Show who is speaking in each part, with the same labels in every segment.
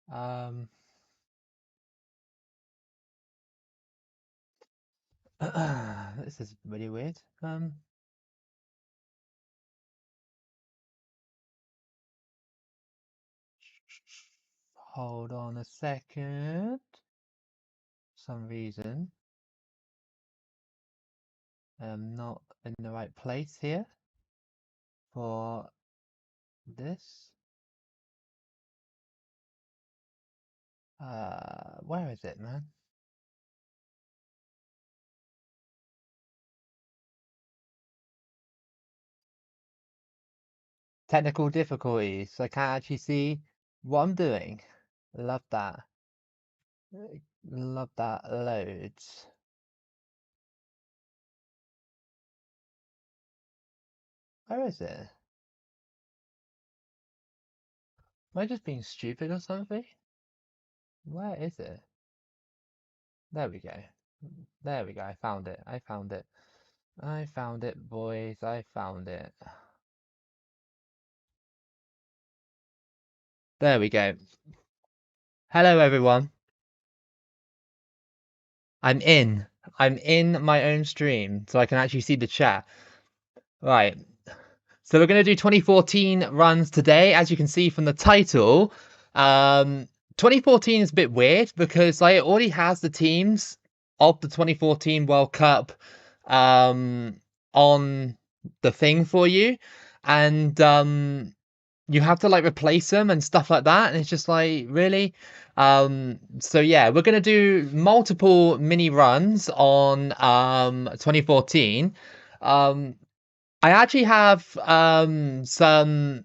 Speaker 1: Um, this is really weird. Hold on a second. For some reason, I'm not in the right place here for this. Where is it, man? Technical difficulties. I can't actually see what I'm doing. Love that. Love that loads. Where is it? Am I just being stupid or something? Where is it? There we go. There we go. I found it. I found it. I found it, boys. I found it. There we go. Hello, everyone. I'm in. I'm in my own stream, so I can actually see the chat. Right. So we're going to do 2014 runs today. As you can see from the title, 2014 is a bit weird because like, it already has the teams of the 2014 World Cup on the thing for you. And you have to like replace them and stuff like that, and it's just like, really. So yeah, we're gonna do multiple mini runs on 2014. um I actually have some,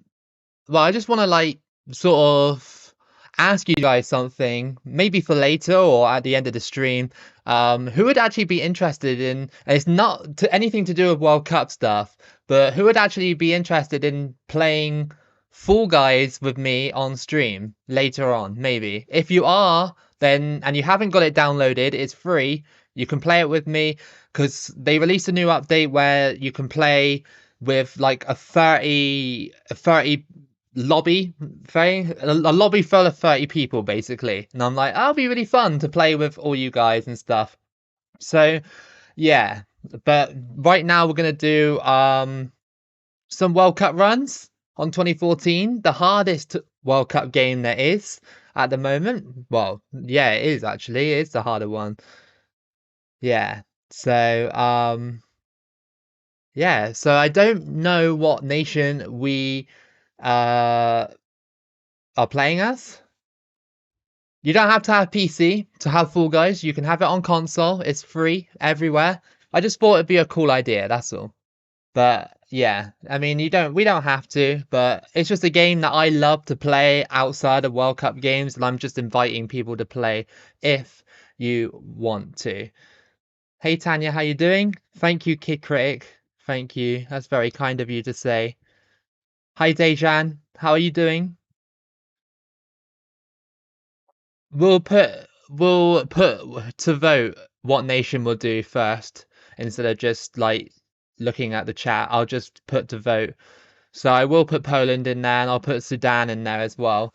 Speaker 1: well, I just want to like sort of ask you guys something, maybe for later or at the end of the stream. Who would actually be interested in, and it's not to anything to do with World Cup stuff, but who would actually be interested in playing Fall Guys with me on stream later on, maybe? If you are, then, and you haven't got it downloaded, it's free. You can play it with me because they released a new update where you can play with like a 30 lobby thing, a lobby full of 30 people basically, and I'm like, that'll be really fun to play with all you guys and stuff. So yeah, but right now we're gonna do some World Cup runs on 2014, the hardest World Cup game there is at the moment. Well, yeah, it is actually, it's the harder one. Yeah, so yeah, so I don't know what nation we uh are playing as. You don't have to have PC to have Fall Guys. You can have it on console. It's free everywhere. I just thought it'd be a cool idea, that's all. But yeah, I mean, we don't have to, but it's just a game that I love to play outside of World Cup games, and I'm just inviting people to play if you want to. Hey Tanya, how you doing? Thank you, Kid Critic. Thank you. That's very kind of you to say. Hi Dejan, how are you doing? We'll put to vote what nation we'll do first instead of just like looking at the chat. I'll just put to vote. So I will put Poland in there and I'll put Sudan in there as well.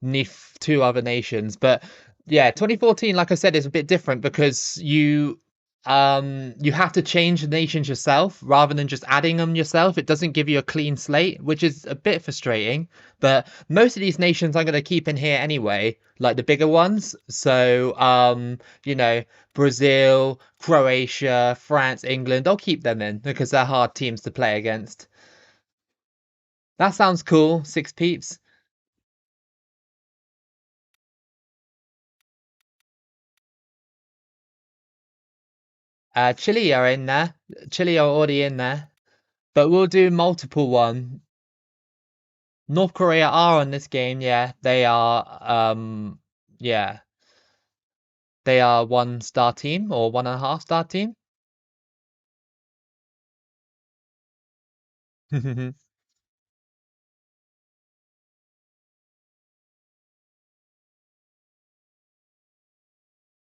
Speaker 1: Need two other nations. But yeah, 2014, like I said, is a bit different because you have to change the nations yourself rather than just adding them yourself. It doesn't give you a clean slate, which is a bit frustrating. But most of these nations I'm going to keep in here anyway, like the bigger ones. So you know, Brazil, Croatia, France, England, I'll keep them in because they're hard teams to play against. That sounds cool, Six Peeps. Chile are in there. Chile are already in there. But we'll do multiple one. North Korea are on this game, yeah. They are yeah. They are 1 star team or 1.5 star team.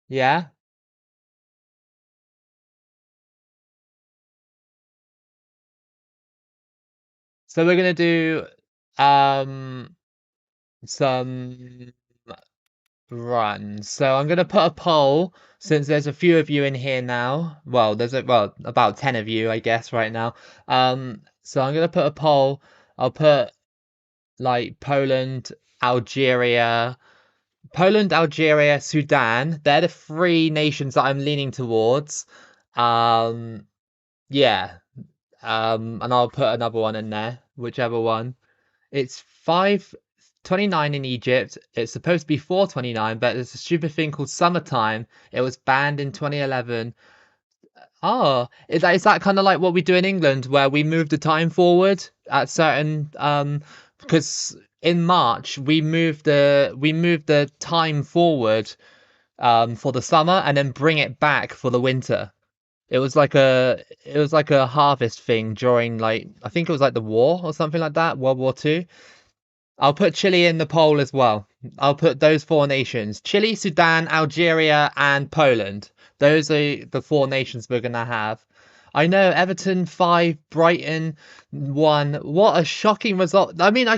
Speaker 1: Yeah. So we're gonna do um some runs. So I'm gonna put a poll since there's a few of you in here now. Well, about 10 of you, I guess, right now. So I'm gonna put a poll. I'll put like Poland, Algeria, Sudan. They're the three nations that I'm leaning towards. Um, yeah. And I'll put another one in there, whichever one. It's 5:29 in Egypt. It's supposed to be 4:29, but there's a stupid thing called summertime. It was banned in 2011. Oh, is that kind of like what we do in England, where we move the time forward at certain because in March we move the time forward for the summer and then bring it back for the winter. It was like a harvest thing during like I think it was like the war or something like that, World War Two. I'll put Chile in the poll as well. I'll put those four nations: Chile, Sudan, Algeria, and Poland. Those are the four nations we're gonna have. I know Everton 5, Brighton 1. What a shocking result. I mean, I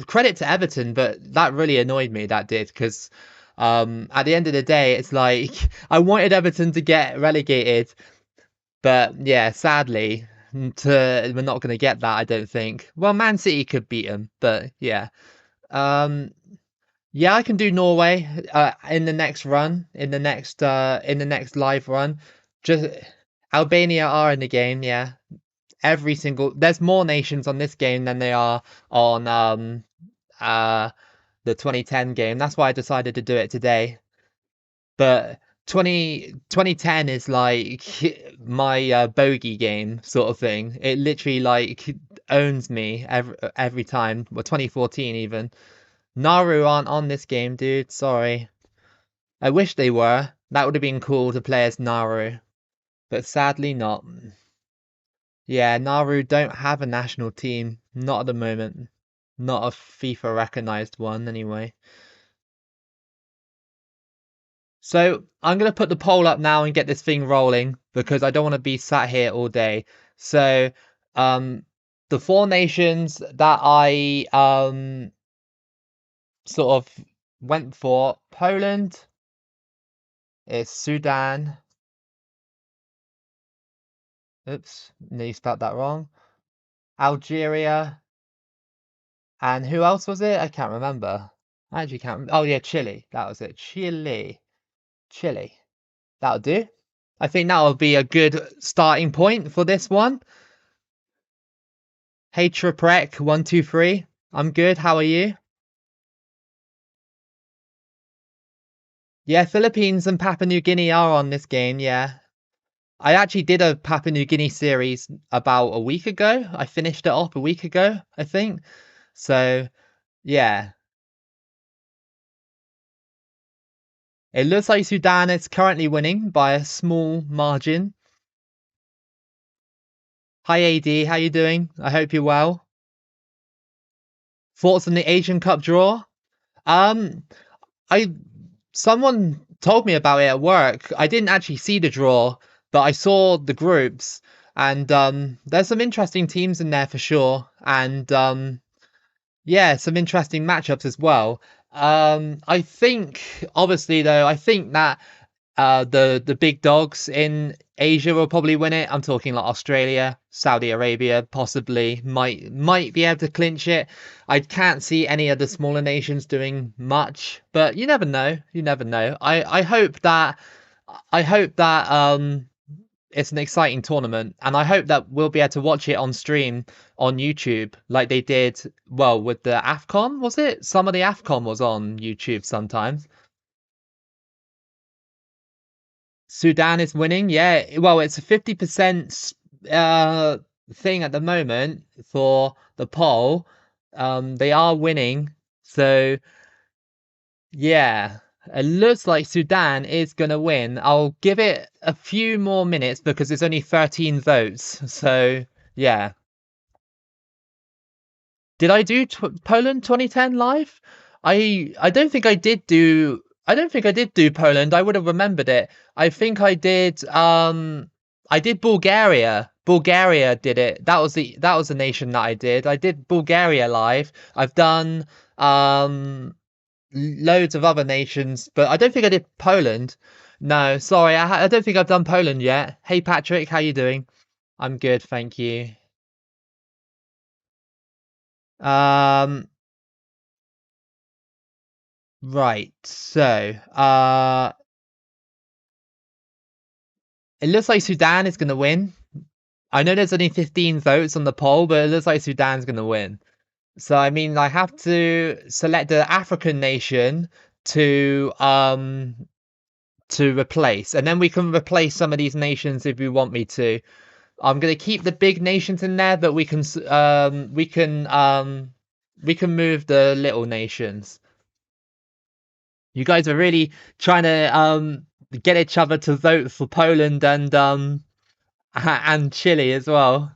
Speaker 1: credit to Everton, but that really annoyed me, that did, because at the end of the day, it's like I wanted Everton to get relegated, but yeah, sadly, we're not going to get that, I don't think. Well, Man City could beat them, but yeah. Um, yeah, I can do Norway in the next run, in the next live run. Just Albania are in the game, yeah. There's more nations on this game than they are on uh the 2010 game. That's why I decided to do it today. But 2010 is like my bogey game sort of thing. It literally like owns me every time. Well, 2014 even. Nauru aren't on this game, dude. Sorry. I wish they were. That would have been cool to play as Nauru, but sadly not. Yeah, Nauru don't have a national team. Not at the moment. Not a FIFA recognized one, anyway. So I'm going to put the poll up now and get this thing rolling because I don't want to be sat here all day. So um, the four nations that I sort of went for: Poland, it's Sudan. Oops, nearly spelled that wrong. Algeria, and who else was it? I can't remember. I actually can't. Oh yeah, Chile. That was it. Chile. That'll do. I think that'll be a good starting point for this one. Hey Triprek, 123. I'm good. How are you? Yeah, Philippines and Papua New Guinea are on this game. Yeah, I actually did a Papua New Guinea series about a week ago. I finished it off a week ago, I think. So yeah, it looks like Sudan is currently winning by a small margin. Hi AD, how you doing? I hope you're well. Thoughts on the Asian Cup draw? Um, I someone told me about it at work. I didn't actually see the draw, but I saw the groups, and there's some interesting teams in there for sure, and yeah, some interesting matchups as well. I think, obviously, though, I think that the big dogs in Asia will probably win it. I'm talking like Australia, Saudi Arabia, possibly might be able to clinch it. I can't see any of the smaller nations doing much, but you never know. You never know. I hope that it's an exciting tournament, and I hope that we'll be able to watch it on stream on YouTube like they did. Well, with the AFCON, was it? Some of the AFCON was on YouTube sometimes. Sudan is winning. Yeah, well, it's a 50% thing at the moment for the poll. They are winning. So, yeah, it looks like Sudan is going to win. I'll give it a few more minutes because it's only 13 votes. So, yeah. Did I do Poland 2010 live? I don't think I did do I don't think I did do Poland. I would have remembered it. I think I did Bulgaria Bulgaria did it. That was the nation that I did. I did Bulgaria live. I've done loads of other nations, but I don't think I did Poland. No, sorry, I don't think I've done Poland yet. Hey Patrick, how you doing? I'm good, thank you. Um, right. So, it looks like Sudan is gonna win. I know there's only 15 votes on the poll, but it looks like Sudan's gonna win. So I mean, I have to select the African nation to um to replace, and then we can replace some of these nations if we want me to. I'm gonna keep the big nations in there, but we can move the little nations. You guys are really trying to get each other to vote for Poland and Chile as well.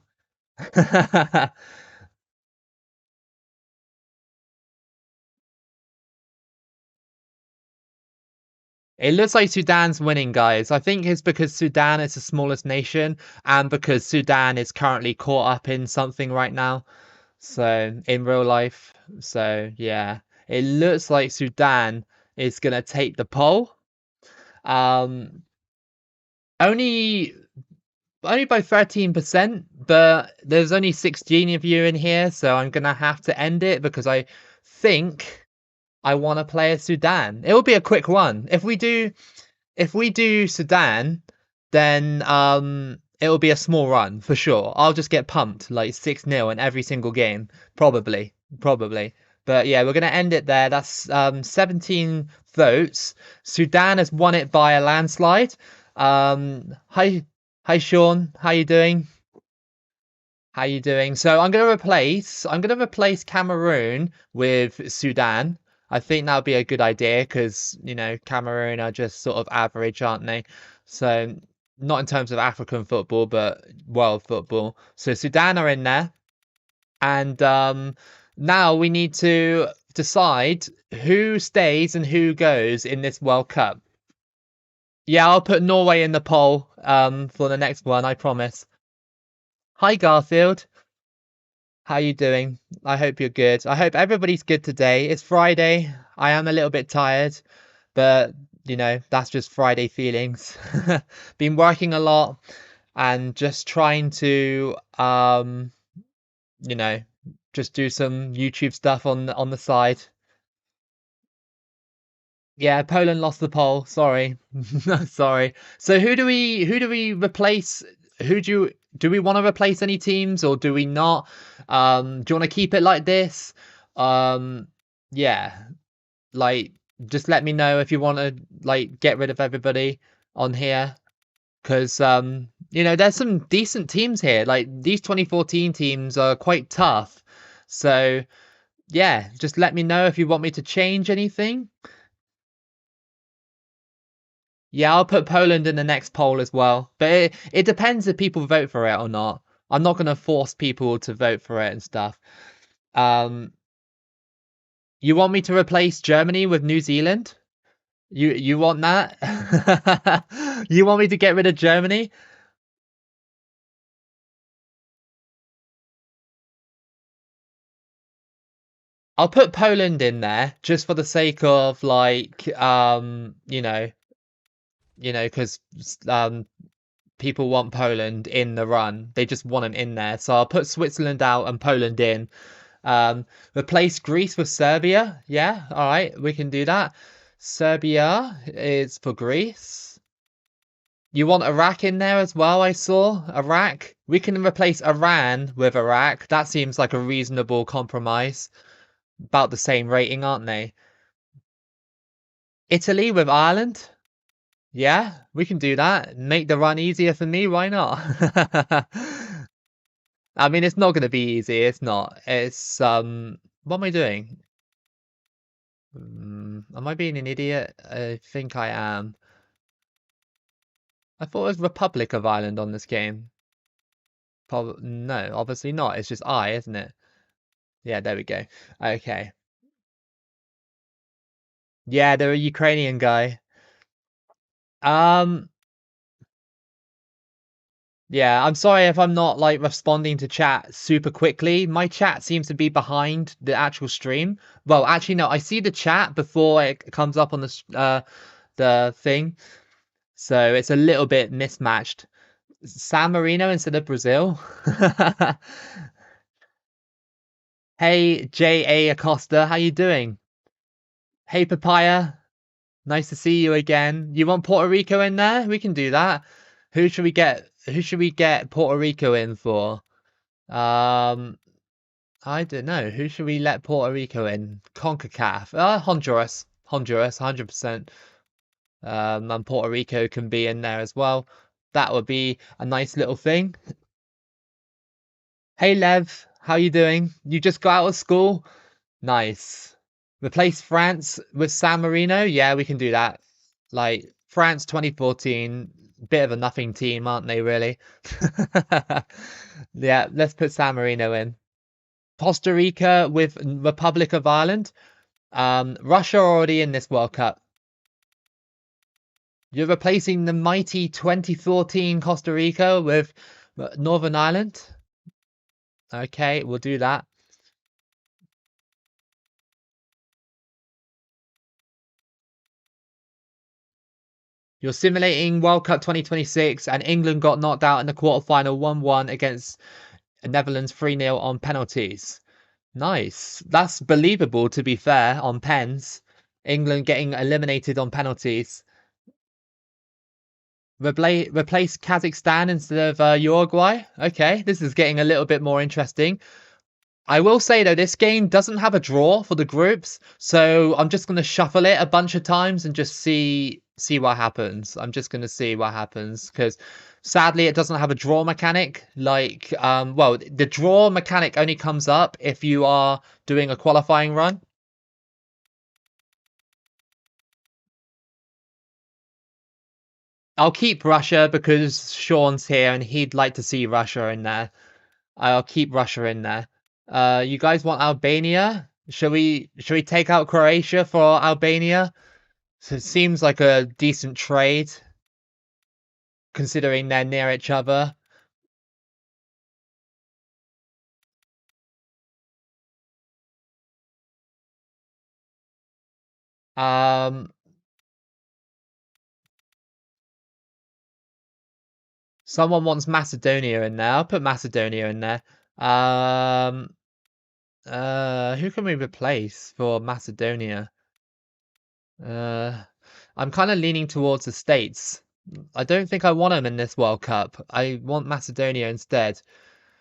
Speaker 1: It looks like Sudan's winning, guys. I think it's because Sudan is the smallest nation and because Sudan is currently caught up in something right now. So, in real life. So, yeah. It looks like Sudan is going to take the poll. Um, only only by 13%, but there's only 16 of you in here, so I'm going to have to end it because I think I want to play as Sudan. It will be a quick one. If we do Sudan, then it'll be a small run for sure. I'll just get pumped like 6-0 in every single game, probably. But yeah, we're gonna end it there. That's 17 votes. Sudan has won it by a landslide. Hi Sean, how you doing? How you doing? So I'm gonna replace Cameroon with Sudan. I think that would be a good idea because Cameroon are just sort of average, aren't they? So not in terms of African football, but world football. So Sudan are in there, and now we need to decide who stays and who goes in this World Cup. Yeah, I'll put Norway in the poll for the next one, I promise. Hi Garfield. How you doing? I hope you're good. I hope everybody's good today. It's Friday. I am a little bit tired, but that's just Friday feelings. Been working a lot and just trying to you know, just do some YouTube stuff on the side. Yeah, Poland lost the poll. Sorry. Sorry. So who do we replace? Do we want to replace any teams or do we not? Do you want to keep it like this? Um yeah, like just let me know if you want to like get rid of everybody on here because there's some decent teams here. Like these 2014 teams are quite tough. So, yeah, just let me know if you want me to change anything. Yeah, I'll put Poland in the next poll as well. But it depends if people vote for it or not. I'm not going to force people to vote for it and stuff. Um, you want me to replace Germany with New Zealand? You want that? You want me to get rid of Germany? I'll put Poland in there just for the sake of like because people want Poland in the run. They just want them in there. So I'll put Switzerland out and Poland in. Replace Greece with Serbia. Yeah, all right, we can do that. Serbia is for Greece. You want Iraq in there as well, I saw. Iraq. We can replace Iran with Iraq. That seems like a reasonable compromise. About the same rating, aren't they? Italy with Ireland. Yeah, we can do that. Make the run easier for me. Why not? I mean, it's not going to be easy. It's not. It's What am I doing? Am I being an idiot? I think I am. I thought it was Republic of Ireland on this game. No, obviously not. It's just I, isn't it? Yeah, there we go. Okay. Yeah, they're a Ukrainian guy. Um, Yeah, I'm sorry if I'm not like responding to chat super quickly. My chat seems to be behind the actual stream. Well, actually, no, I see the chat before it comes up on the thing, so it's a little bit mismatched. San Marino instead of Brazil. Hey, J.A. Acosta, how you doing? Hey, Papaya, nice to see you again. You want Puerto Rico in there? We can do that. Who should we get? Who should we get Puerto Rico in for? Um, I don't know. Who should we let Puerto Rico in? CONCACAF. Honduras. Honduras, 100%. And Puerto Rico can be in there as well. That would be a nice little thing. Hey, Lev, how you doing? You just got out of school? Nice. Replace France with San Marino? Yeah, we can do that. Like, France 2014, bit of a nothing team, aren't they, really? Yeah, let's put San Marino in. Costa Rica with Republic of Ireland. Russia already in this World Cup. You're replacing the mighty 2014 Costa Rica with Northern Ireland. Okay, we'll do that. You're simulating World Cup 2026, and England got knocked out in the quarterfinal 1-1 against Netherlands 3-0 on penalties. Nice. That's believable, to be fair, on pens. England getting eliminated on penalties. Replace Kazakhstan instead of Uruguay. Okay, this is getting a little bit more interesting. I will say though, this game doesn't have a draw for the groups, so I'm just gonna shuffle it a bunch of times and just see what happens. I'm just gonna see what happens because sadly it doesn't have a draw mechanic. Like, well, the draw mechanic only comes up if you are doing a qualifying run. I'll keep Russia because Sean's here and he'd like to see Russia in there. I'll keep Russia in there. You guys want Albania? Should we take out Croatia for Albania? So it seems like a decent trade considering they're near each other. Um, Someone wants Macedonia in there. I'll put Macedonia in there. Um, who can we replace for Macedonia? Uh, I'm kind of leaning towards the States. I don't think I want them in this World Cup. I want Macedonia instead.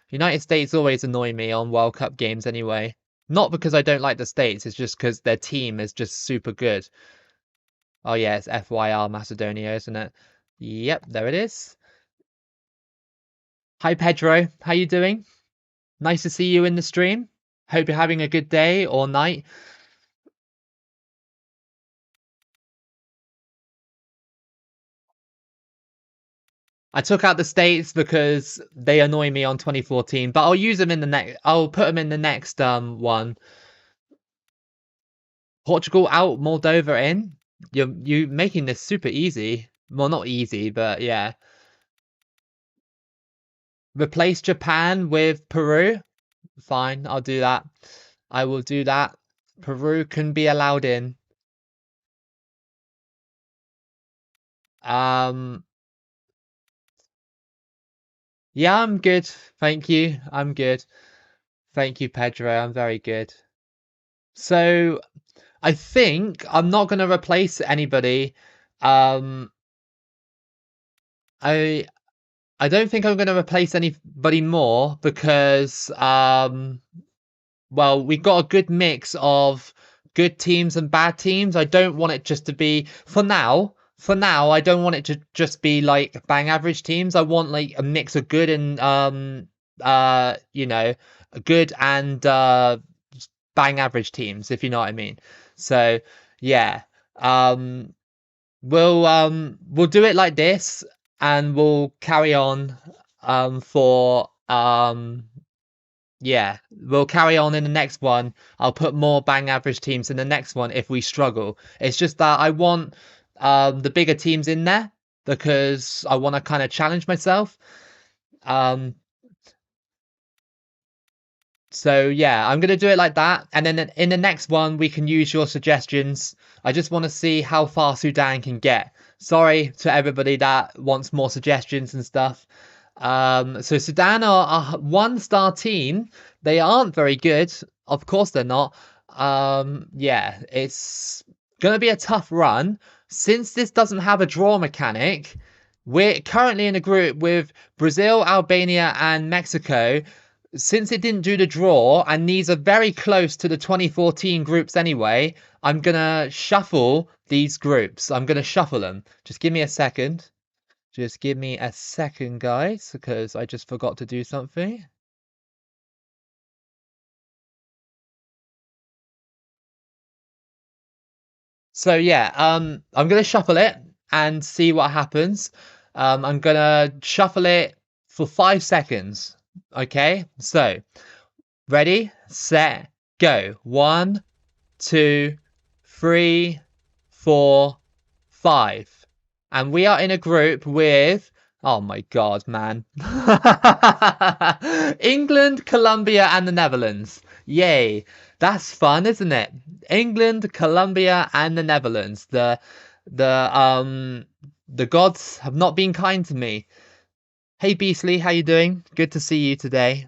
Speaker 1: United States always annoy me on World Cup games anyway. Not because I don't like the States, it's just because their team is just super good. Oh yeah, it's FYR Macedonia, isn't it? Yep, there it is. Hi Pedro, how you doing? Nice to see you in the stream. Hope you're having a good day or night. I took out the States because they annoy me on 2014, but I'll use them in the next. I'll put them in the next one. Portugal out, Moldova in. You making this super easy. Well, not easy, but yeah. Replace Japan with Peru. Fine, I'll do that. I will do that. Peru can be allowed in. Um, yeah, I'm good. Thank you. I'm good. Thank you, Pedro. I'm very good. So I think I'm not going to replace anybody. Um, I I don't think I'm going to replace anybody more because well, we've got a good mix of good teams and bad teams. I don't want it just to be for now. For now, I don't want it to just be like bang average teams. I want like a mix of good and you know, good and bang average teams, if you know what I mean. So, yeah. Um we'll do it like this and we'll carry on for yeah, we'll carry on in the next one. I'll put more bang average teams in the next one if we struggle. It's just that I want the bigger teams in there because I want to kind of challenge myself. Um, so yeah, I'm gonna do it like that, and then in the next one we can use your suggestions. I just want to see how far Sudan can get. Sorry to everybody that wants more suggestions and stuff. So Sudan are a one-star team. They aren't very good. Of course they're not. Yeah, it's gonna be a tough run. Since this doesn't have a draw mechanic, we're currently in a group with Brazil, Albania, and Mexico. Since it didn't do the draw, and these are very close to the 2014 groups anyway, I'm gonna shuffle these groups. I'm gonna shuffle them. Just give me a second. Just give me a second, guys, because I just forgot to do something. So yeah, I'm gonna shuffle it and see what happens. I'm gonna shuffle it for 5 seconds. Okay, so ready, set, go. 1, 2, 3, 4, 5. And we are in a group with, oh my God, man. England, Colombia, and the Netherlands. Yay. That's fun, isn't it? England, Colombia, and the Netherlands. The gods have not been kind to me. Hey Beasley, how you doing? Good to see you today.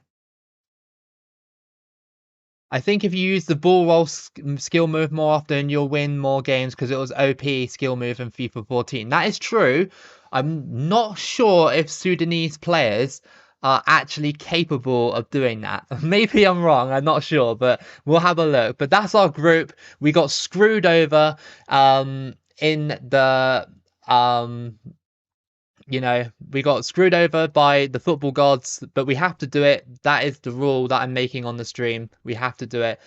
Speaker 1: I think if you use the ball roll skill move more often, you'll win more games because it was OP skill move in FIFA 14. That is true. I'm not sure if Sudanese players are actually capable of doing that. Maybe I'm wrong. I'm not sure, but we'll have a look. But that's our group. We got screwed over in the um we got screwed over by the football gods, but we have to do it. That is the rule that I'm making on the stream. We have to do it.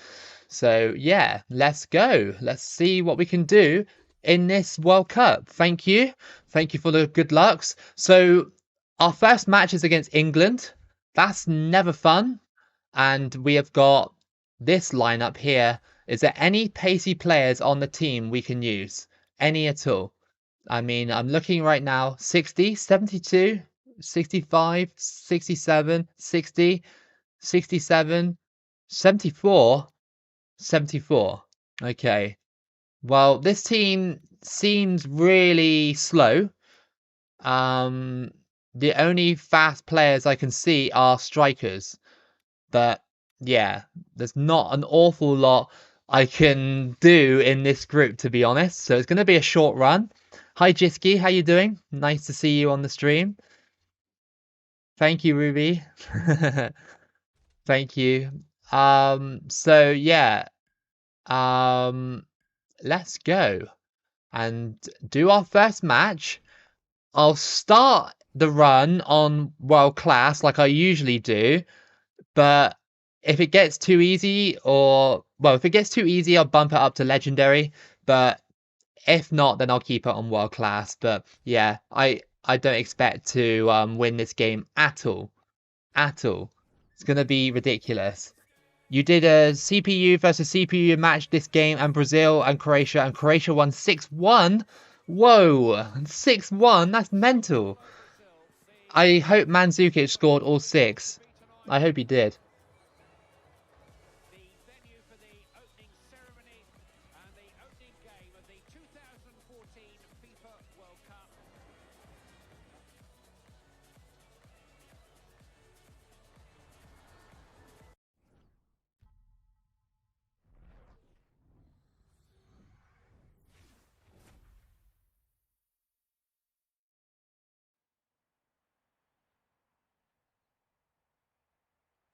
Speaker 1: So, yeah, let's go. Let's see what we can do in this World Cup. Thank you. Thank you for the good lucks. So, our first match is against England. That's never fun. And we have got this lineup here. Is there any pacey players on the team we can use? Any at all? I mean, I'm looking right now, 60, 72, 65, 67, 60, 67, 74, 74. Okay. Well, this team seems really slow. Um, the only fast players I can see are strikers. But yeah, there's not an awful lot I can do in this group, to be honest. So it's going to be a short run. Hi, Jiski. How you doing? Nice to see you on the stream. Thank you, Ruby. Thank you. So yeah, um, let's go and do our first match. I'll start the run on world class like I usually do. But if it gets too easy, if it gets too easy, I'll bump it up to legendary. But if not, then I'll keep it on world class. But yeah, I don't expect to win this game at all, at all. It's gonna be ridiculous. You did a CPU versus CPU match this game, and Brazil and Croatia won 6-1. Whoa, 6-1. That's mental. I hope Mandzukic scored all six. I hope he did.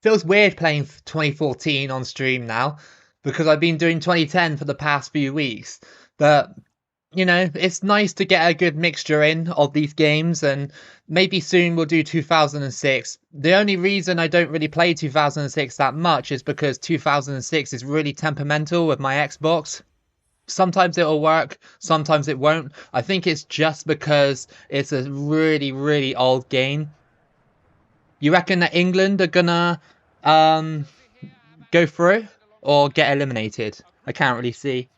Speaker 1: Feels weird playing 2014 on stream now because I've been doing 2010 for the past few weeks. But, it's nice to get a good mixture in of these games, and maybe soon we'll do 2006. The only reason I don't really play 2006 that much is because 2006 is really temperamental with my Xbox. Sometimes it'll work, sometimes it won't. I think it's just because it's a really, really old game. You reckon that England are gonna go through or get eliminated? I can't really see.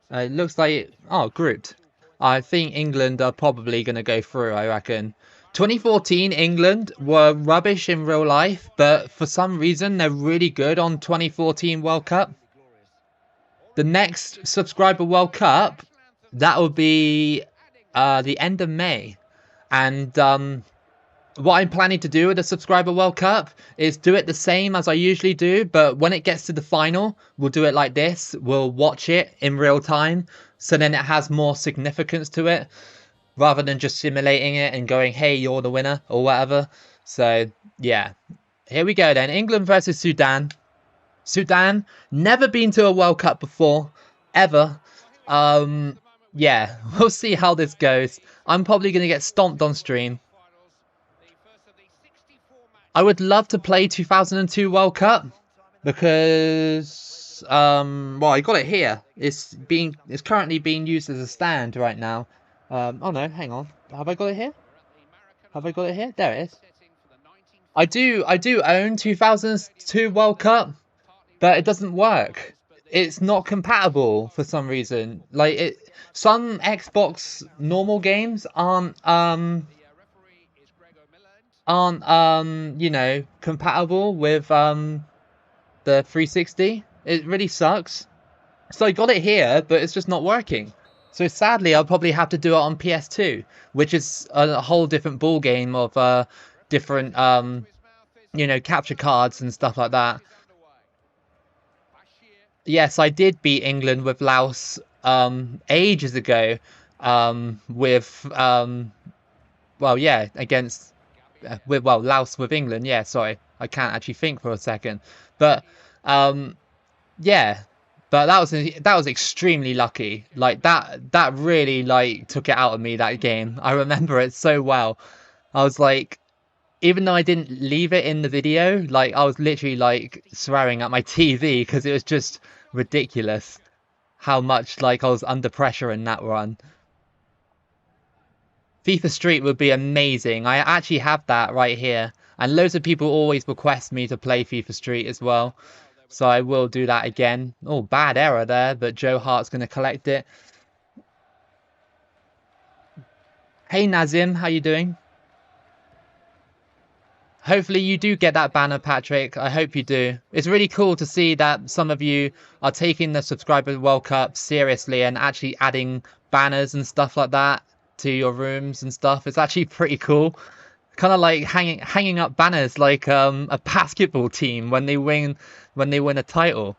Speaker 1: It looks like grouped. I think England are probably gonna go through. I reckon 2014 England were rubbish in real life, but for some reason they're really good on 2014 World Cup. The next subscriber World Cup, that will be the end of May. And what I'm planning to do with the subscriber World Cup is do it the same as I usually do, but when it gets to the final, we'll do it like this. We'll watch it in real time, so then it has more significance to it, rather than just simulating it and going, hey, you're the winner, or whatever. So, yeah. Here we go then. England versus Sudan. Sudan, never been to a World Cup before, ever. Yeah, we'll see how this goes. I'm probably going to get stomped on stream. I would love to play 2002 World Cup because, well, I got it here. It's currently being used as a stand right now. Oh no, hang on. Have I got it here? Have I got it here? There it is. I do own 2002 World Cup, but it doesn't work. It's not compatible for some reason. Like some Xbox normal games aren't you know, compatible with the 360. It really sucks. So I got it here, but it's just not working. So sadly, I'll probably have to do it on PS2, which is a whole different ball game of different you know, capture cards and stuff like that. Yes, I did beat England with Laos ages ago with well, yeah, against with Laos with England. Yeah, sorry, I can't actually think for a second, but yeah, but that was extremely lucky. Like that really like took it out of me, that game. I remember it so well. I was like, even though I didn't leave it in the video, like I was literally like swearing at my TV because it was just ridiculous how much like I was under pressure in that run. FIFA Street would be amazing. I actually have that right here. And loads of people always request me to play FIFA Street as well. So I will do that again. Oh, bad error there, but Joe Hart's going to collect it. Hey Nazim, how you doing? Hopefully you do get that banner, Patrick. I hope you do. It's really cool to see that some of you are taking the Subscriber World Cup seriously and actually adding banners and stuff like that to your rooms and stuff. It's actually pretty cool. Kind of like hanging up banners like a basketball team when they win a title.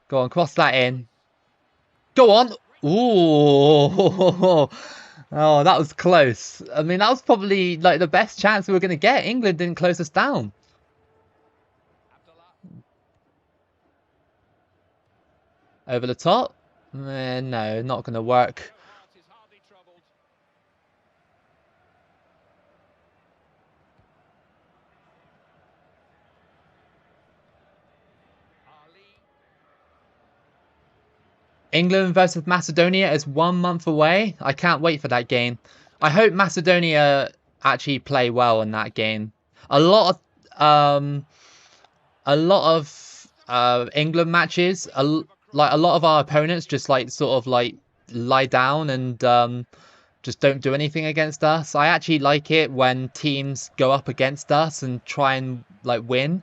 Speaker 1: Go on, cross that in. Go on. Ooh. Oh, that was close. I mean, that was probably like the best chance we were going to get. England didn't close us down. Over the top? No, not going to work. England versus Macedonia is 1 month away. I can't wait for that game. I hope Macedonia actually play well in that game. A lot of England matches, like a lot of our opponents just like sort of like lie down and just don't do anything against us. I actually like it when teams go up against us and try and like win.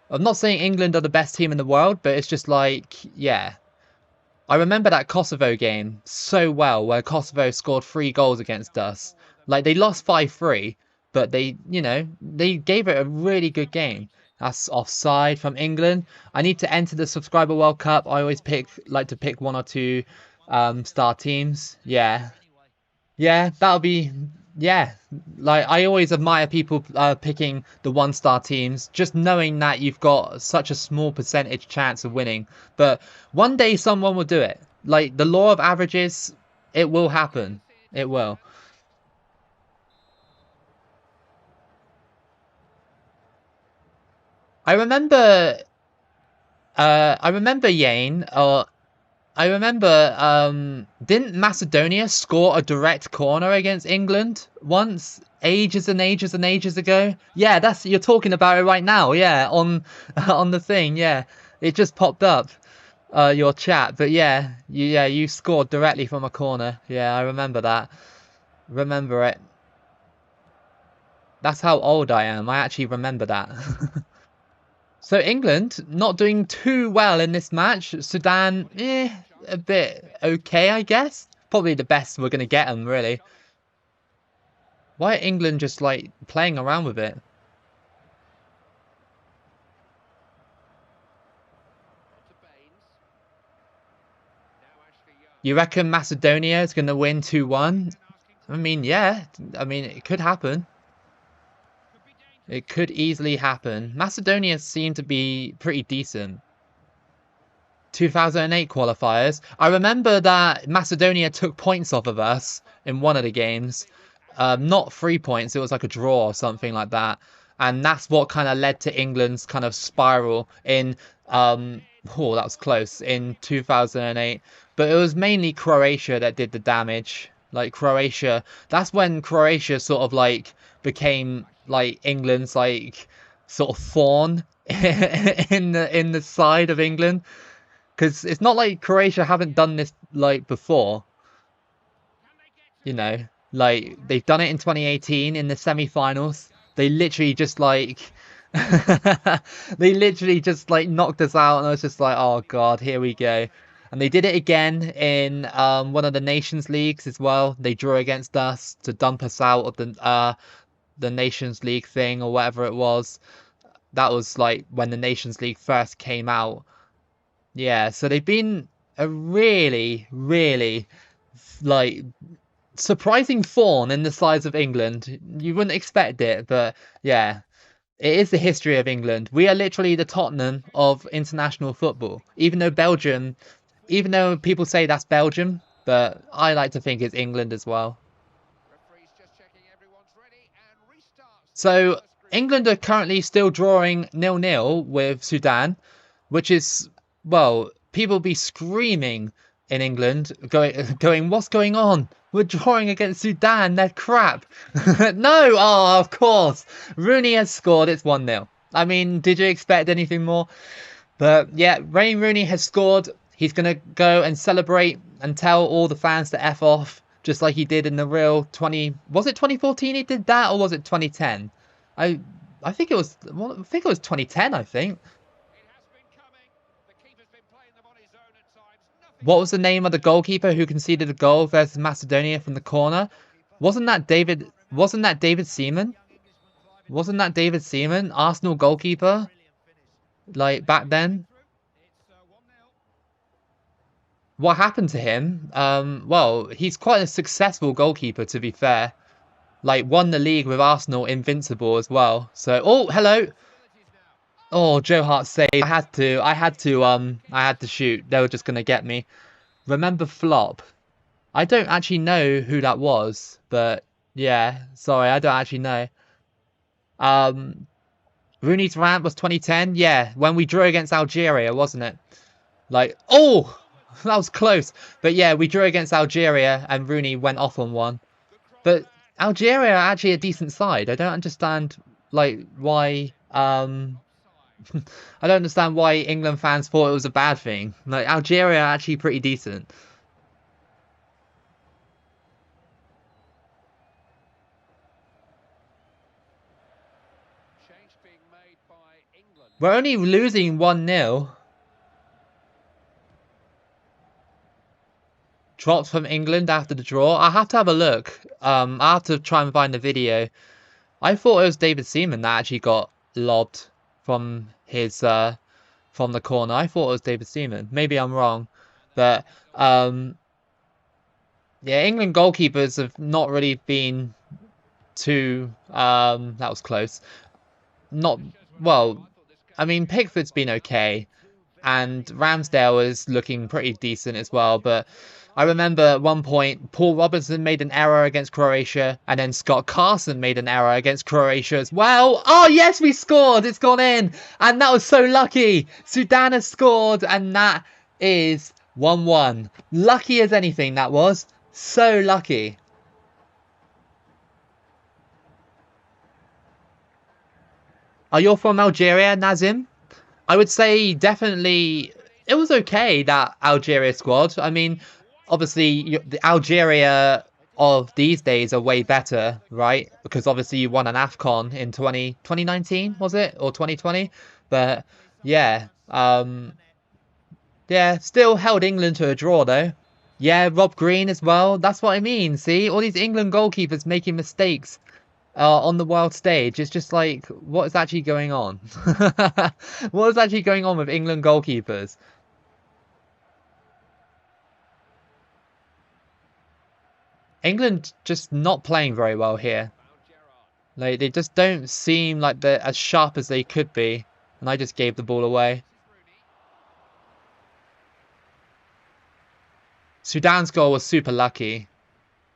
Speaker 1: I'm not saying England are the best team in the world, but it's just like, yeah. I remember that Kosovo game so well, where Kosovo scored 3 goals against us. Like, they lost 5-3, but they, you know, they gave it a really good game. That's offside from England. I need to enter the Subscriber World Cup. I always like to pick 1 or 2 star teams. Yeah. Yeah, that'll be... Yeah, like I always admire people picking the 1-star teams, just knowing that you've got such a small percentage chance of winning. But one day someone will do it. Like the law of averages, it will happen. It will. I remember Yane, or I remember, didn't Macedonia score a direct corner against England once, ages and ages and ages ago? Yeah, you're talking about it right now. Yeah, on on the thing. Yeah, it just popped up, your chat. But yeah, you scored directly from a corner. Yeah, I remember that. Remember it. That's how old I am. I actually remember that. So England not doing too well in this match. Sudan, a bit okay, I guess. Probably the best we're going to get them, really. Why are England just, like, playing around with it? You reckon Macedonia is going to win 2-1? I mean, yeah. I mean, it could happen. It could easily happen. Macedonia seemed to be pretty decent. 2008 qualifiers. I remember that Macedonia took points off of us in one of the games. Not 3 points, it was like a draw or something like that. And that's what kind of led to England's kind of spiral in, oh, that was close, in 2008. But it was mainly Croatia that did the damage. Like Croatia, that's when Croatia sort of like became like England's like sort of thorn in the side of England. Because it's not like Croatia haven't done this, like, before. You know, like, they've done it in 2018 in the semi-finals. They literally just, like... they literally just, like, knocked us out, and I was just like, oh, God, here we go. And they did it again in one of the Nations Leagues as well. They drew against us to dump us out of the Nations League thing or whatever it was. That was, like, when the Nations League first came out. Yeah, so they've been a really, really, like, surprising thorn in the sides of England. You wouldn't expect it, but yeah, it is the history of England. We are literally the Tottenham of international football. Even though people say that's Belgium, but I like to think it's England as well. So England are currently still drawing 0-0 with Sudan, which is, well, people be screaming in England, going, what's going on? We're drawing against Sudan, they're crap. No, oh, of course. Rooney has scored, it's 1-0. I mean, did you expect anything more? But yeah, Wayne Rooney has scored. He's going to go and celebrate and tell all the fans to F off, just like he did in the real 20... Was it 2014 he did that, or was it 2010? I think it was... Well, I think it was 2010, I think. What was the name of the goalkeeper who conceded a goal versus Macedonia from the corner? Wasn't that David Seaman? Wasn't that David Seaman, Arsenal goalkeeper? Like, back then? What happened to him? Well, he's quite a successful goalkeeper, to be fair. Like, won the league with Arsenal, invincible as well. So, oh, hello. Oh, Joe Hart saved. I had to shoot. They were just gonna get me. Remember Flop? I don't actually know who that was, but yeah, sorry, I don't actually know. Rooney's rant was 2010. Yeah, when we drew against Algeria, wasn't it? Like, oh, that was close. But yeah, we drew against Algeria, and Rooney went off on one. But Algeria are actually a decent side. I don't understand, like, why. I don't understand why England fans thought it was a bad thing. Like, Algeria are actually pretty decent. We're only losing 1-0. Drops from England after the draw. I have to have a look. I have to try and find the video. I thought it was David Seaman that actually got lobbed from his from the corner. I thought it was David Seaman. Maybe I'm wrong, but yeah, England goalkeepers have not really been too that was close. Not well. I mean, Pickford's been okay, and Ramsdale is looking pretty decent as well, but I remember at one point, Paul Robinson made an error against Croatia, and then Scott Carson made an error against Croatia as well. Oh, yes, we scored. It's gone in. And that was so lucky. Sudan has scored, and that is 1-1. Lucky as anything, that was. So lucky. Are you from Algeria, Nazim? I would say definitely it was okay, that Algeria squad. I mean, obviously, the Algeria of these days are way better, right? Because obviously you won an AFCON in 2019, was it? Or 2020? But yeah, yeah, still held England to a draw though. Yeah, Rob Green as well. That's what I mean. See, all these England goalkeepers making mistakes on the world stage. It's just like, what is actually going on? What is actually going on with England goalkeepers? England just not playing very well here. Like, they just don't seem like they're as sharp as they could be. And I just gave the ball away. Sudan's goal was super lucky.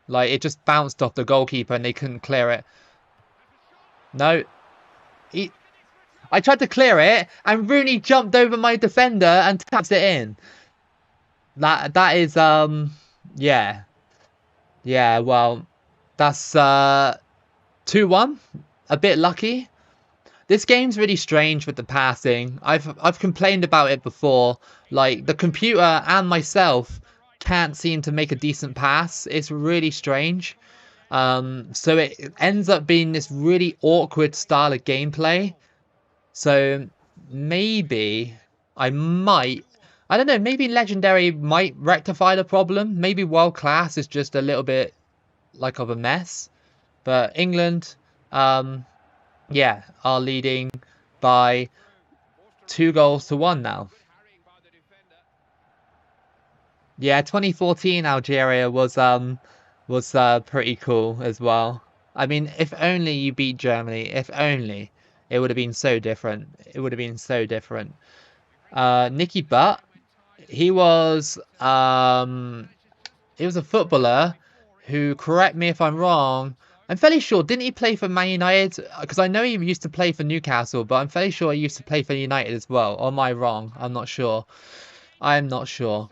Speaker 1: Like, it just bounced off the goalkeeper and they couldn't clear it. No. I tried to clear it and Rooney jumped over my defender and taps it in. That is, yeah. Yeah, well, that's 2-1. A bit lucky. This game's really strange with the passing. I've complained about it before. Like, the computer and myself can't seem to make a decent pass. It's really strange. So it ends up being this really awkward style of gameplay. So maybe I don't know, maybe Legendary might rectify the problem. Maybe World Class is just a little bit like of a mess. But England, yeah, are leading by 2-1 now. Yeah, 2014 Algeria was pretty cool as well. I mean, if only you beat Germany, if only, it would have been so different. It would have been so different. Nicky Butt, he was a footballer who, correct me if I'm wrong, I'm fairly sure, didn't he play for Man United? Because I know he used to play for Newcastle, but I'm fairly sure he used to play for United as well. Or am I wrong? I'm not sure. I'm not sure.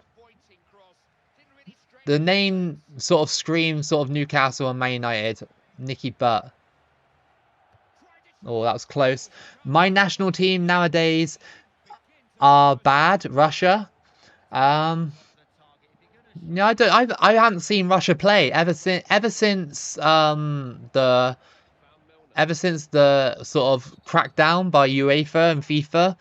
Speaker 1: The name sort of screams sort of Newcastle and Man United. Nicky Butt. Oh, that was close. My national team nowadays are bad. Russia. No, I haven't seen Russia play ever since the sort of crackdown by UEFA and FIFA.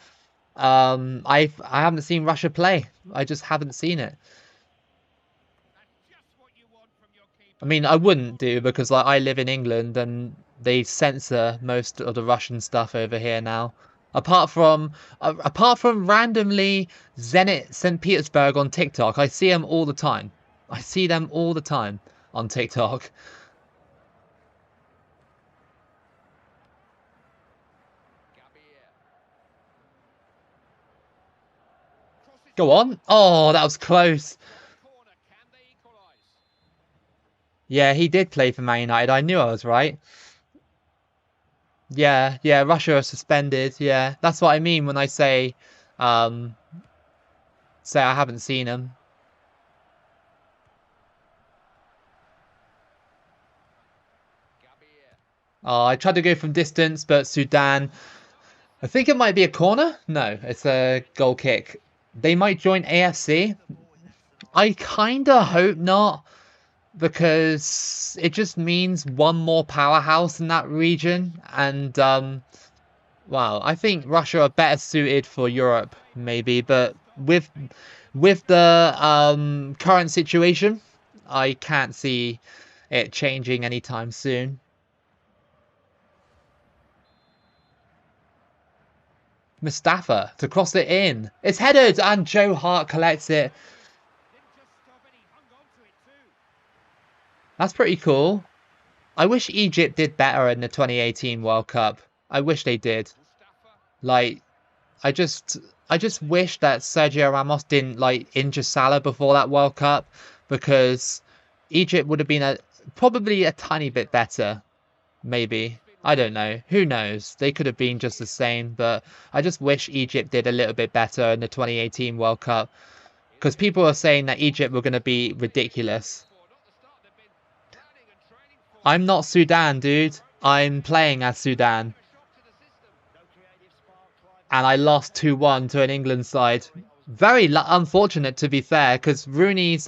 Speaker 1: I haven't seen Russia play. I just haven't seen it. I mean, I wouldn't do because like I live in England and they censor most of the Russian stuff over here now. Apart from randomly Zenit St. Petersburg on TikTok, I see them all the time. I see them all the time on TikTok. Go on. Oh, that was close. Yeah, he did play for Man United. I knew I was right. Yeah, yeah, Russia are suspended. Yeah, that's what I mean when I say I haven't seen him. Oh, I tried to go from distance, but Sudan, I think it might be a corner. No, it's a goal kick. They might join AFC. I kind of hope not, because it just means one more powerhouse in that region. And, well, I think Russia are better suited for Europe, maybe. But with the current situation, I can't see it changing anytime soon. Mustafa to cross it in. It's headed and Joe Hart collects it. That's pretty cool. I wish Egypt did better in the 2018 World Cup. I wish they did. Like, I just wish that Sergio Ramos didn't like injure Salah before that World Cup, because Egypt would have been probably a tiny bit better. Maybe. I don't know. Who knows? They could have been just the same, but I just wish Egypt did a little bit better in the 2018 World Cup, because people are saying that Egypt were going to be ridiculous. I'm not Sudan, dude. I'm playing as Sudan. And I lost 2-1 to an England side. Very unfortunate, to be fair, because Rooney's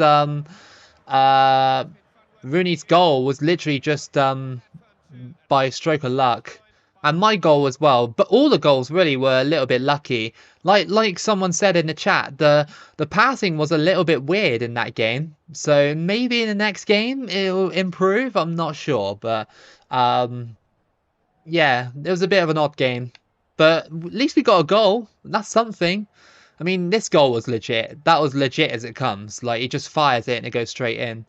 Speaker 1: Rooney's goal was literally just by stroke of luck. And my goal as well, but all the goals really were a little bit lucky. Like someone said in the chat, the passing was a little bit weird in that game. So maybe in the next game it'll improve. I'm not sure, but yeah, it was a bit of an odd game. But at least we got a goal. That's something. I mean, this goal was legit. That was legit as it comes. Like he just fires it and it goes straight in.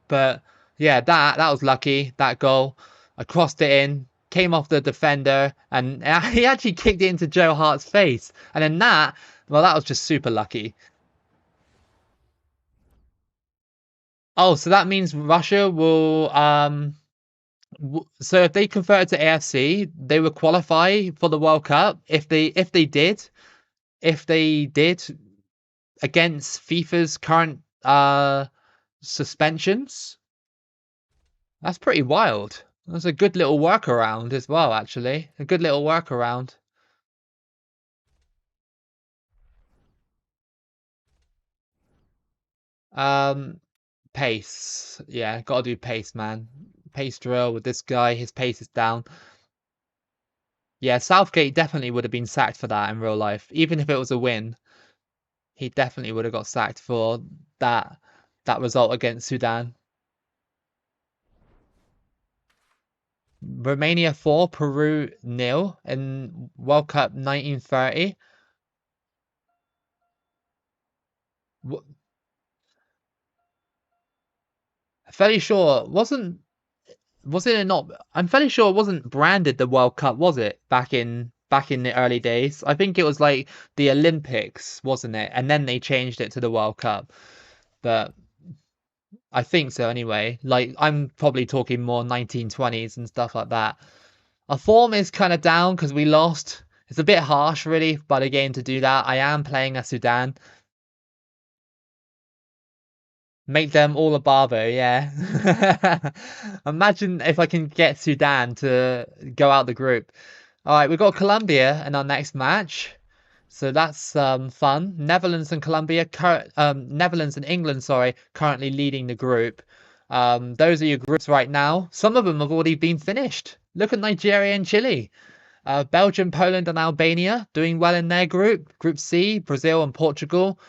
Speaker 1: But yeah, that was lucky. That goal, I crossed it in, came off the defender, and he actually kicked it into Joe Hart's face. And then well, that was just super lucky. Oh, so that means Russia will so if they converted to AFC, they would qualify for the World Cup if they did against FIFA's current suspensions. That's pretty wild. That's a good little workaround as well, actually. A good little workaround. Pace. Yeah, gotta do pace, man. Pace drill with this guy. His pace is down. Yeah, Southgate definitely would have been sacked for that in real life. Even if it was a win, he definitely would have got sacked for that result against Sudan. Romania 4, Peru 0 in World Cup 1930. Fairly sure wasn't it not? I'm fairly sure it wasn't branded the World Cup, was it? Back in the early days. I think it was like the Olympics, wasn't it? And then they changed it to the World Cup. But I think so anyway. Like I'm probably talking more 1920s and stuff like that. Our form is kind of down because we lost. It's a bit harsh, really, by the game to do that. I am playing as Sudan. Make them all a Barbo, yeah. Imagine if I can get Sudan to go out the group. All right, we've got Colombia in our next match. So that's fun. Netherlands and Netherlands and England, sorry, currently leading the group. Those are your groups right now. Some of them have already been finished. Look at Nigeria and Chile. Belgium, Poland, and Albania doing well in their group. Group C, Brazil and Portugal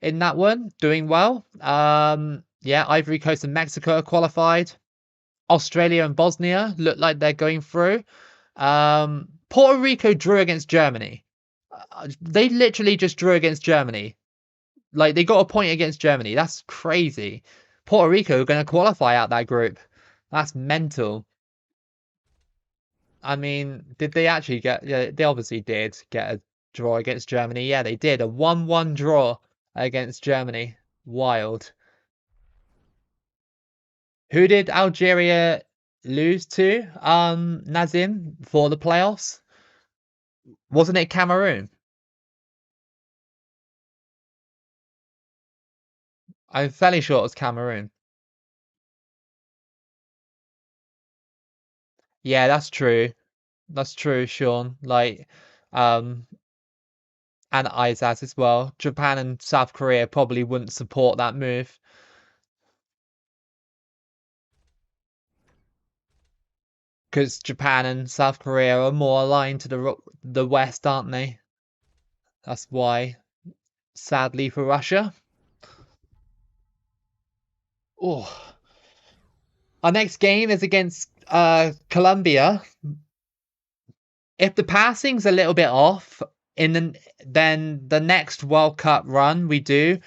Speaker 1: in that one, doing well. Yeah, Ivory Coast and Mexico are qualified. Australia and Bosnia look like they're going through. Puerto Rico drew against Germany. They literally just drew against Germany. Like, they got a point against Germany. That's crazy. Puerto Rico are going to qualify out that group. That's mental. I mean, did they actually get... Yeah, they obviously did get a draw against Germany. Yeah, they did. A 1-1 draw against Germany. Wild. Who did Algeria lose to, Nazim, for the playoffs? Wasn't it Cameroon? I'm fairly sure it was Cameroon. Yeah, that's true. That's true, Sean. Like, and Isaac as well. Japan and South Korea probably wouldn't support that move. Because Japan and South Korea are more aligned to the West, aren't they? That's why, sadly for Russia. Oh, our next game is against Colombia. If the passing's a little bit off, then the next World Cup run we do,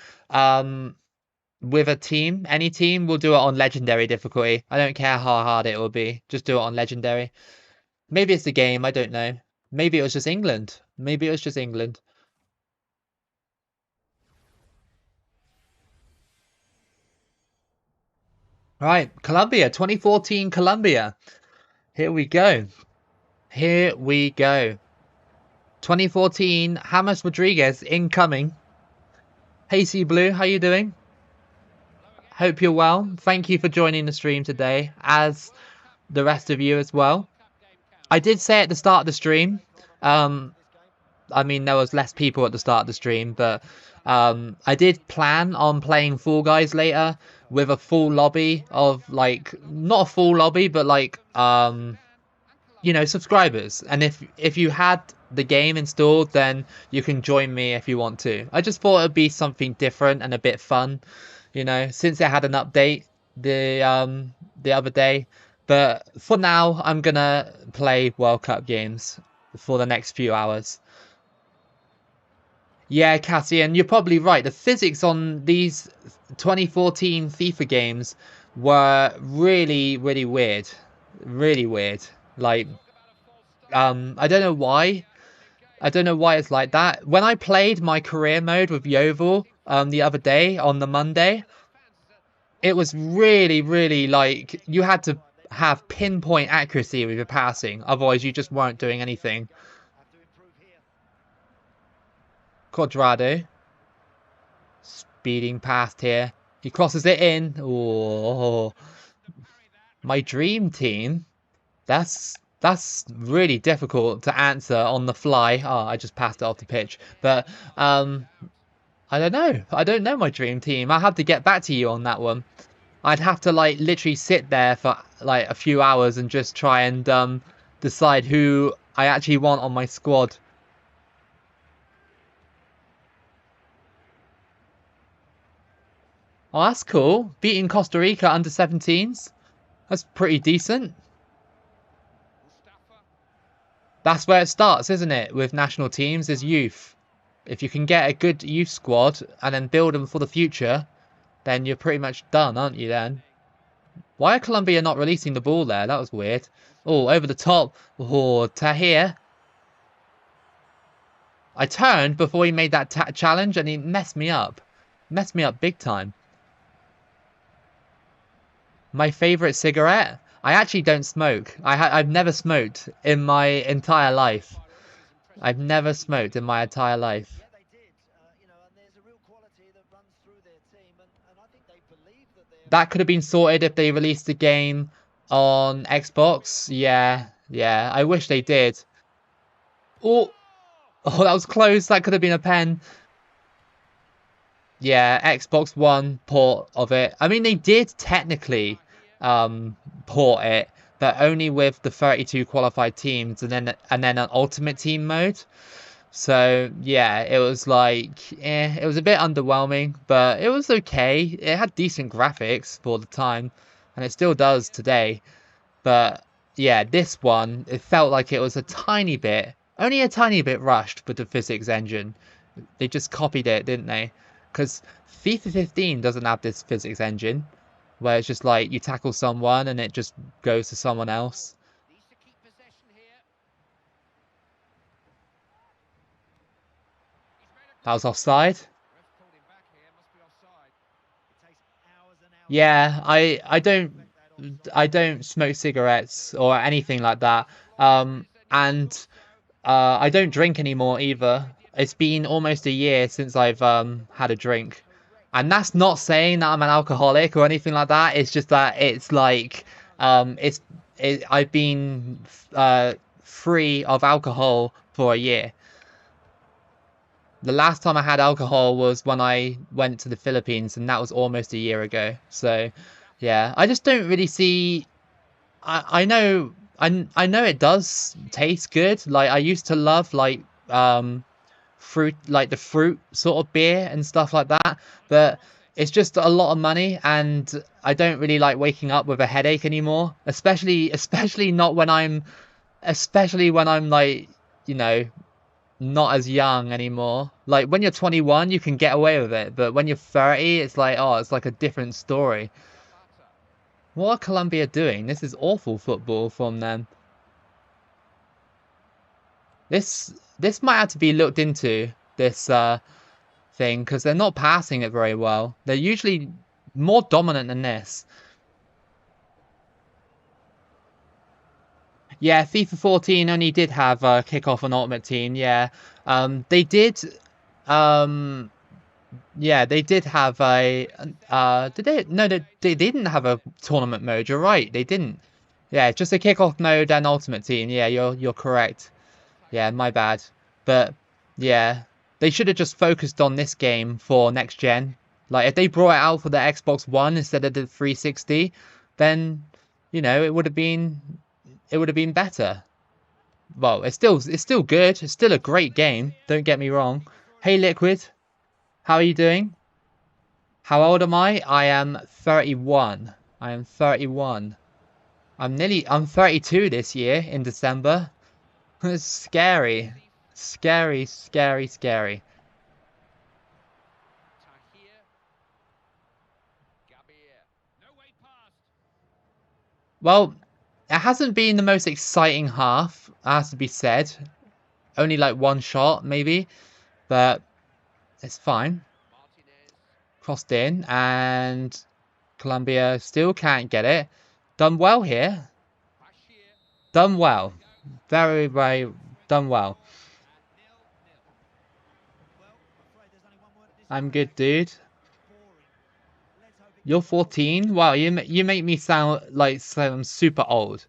Speaker 1: with a team, any team, we'll do it on legendary difficulty. I don't care how hard it will be. Just do it on legendary. Maybe it's the game. I don't know. Maybe it was just England. Maybe it was just England. Right, Colombia, 2014 Colombia. Here we go. Here we go. 2014 James Rodriguez incoming. Hey C Blue, how you doing? Hope you're well. Thank you for joining the stream today, as the rest of you as well. I did say at the start of the stream, I mean, there was less people at the start of the stream, but I did plan on playing Fall Guys later with a full lobby of like, not a full lobby, but like you know, subscribers. And if you had the game installed, then you can join me if you want to. I just thought it'd be something different and a bit fun, you know, since it had an update the other day. But for now, I'm gonna play World Cup games for the next few hours. Yeah, Cassian, you're probably right. The physics on these 2014 FIFA games were really, really weird. Really weird. Like, I don't know why. I don't know why it's like that. When I played my career mode with Yeovil the other day on the Monday, it was really, really like you had to have pinpoint accuracy with your passing. Otherwise, you just weren't doing anything. Quadrado. Speeding past here. He crosses it in. Oh, my dream team. That's really difficult to answer on the fly. Oh, I just passed it off the pitch. But I don't know. I don't know my dream team. I'll have to get back to you on that one. I'd have to like literally sit there for like a few hours and just try and decide who I actually want on my squad. Oh, that's cool. Beating Costa Rica under 17s. That's pretty decent. That's where it starts, isn't it? With national teams is youth. If you can get a good youth squad and then build them for the future, then you're pretty much done, aren't you then? Why are Colombia not releasing the ball there? That was weird. Oh, over the top. Oh, Tahir. I turned before he made that challenge and he messed me up. Messed me up big time. My favorite cigarette? I actually don't smoke. I've never smoked in my entire life. I've never smoked in my entire life. That could have been sorted if they released the game on Xbox. Yeah, yeah. I wish they did. Oh, oh, that was close. That could have been a pen. Yeah, Xbox One port of it. I mean, they did technically port it, but only with the 32 qualified teams and then an ultimate team mode. So yeah, it was like, it was a bit underwhelming, but it was okay. It had decent graphics for the time, and it still does today. But yeah, this one, it felt like it was a tiny bit, only a tiny bit rushed with the physics engine. They just copied it, didn't they? Because FIFA 15 doesn't have this physics engine, where it's just like you tackle someone and it just goes to someone else. That was offside. Yeah, I don't smoke cigarettes or anything like that. And I don't drink anymore either. It's been almost a year since I've had a drink. And that's not saying that I'm an alcoholic or anything like that. It's just that it's like I've been free of alcohol for a year. The last time I had alcohol was when I went to the Philippines, and that was almost a year ago. So, yeah, I just don't really see. I know I know it does taste good. Like I used to love like fruit, like the fruit sort of beer and stuff like that. But it's just a lot of money, and I don't really like waking up with a headache anymore. Especially not when especially when I'm like, you know, not as young anymore. Like when you're 21, you can get away with it, but when you're 30, it's like, oh, it's like a different story. What are Colombia doing? This is awful football from them. This might have to be looked into, this thing, because they're not passing it very well. They're usually more dominant than this. Yeah, FIFA 14 only did have kickoff and ultimate team. Yeah, they did. Um, yeah, they did have a. Did they? No, they didn't have a tournament mode. You're right, they didn't. Yeah, just a kickoff mode and ultimate team. Yeah, you're correct. Yeah, my bad. But Yeah, they should have just focused on this game for next gen. Like if they brought it out for the Xbox One instead of the 360, then you know it would have been better. Well, it's still good. It's still a great game. Don't get me wrong. Hey Liquid, how are you doing? How old am I? I am 31. I am 31. I'm 32 this year in December. It's scary. Scary, scary, scary. Well, it hasn't been the most exciting half, has to be said. Only like one shot, maybe, but it's fine. Crossed in, and Colombia still can't get it. Done well here. Done well. Very, very done well. I'm good, dude. You're 14? Wow, you make me sound like I'm super old.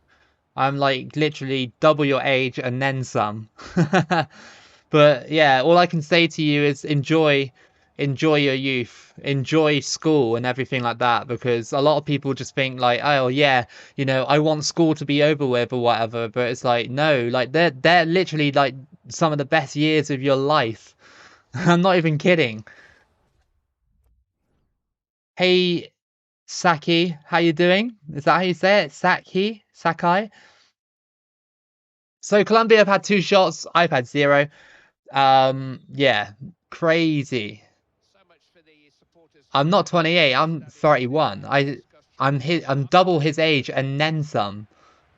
Speaker 1: I'm like literally double your age and then some. But yeah, all I can say to you is enjoy your youth, enjoy school and everything like that, because a lot of people just think like, oh yeah, I want school to be over with or whatever, but it's like no, like they're literally like some of the best years of your life. I'm not even kidding. Hey Saki, how you doing? Is that how you say it? Sakai? So Colombia have had two shots, I've had zero. Yeah, crazy. I'm not 28, I'm 31. I'm double his age and then some.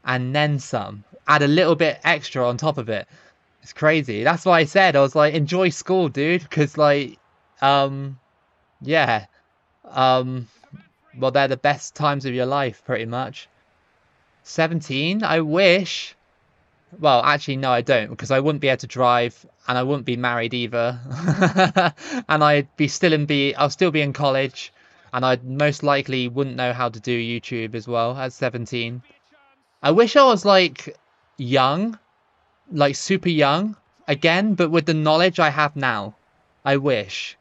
Speaker 1: And then some. Add a little bit extra on top of it. It's crazy. That's why I said I was like, enjoy school, dude, because like yeah. Um well, they're the best times of your life pretty much. 17? I wish. Well, actually, no, I don't, because I wouldn't be able to drive, and I wouldn't be married either, and I'll still be in college, and I most likely wouldn't know how to do YouTube as well at 17. I wish I was like young, like super young again, but with the knowledge I have now. I wish.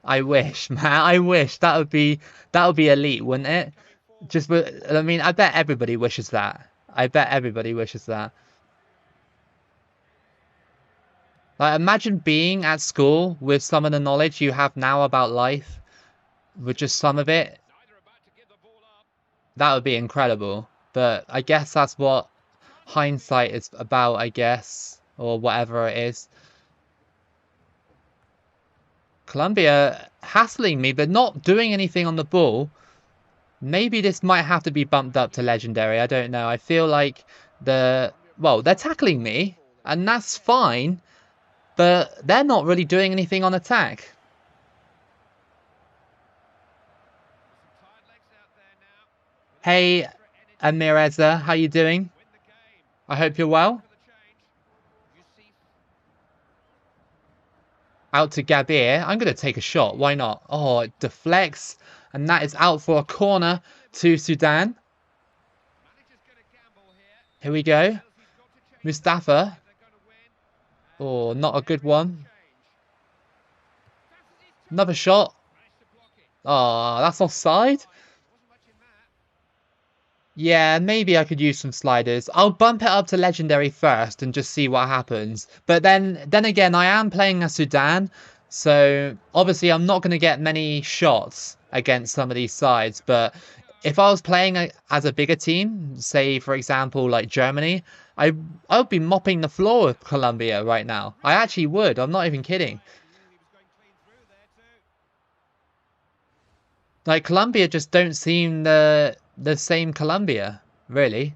Speaker 1: I wish, man. I wish that would be elite, wouldn't it? I mean, I bet everybody wishes that. I bet everybody wishes that. Like, imagine being at school with some of the knowledge you have now about life, with just some of it. That would be incredible. But I guess that's what hindsight is about, I guess, or whatever it is. Colombia hassling me, but not doing anything on the ball. Maybe this might have to be bumped up to legendary. I don't know. I feel like they're tackling me, and that's fine, but they're not really doing anything on attack. Hey, Amireza, how you doing? I hope you're well. Out to Gabir. I'm going to take a shot. Why not? Oh, it deflects. And that is out for a corner to Sudan. Here we go. Mustafa. Oh, not a good one. Another shot. Oh, that's offside. Yeah, maybe I could use some sliders. I'll bump it up to legendary first and just see what happens. But then again, I am playing as Sudan, so obviously I'm not going to get many shots against some of these sides. But if I was playing as a bigger team, say for example like Germany, I would be mopping the floor with Colombia right now. I actually would. I'm not even kidding. Like Colombia just don't seem the same Colombia, really.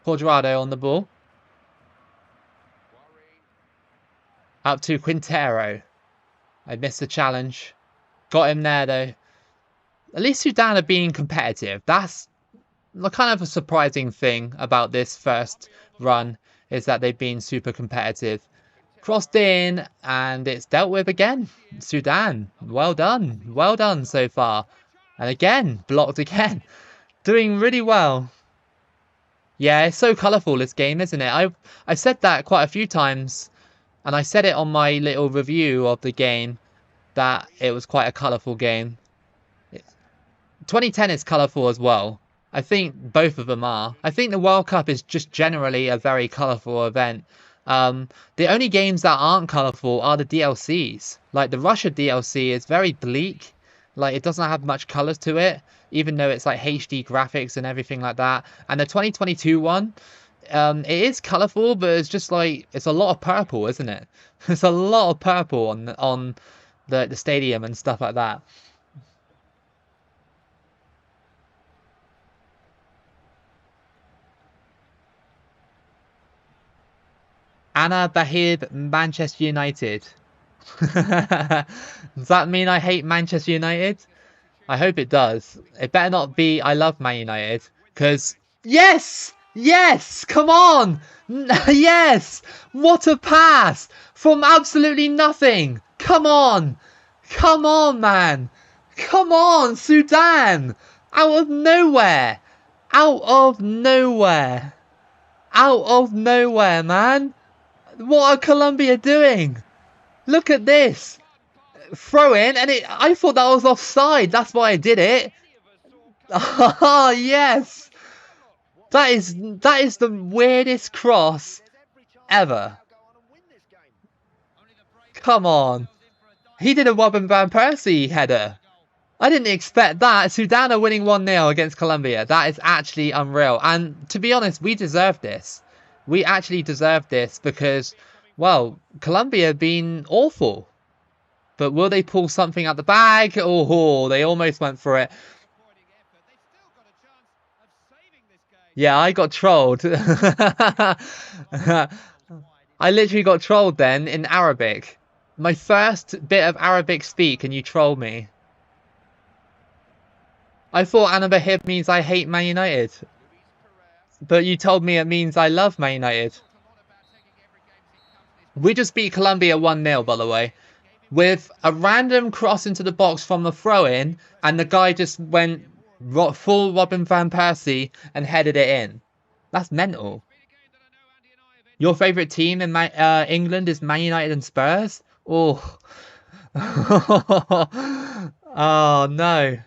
Speaker 1: Cuadrado on the ball. Up to Quintero. I missed the challenge. Got him there, though. At least Sudan are being competitive. kind of a surprising thing about this first run is that they've been super competitive. Crossed in, and it's dealt with again. Sudan, well done. Well done so far. And again, blocked again. Doing really well. Yeah, it's so colourful, this game, isn't it? I said that quite a few times, and I said it on my little review of the game, that it was quite a colourful game. 2010 is colourful as well. I think both of them are. I think the World Cup is just generally a very colourful event. The only games that aren't colourful are the DLCs. Like the Russia DLC is very bleak. Like it doesn't have much colours to it, even though it's like HD graphics and everything like that. And the 2022 one, it is colourful, but it's just like it's a lot of purple, isn't it? It's a lot of purple on the stadium and stuff like that. Anna Bahid, Manchester United. Does that mean I hate Manchester United? I hope it does. It better not be I love Man United. Because, yes! Yes! Come on! Yes! What a pass! From absolutely nothing! Come on! Come on, man! Come on, Sudan! Out of nowhere! Out of nowhere! Out of nowhere, man! What are Colombia doing? Look at this. Throw in, and I thought that was offside. That's why I did it. Oh, yes. That is the weirdest cross ever. Come on. He did a Robin Van Persie header. I didn't expect that. Sudan are winning 1-0 against Colombia. That is actually unreal. And to be honest, we deserve this. We actually deserve this because, well, Colombia have been awful. But will they pull something out the bag? Oh, they almost went for it. Yeah, I got trolled. I literally got trolled then in Arabic. My first bit of Arabic speak and you troll me. I thought Anabahib means I hate Man United. But you told me it means I love Man United. We just beat Colombia 1-0, by the way. With a random cross into the box from the throw-in, and the guy just went full Robin Van Persie and headed it in. That's mental. Your favourite team in England is Man United and Spurs? Oh. Oh, no.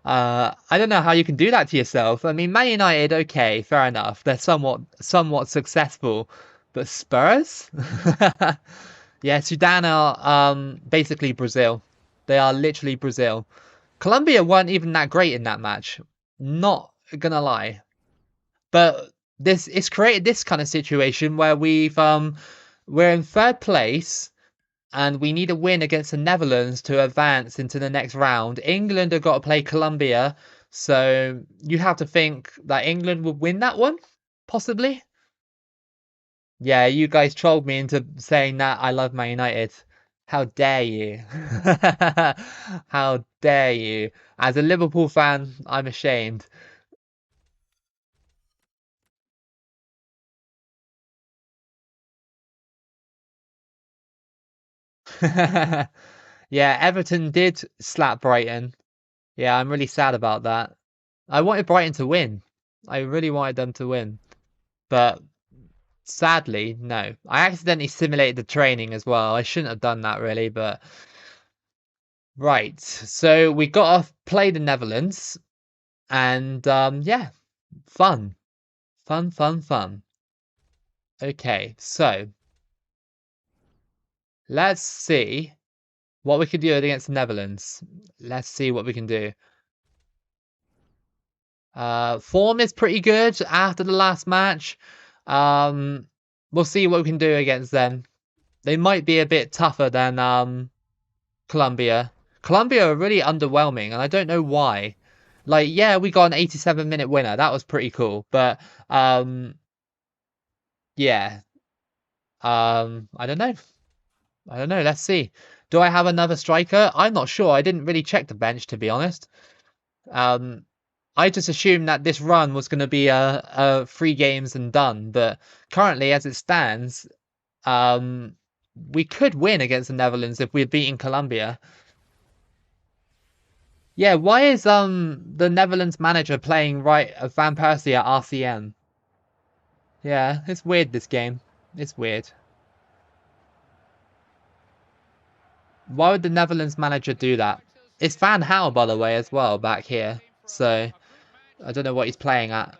Speaker 1: I don't know how you can do that to yourself. I mean, Man United, okay, fair enough. They're somewhat successful. But Spurs? Yeah, Sudan are basically Brazil. They are literally Brazil. Colombia weren't even that great in that match. Not gonna lie. But it's created this kind of situation where we're in third place and we need a win against the Netherlands to advance into the next round. England have got to play Colombia, so you have to think that England would win that one, possibly. Yeah, you guys trolled me into saying that I love Man United. How dare you? How dare you? As a Liverpool fan, I'm ashamed. Yeah, Everton did slap Brighton. Yeah, I'm really sad about that. I wanted Brighton to win. I really wanted them to win. But sadly, no. I accidentally simulated the training as well. I shouldn't have done that really, but right. So we got to play the Netherlands and yeah, fun. Fun, fun, fun. Okay, so let's see what we can do against the Netherlands. Let's see what we can do. Form is pretty good after the last match. We'll see what we can do against them. They might be a bit tougher than Colombia. Colombia are really underwhelming, and I don't know why. Like, yeah, we got an 87-minute winner. That was pretty cool. But yeah. I don't know. I don't know. Let's see. Do I have another striker? I'm not sure. I didn't really check the bench, to be honest. Um, I just assumed that this run was going to be a 3 games and done, but currently, as it stands, we could win against the Netherlands if we're beating Colombia. Yeah, why is the Netherlands manager playing Van Persie at RCM? Yeah, it's weird, this game. It's weird. Why would the Netherlands manager do that? It's Van Gaal, by the way, as well, back here. So, I don't know what he's playing at.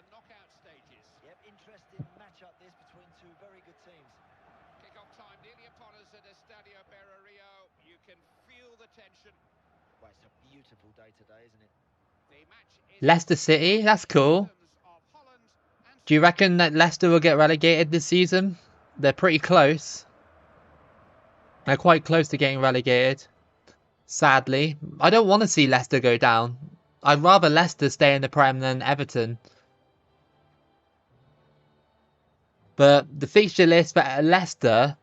Speaker 2: Yep, interesting matchup this between two very good teams.
Speaker 3: Kick-off time nearly upon us at Estadio Rio. You can feel the tension.
Speaker 2: Well, it's a beautiful day today, isn't it?
Speaker 3: The match is
Speaker 1: Leicester City, that's cool. Do you reckon that Leicester will get relegated this season? They're pretty close. They're quite close to getting relegated. Sadly. I don't want to see Leicester go down. I'd rather Leicester stay in the Prem than Everton. But the fixture list for Leicester,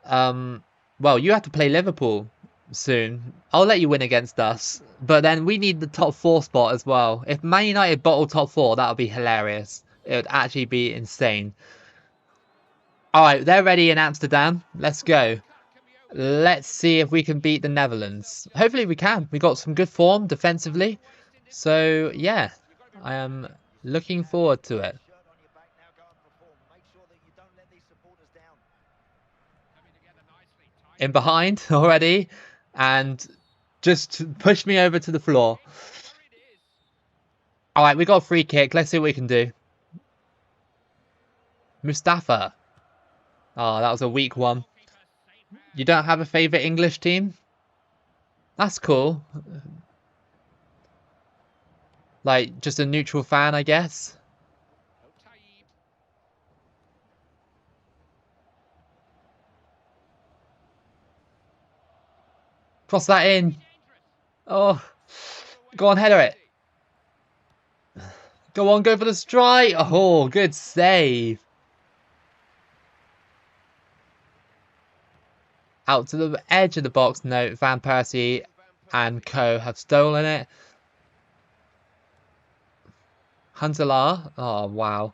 Speaker 1: well, you have to play Liverpool soon. I'll let you win against us. But then we need the top 4 spot as well. If Man United bottle top 4, that would be hilarious. It would actually be insane. Alright, they're ready in Amsterdam. Let's go. Let's see if we can beat the Netherlands. Hopefully we can. We got some good form defensively. So, yeah. I am looking forward to it. In behind already. And just push me over to the floor. Alright, we got a free kick. Let's see what we can do. Mustafa. Oh, that was a weak one. You don't have a favourite English team? That's cool. Like, just a neutral fan, I guess. Cross that in. Oh. Go on, header it. Go on, go for the strike. Oh, good save. Out to the edge of the box. No, Van Persie and co have stolen it. Huntelaar. Oh, wow.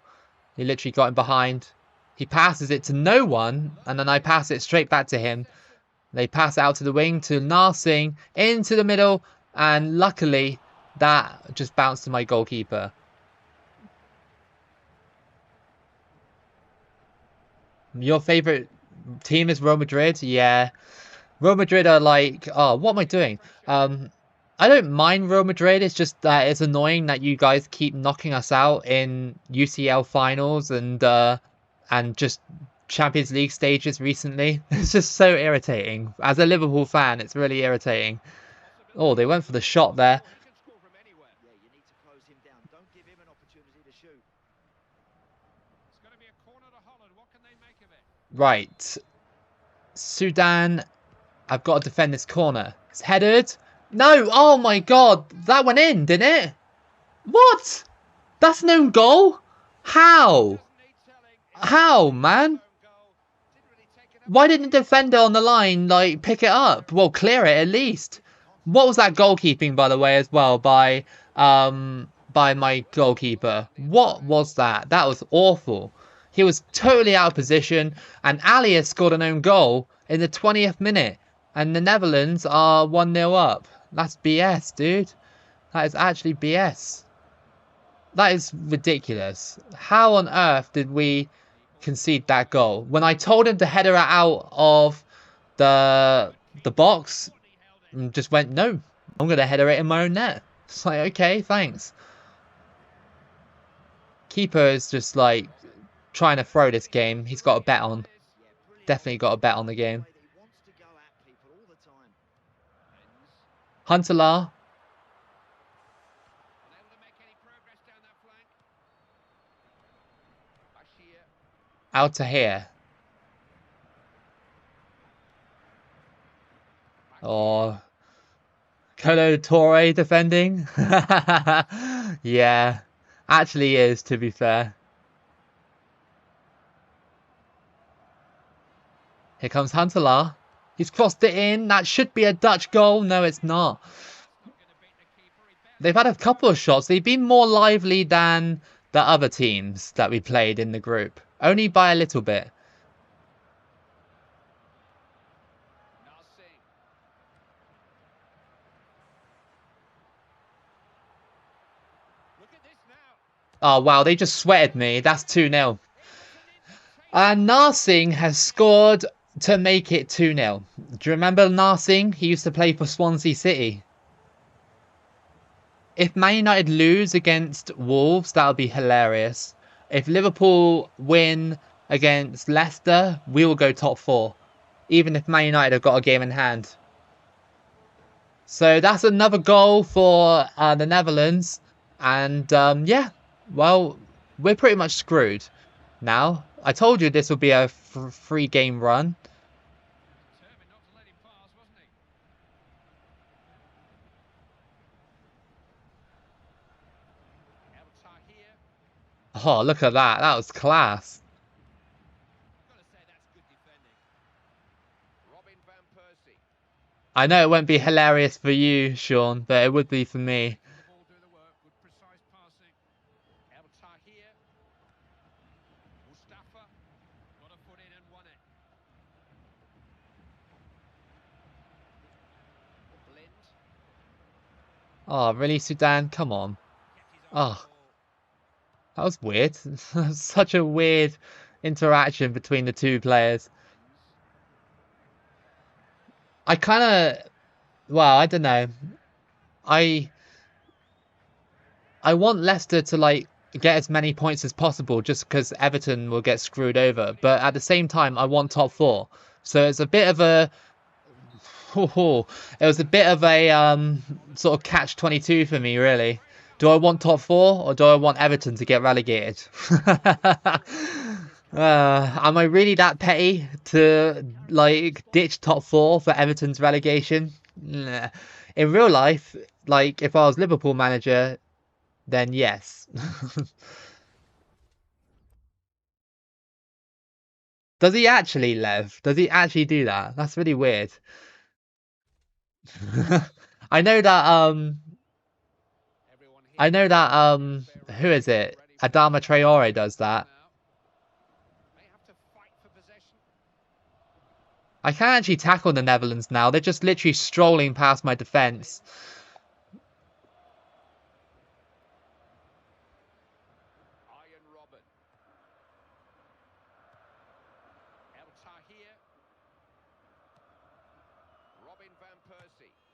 Speaker 1: He literally got him behind. He passes it to no one, and then I pass it straight back to him. They pass out to the wing to Narsing, into the middle, and luckily that just bounced to my goalkeeper. Your favourite team is Real Madrid? Yeah. Real Madrid are like, oh, what am I doing? I don't mind Real Madrid. It's just that it's annoying that you guys keep knocking us out in UCL finals and just Champions League stages recently. It's just so irritating. As a Liverpool fan, it's really irritating. Oh, they went for the shot there. Right. Sudan, I've got to defend this corner. It's headed. No! Oh my god! That went in, didn't it? What? That's no goal? How? How, man? Why didn't the defender on the line, like, pick it up? Well, clear it at least. What was that goalkeeping, by the way, as well, by my goalkeeper? What was that? That was awful. He was totally out of position, and Alias scored an own goal in the 20th minute, and the Netherlands are 1-0 up. That's BS, dude. That is actually BS. That is ridiculous. How on earth did we concede that goal? When I told him to header it out of the box, and just went, no, I'm going to header it in my own net. It's like, okay, thanks. Keeper is just like trying to throw this game. He's got a bet on. Definitely got a bet on the game. Huntelaar. Out to here. Oh. Colo Torre defending. Yeah. Actually is, to be fair. Here comes Huntelaar. He's crossed it in. That should be a Dutch goal. No, it's not. They've had a couple of shots. They've been more lively than the other teams that we played in the group. Only by a little bit. Oh, wow. They just sweated me. That's 2-0. And Narsing has scored to make it 2-0. Do you remember Narsing? He used to play for Swansea City. If Man United lose against Wolves, that would be hilarious. If Liverpool win against Leicester, we will go top 4. Even if Man United have got a game in hand. So that's another goal for the Netherlands. And yeah, well, we're pretty much screwed now. I told you this would be a free game run. Oh, look at that. That was class. I know it won't be hilarious for you, Sean, but it would be for me. Oh, really, Sudan? Come on. Oh, that was weird. Such a weird interaction between the two players. I kind of... Well, I don't know. I want Leicester to, like, get as many points as possible just because Everton will get screwed over. But at the same time, I want top 4. So it's a bit of a... It was a bit of a sort of catch-22 for me, really. Do I want top 4 or do I want Everton to get relegated? Am I really that petty to like ditch top 4 for Everton's relegation? Nah. In real life, like if I was Liverpool manager, then yes. Does he actually, Lev? Does he actually do that? That's really weird. I know that who is it? Adama Traore does that. I can't actually tackle the Netherlands now. They're just literally strolling past my defense.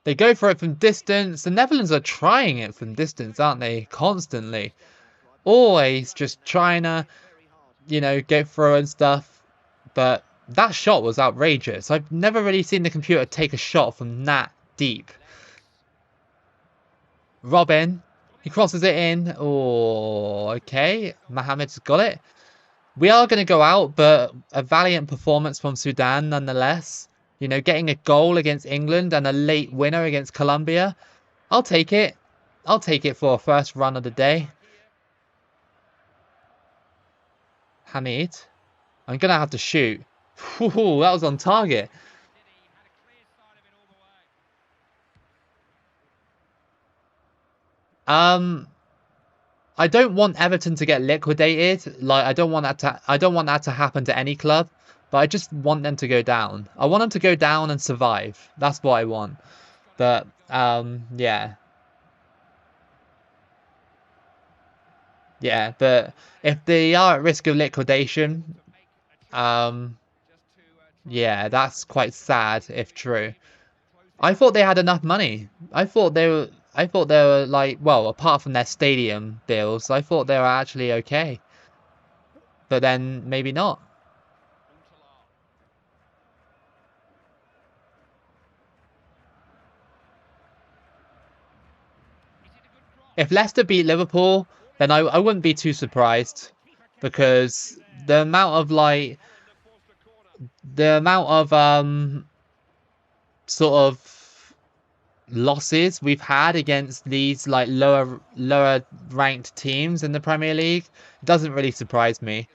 Speaker 1: They go for it from distance. The Netherlands are trying it from distance, aren't they? Constantly. Always just trying to, you know, go through and stuff. But that shot was outrageous. I've never really seen the computer take a shot from that deep. Robin. He crosses it in. Oh, okay. Mohamed's got it. We are going to go out, but a valiant performance from Sudan nonetheless. You know, getting a goal against England and a late winner against Colombia. I'll take it. I'll take it for a first run of the day. Hamid. I'm going to have to shoot. Ooh, that was on target. I don't want Everton to get liquidated. Like I don't want that to happen to any club. But I just want them to go down. I want them to go down and survive. That's what I want. But, yeah. Yeah, but if they are at risk of liquidation, yeah, that's quite sad if true. I thought they had enough money. I thought they were like, well, apart from their stadium bills, I thought they were actually okay. But then maybe not. If Leicester beat Liverpool, then I wouldn't be too surprised because the amount of sort of losses we've had against these like lower ranked teams in the Premier League doesn't really surprise me.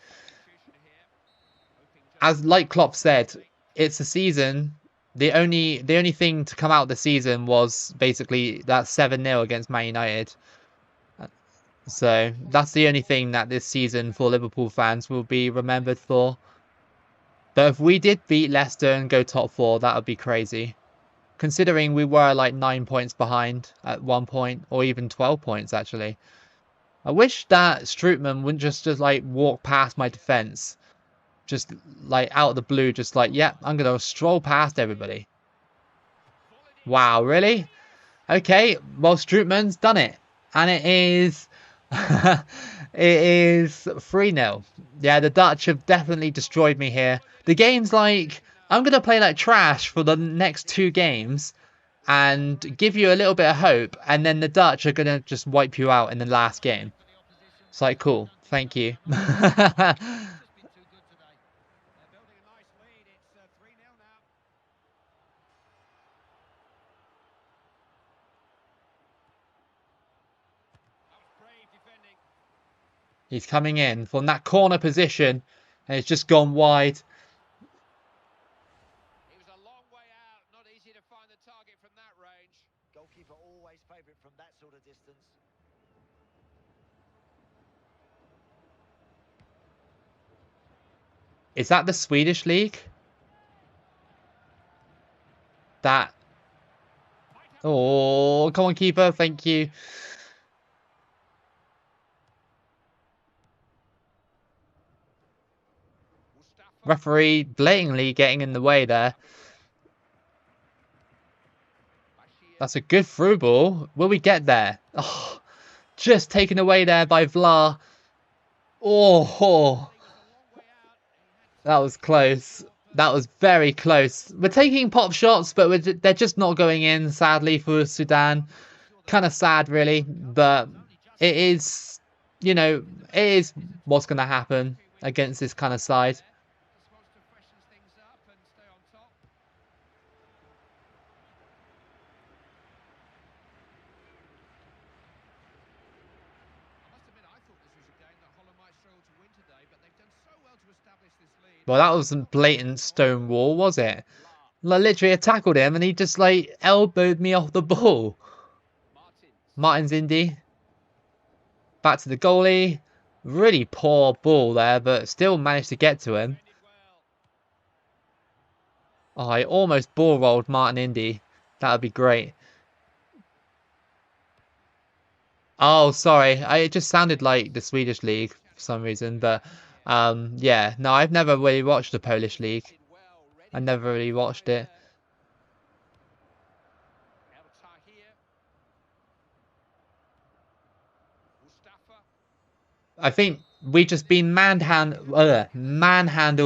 Speaker 1: As like Klopp said, it's a season The only thing to come out this season was basically that 7-0 against Man United. So that's the only thing that this season for Liverpool fans will be remembered for. But if we did beat Leicester and go top 4, that would be crazy. Considering we were like 9 points behind at one point, or even 12 points actually. I wish that Strootman wouldn't just like walk past my defense. Just like out of the blue, just like, yeah, I'm going to stroll past everybody. Wow, really? Okay, well, Strootman's done it. And it is... it is 3-0. Yeah, the Dutch have definitely destroyed me here. The game's like... I'm going to play like trash for the next 2 games and give you a little bit of hope. And then the Dutch are going to just wipe you out in the last game. It's like, cool. Thank you. He's coming in from that corner position, and it's just gone wide.
Speaker 3: He was a long way out, not easy to find the target from that range.
Speaker 2: Goalkeeper always favourite from that sort of distance.
Speaker 1: Is that the Swedish league? That... Oh, come on, keeper. Thank you. Referee blatantly getting in the way there. That's a good through ball. Will we get there? Oh, just taken away there by Vla. Oh, that was close. That was very close. We're taking pop shots, but they're just not going in, sadly, for Sudan. Kind of sad, really. But it is, you know, it is what's going to happen against this kind of side. Well, that wasn't blatant stone wall, was it? Like, literally, I tackled him and he just, like, elbowed me off the ball. Martins Indy. Back to the goalie. Really poor ball there, but still managed to get to him. Oh, I almost ball rolled Martin Indy. That would be great. Oh, sorry. It just sounded like the Swedish league for some reason, but... yeah, no, I've never really watched the Polish league. I never really watched it. I think we just been manhandled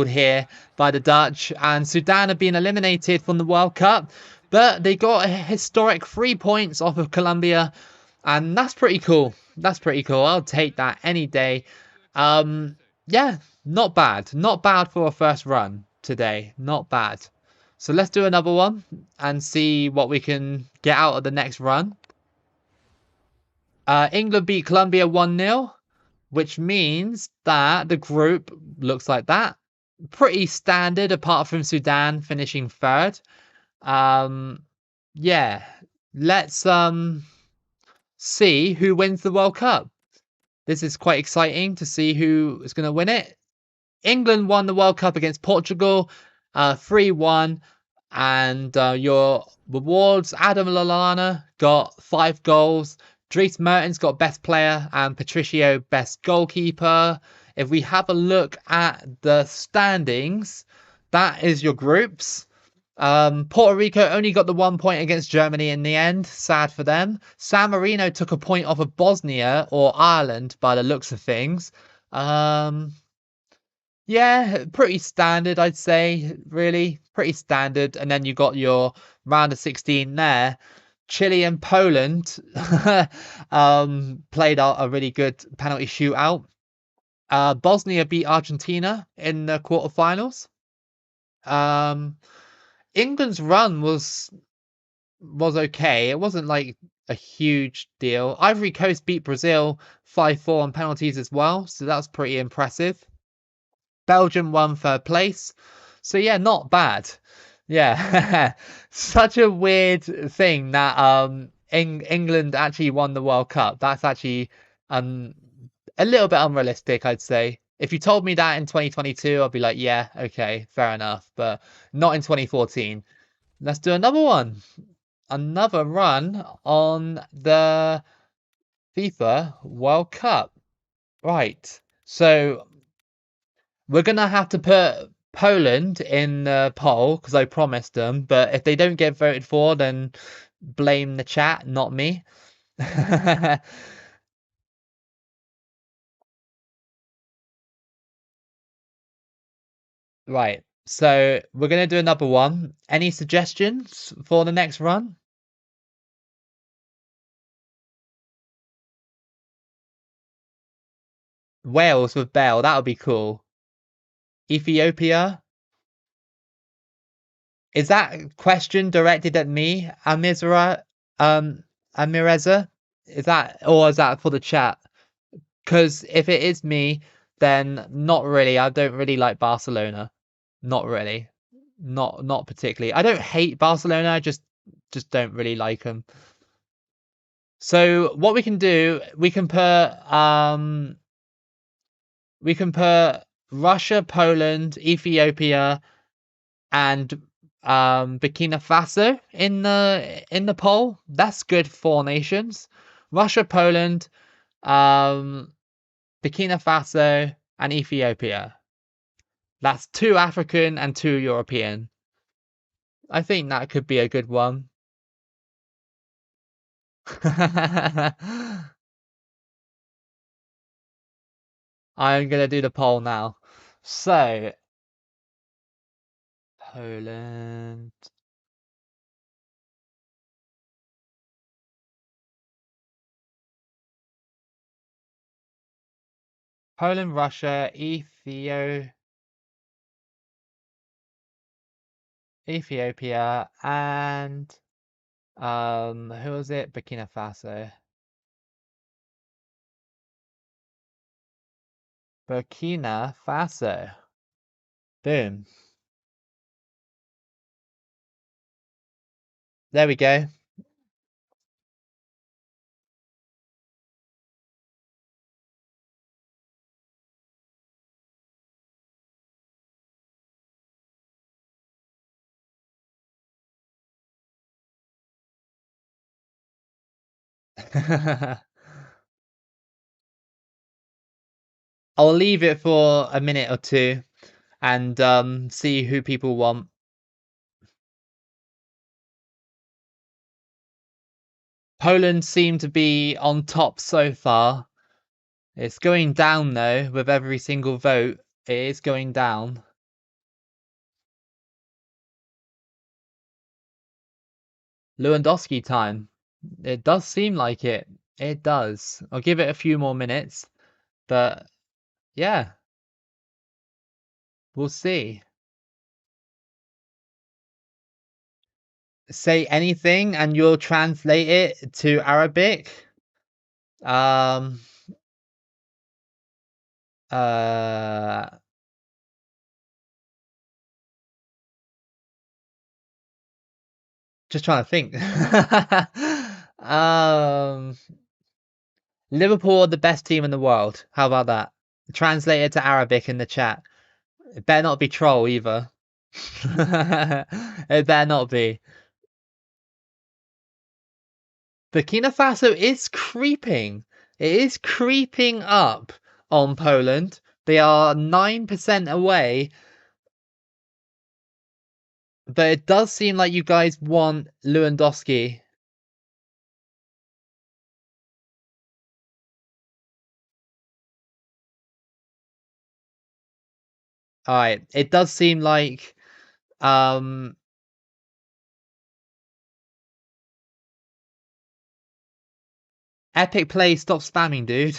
Speaker 1: here by the Dutch, and Sudan have been eliminated from the World Cup, but they got a historic 3 points off of Colombia, and that's pretty cool. That's pretty cool. I'll take that any day. Yeah, not bad. Not bad for a first run today. Not bad. So let's do another one and see what we can get out of the next run. England beat Colombia 1-0, which means that the group looks like that. Pretty standard apart from Sudan finishing 3rd. Yeah, let's see who wins the World Cup. This is quite exciting to see who is going to win it. England won the World Cup against Portugal, 3-1. And your rewards, Adam Lallana got 5 goals. Dries Mertens got best player and Patricio best goalkeeper. If we have a look at the standings, that is your groups. Puerto Rico only got the 1 point against Germany in the end. Sad for them. San Marino took a point off of Bosnia or Ireland by the looks of things. Yeah, pretty standard, I'd say, really. Pretty standard. And then you got your round of 16 there. Chile and Poland played out a really good penalty shootout. Bosnia beat Argentina in the quarterfinals. England's run was okay. It wasn't like a huge deal. Ivory Coast beat Brazil 5-4 on penalties as well, so that's pretty impressive. Belgium won 3rd place. So yeah, not bad. Yeah, such a weird thing that England actually won the World Cup. That's actually um a little bit unrealistic, I'd say. If you told me that in 2022, I'd be like, yeah, okay, fair enough, but not in 2014. Let's do another one. Another run on the FIFA World Cup. Right. So we're gonna have to put Poland in the poll because I promised them. But if they don't get voted for, then blame the chat, not me. Right. So we're gonna do another one. Any suggestions for the next run? Wales with Bale. That would be cool. Ethiopia. Is that question directed at me, um, Amireza? Is that, or is that for the chat? Because if it is me, then not really. I don't really like Barcelona. Not really. Not particularly. I don't hate Barcelona. I just don't really like them. So what we can do, we can put Russia, Poland, Ethiopia, and Burkina Faso in the poll. That's good. Four nations: Russia, Poland, um, Burkina Faso, and Ethiopia. That's two African and two European. I think that could be a good one. I'm gonna do the poll now. So Poland. Poland, Russia, Ethiopia, and who was it? Burkina Faso. Burkina Faso. Boom. There we go. I'll leave it for a minute or two and see who people want. Poland seem to be on top so far. It's going down though with every single vote. It is going down. Lewandowski time. It does seem like it. It does. I'll give it a few more minutes, but yeah, we'll see. Say anything and you'll translate it to Arabic. Um uh just trying to think. um Liverpool are the best team in the world. How about that? Translate it to Arabic in the chat. It better not be troll either. It better not be. Burkina Faso is creeping. It is creeping up on Poland. They are 9% away. But it does seem like you guys want Lewandowski. Alright, it does seem like Epic Play, stop spamming, dude.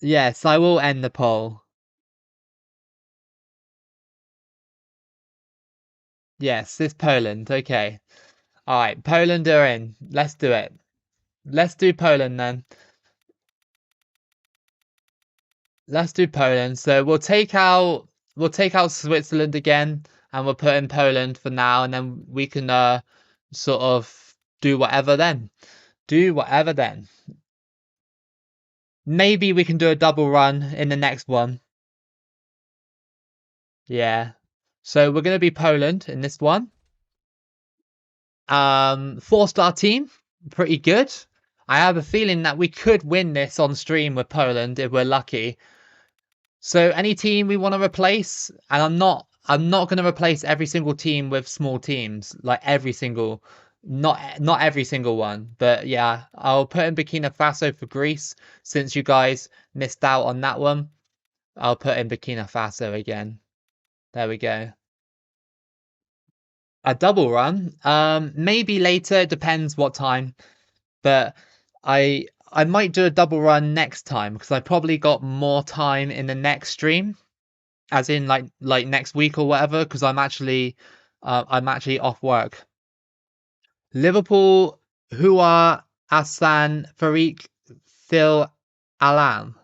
Speaker 1: Yes, I will end the poll. Yes, it's Poland. Okay. Alright, Poland are in. Let's do it. Let's do Poland then. Let's do Poland. So we'll take out Switzerland again. and we'll put in Poland for now, and then we can sort of do whatever then. Do whatever then. Maybe we can do a double run in the next one. Yeah. So we're going to be Poland in this one. 4-star team, pretty good. I have a feeling that we could win this on stream with Poland if we're lucky. So any team we want to replace, and I'm not going to replace every single team with small teams, like every single, not every single one, but yeah, I'll put in Burkina Faso for Greece since you guys missed out on that one. I'll put in Burkina Faso again. There we go. A double run, maybe later. It depends what time, but I might do a double run next time because I probably got more time in the next stream. As in like next week or whatever, because I'm actually off work. Liverpool, Hua Hassan Farik Phil Alam.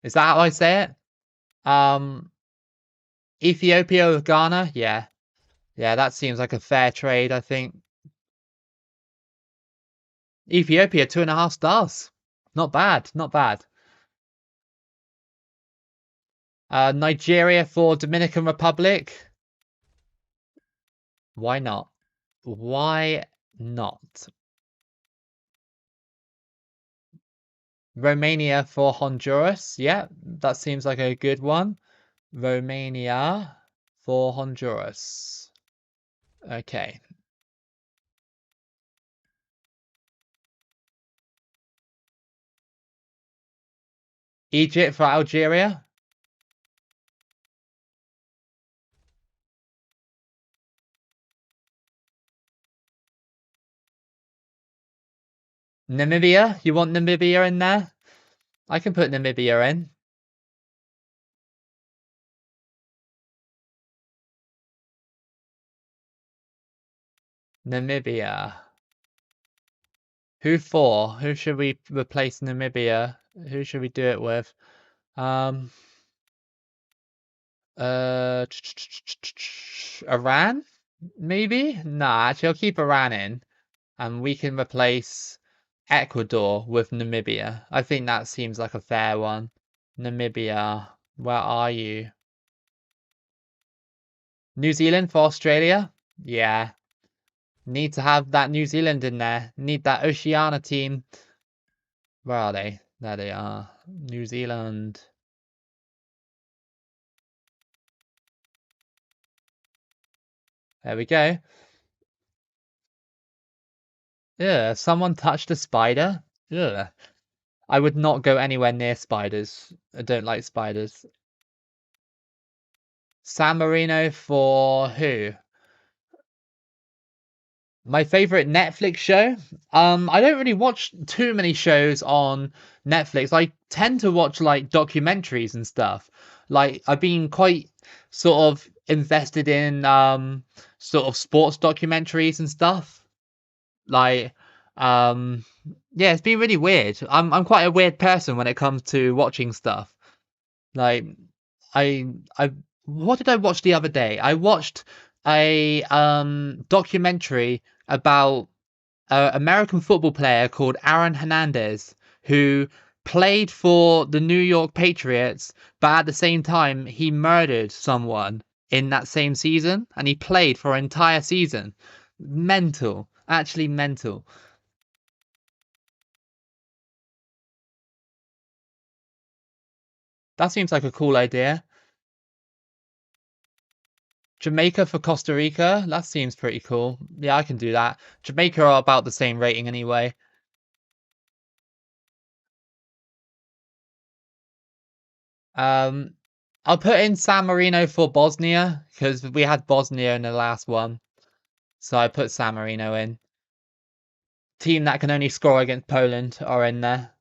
Speaker 1: Is that how I say it? Ethiopia with Ghana, yeah. Yeah, that seems like a fair trade, I think. Ethiopia, 2.5 stars. Not bad, not bad. Nigeria for Dominican Republic. Why not? Why not? Romania for Honduras. Yeah, that seems like a good one. Romania for Honduras. Okay. Egypt for Algeria. Namibia. You want Namibia in there? I can put Namibia in. Namibia. Who for? Who should we replace Namibia? Who should we do it with? Iran? Maybe? Nah, actually, I'll keep Iran in. And we can replace Ecuador with Namibia. I think that seems like a fair one. Namibia, where are you? New Zealand for Australia? Yeah. Need to have that New Zealand in there. Need that Oceania team. Where are they? There they are. New Zealand. There we go. Yeah, someone touched a spider? Yeah. I would not go anywhere near spiders. I don't like spiders. San Marino for who? My favorite Netflix show? I don't really watch too many shows on Netflix. I tend to watch like documentaries and stuff. Like I've been quite sort of invested in sort of sports documentaries and stuff. Like yeah, it's been really weird. I'm quite a weird person when it comes to watching stuff. Like I what did I watch the other day? I watched a documentary about an American football player called Aaron Hernandez who played for the New York Patriots, but at the same time he murdered someone in that same season and he played for an entire season. Mental, actually mental. That seems like a cool idea. Jamaica for Costa Rica, that seems pretty cool. Yeah, I can do that. Jamaica are about the same rating anyway. I'll put in San Marino for Bosnia because we had Bosnia in the last one. So I put San Marino in. Team that can only score against Poland are in there.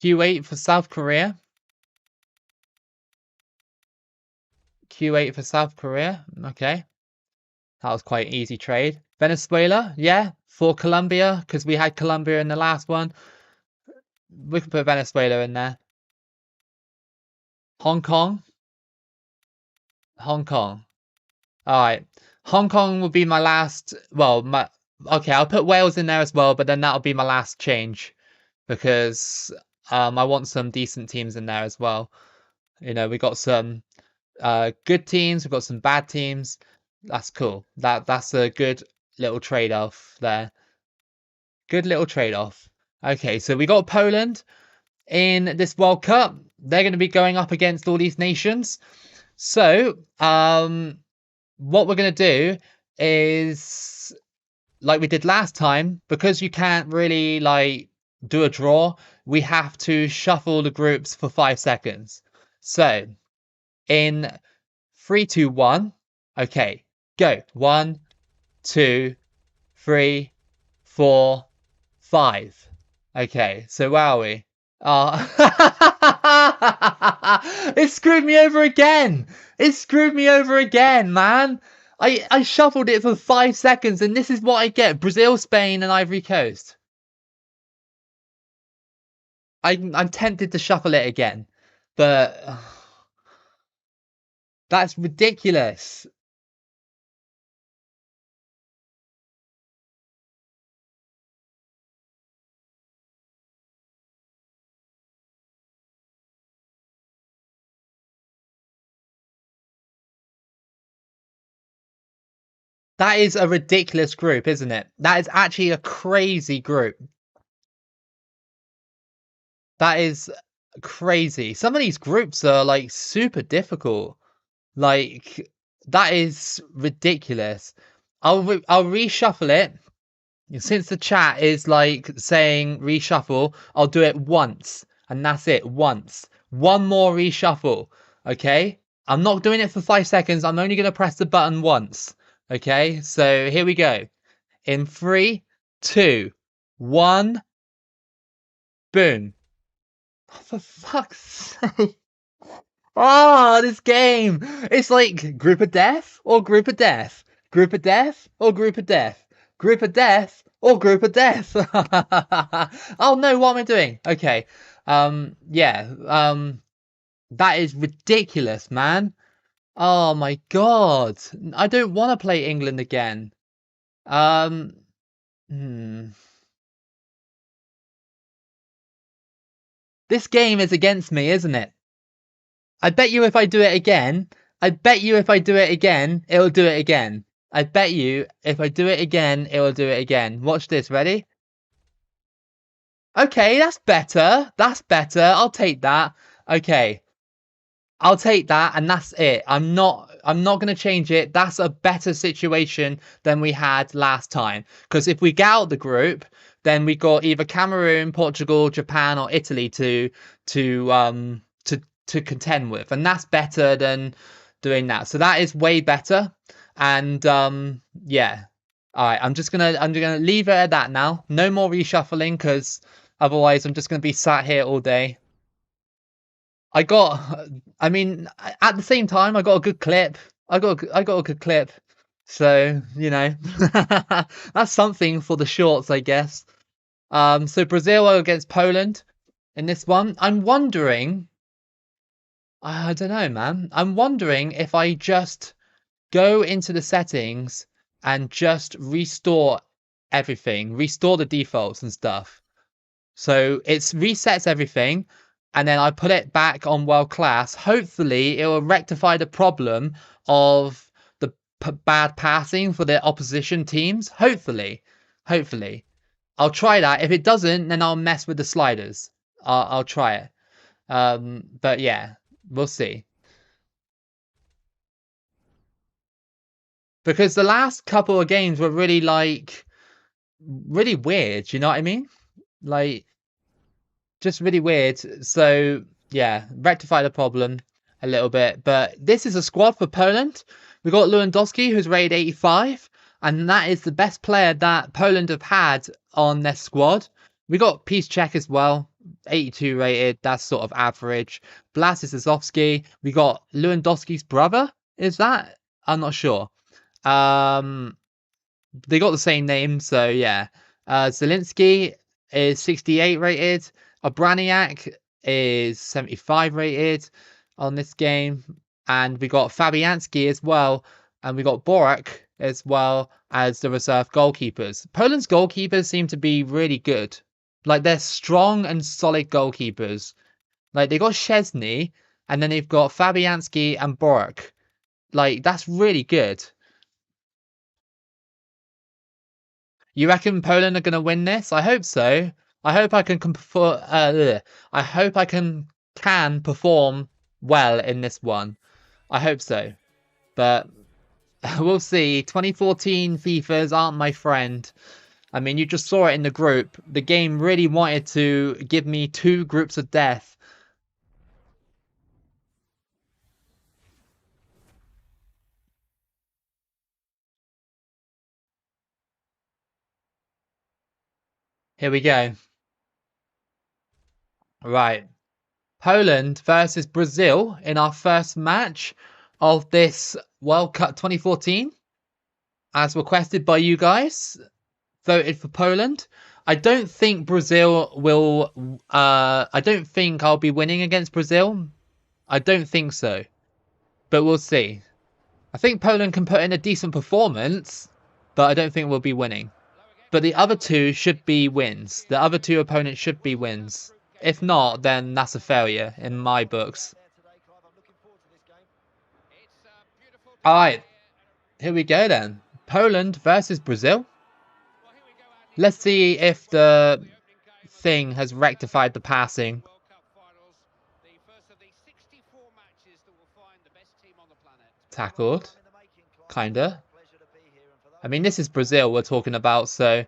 Speaker 1: Q8 for South Korea. Q8 for South Korea. Okay. That was quite an easy trade. Venezuela, yeah, for Colombia, because we had Colombia in the last one. We can put Venezuela in there. Hong Kong. Hong Kong. All right. Hong Kong will be my last. Well, okay, I'll put Wales in there as well, but then that'll be my last change because I want some decent teams in there as well. You know, we got some good teams, we've got some bad teams. That's cool. That's a good little trade-off there. Good little trade-off. Okay, so we got Poland in this World Cup. They're going to be going up against all these nations. So, what we're going to do is, like we did last time, because you can't really, like, do a draw, we have to shuffle the groups for 5 seconds. So, in 3, 2, 1, okay, go. 1, 2, 3, 4, 5. Okay, so where are we? It screwed me over again. It screwed me over again, man. I shuffled it for 5 seconds, and this is what I get: Brazil, Spain, and Ivory Coast. I'm tempted to shuffle it again, but that's ridiculous. That is a ridiculous group, isn't it? That is actually a crazy group. That is crazy. Some of these groups are like super difficult. Like, that is ridiculous. I'll reshuffle it. Since the chat is like saying reshuffle, I'll do it once, and that's it. Once. One more reshuffle. Okay? I'm not doing it for 5 seconds. I'm only going to press the button once. Okay? So here we go. In 3, 2, 1. Boom. Oh, for fuck's sake. Oh, this game. It's like group of death or group of death. Group of death or group of death. Group of death or group of death. Oh no, what am I doing? Okay. Yeah. That is ridiculous, man. Oh my god. I don't want to play England again. This game is against me, isn't it? I bet you if I do it again, it'll do it again. I bet you if I do it again, it will do it again. Watch this, ready? Okay, that's better. That's better. I'll take that. Okay. I'll take that, and that's it. I'm not going to change it. That's a better situation than we had last time. Because if we get out the group, then we got either Cameroon, Portugal, Japan, or Italy to contend with, and that's better than doing that. So that is way better. And yeah. All right, I'm gonna leave it at that now. No more reshuffling, because otherwise I'm just gonna be sat here all day. I mean, at the same time, I got a good clip. I got a good clip. So, you know, that's something for the shorts, I guess. So Brazil against Poland in this one. I'm wondering, I don't know, man. I'm wondering if I just go into the settings and just restore everything, restore the defaults and stuff. So it resets everything, and then I put it back on world class. Hopefully, it will rectify the problem of the bad passing for the opposition teams. Hopefully. I'll try that. If it doesn't, then I'll mess with the sliders. I'll try it. But yeah, we'll see. Because the last couple of games were really, like, really weird. You know what I mean? Like, just really weird. So yeah, rectify the problem a little bit. But this is a squad for Poland. We got Lewandowski, who's rated 85, and that is the best player that Poland have had on their squad. We got Piszczek as well, 82 rated. That's sort of average. Blasisowski. We got Lewandowski's brother, is that? I'm not sure. They got the same name, so yeah. Zelensky is 68 rated. Obraniak is 75 rated on this game. And we got Fabianski as well. And we got Borak as well as the reserve goalkeepers. Poland's goalkeepers seem to be really good. Like, they're strong and solid goalkeepers. Like, they got Szczesny, and then they've got Fabianski and Borak. Like, that's really good. You reckon Poland are going to win this? I hope so. I hope I can I hope I can perform well in this one. I hope so. But we'll see. 2014 FIFAs aren't my friend. I mean, you just saw it in the group. The game really wanted to give me 2 groups of death. Here we go. Right. Poland versus Brazil in our first match of this World Cup 2014. As requested by you guys, voted for Poland. I don't think Brazil will... I don't think I'll be winning against Brazil. I don't think so. But we'll see. I think Poland can put in a decent performance, but I don't think we'll be winning. But the other 2 should be wins. The other 2 opponents should be wins. If not, then that's a failure in my books. Alright, here we go then. Poland versus Brazil. Let's see if the thing has rectified the passing. Tackled. Kinda. I mean, this is Brazil we're talking about, so...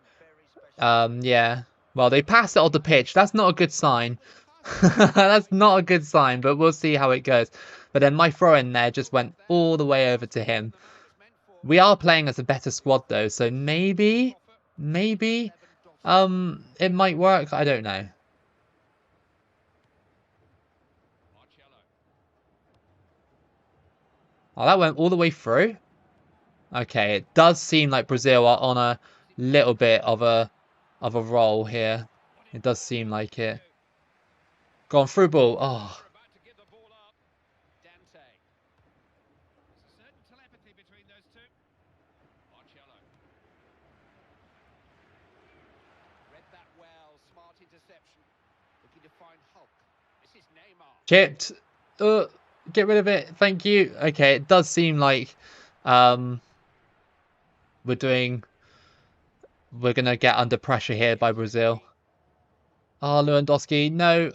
Speaker 1: yeah. Well, they passed it off the pitch. That's not a good sign. That's not a good sign, but we'll see how it goes. But then my throw in there just went all the way over to him. We are playing as a better squad, though, so maybe, it might work. I don't know. Oh, that went all the way through. Okay, it does seem like Brazil are on a little bit of a roll here. It does seem like it. Gone through ball. Oh. Chipped. Get rid of it. Thank you. Okay, it does seem like we're gonna get under pressure here by Brazil. Oh, Lewandowski, no.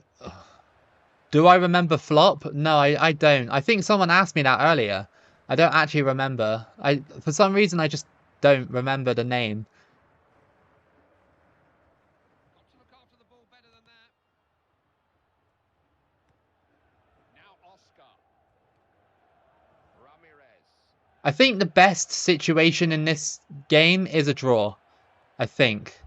Speaker 1: Do I remember flop? No, I don't. I think someone asked me that earlier. I don't actually remember. For some reason I just don't remember the name. I think the best situation in this game is a draw. I think.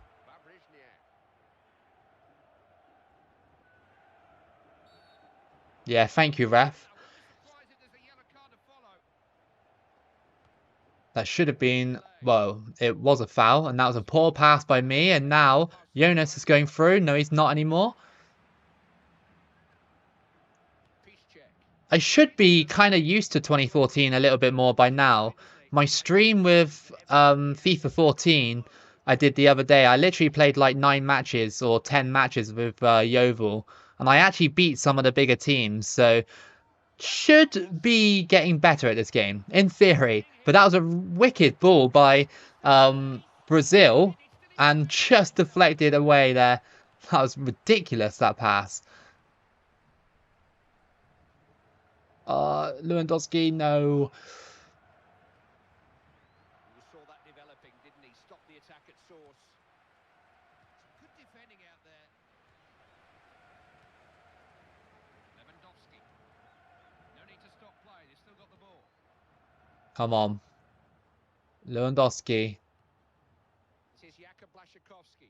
Speaker 1: Yeah, thank you, ref. That should have been... Well, it was a foul, and that was a poor pass by me, and now Jonas is going through. No, he's not anymore. I should be kind of used to 2014 a little bit more by now. My stream with FIFA 14 I did the other day, I literally played like 9 matches or 10 matches with Yeovil, and I actually beat some of the bigger teams, so should be getting better at this game, in theory. But that was a wicked ball by Brazil, and just deflected away there. That was ridiculous, that pass. Lewandowski, no.
Speaker 3: You saw that developing, didn't he? Stop the attack at source. Good defending out there. Lewandowski. No need to stop play. They've still got the ball.
Speaker 1: Come on. Lewandowski.
Speaker 3: This is Jakub Blaszczykowski.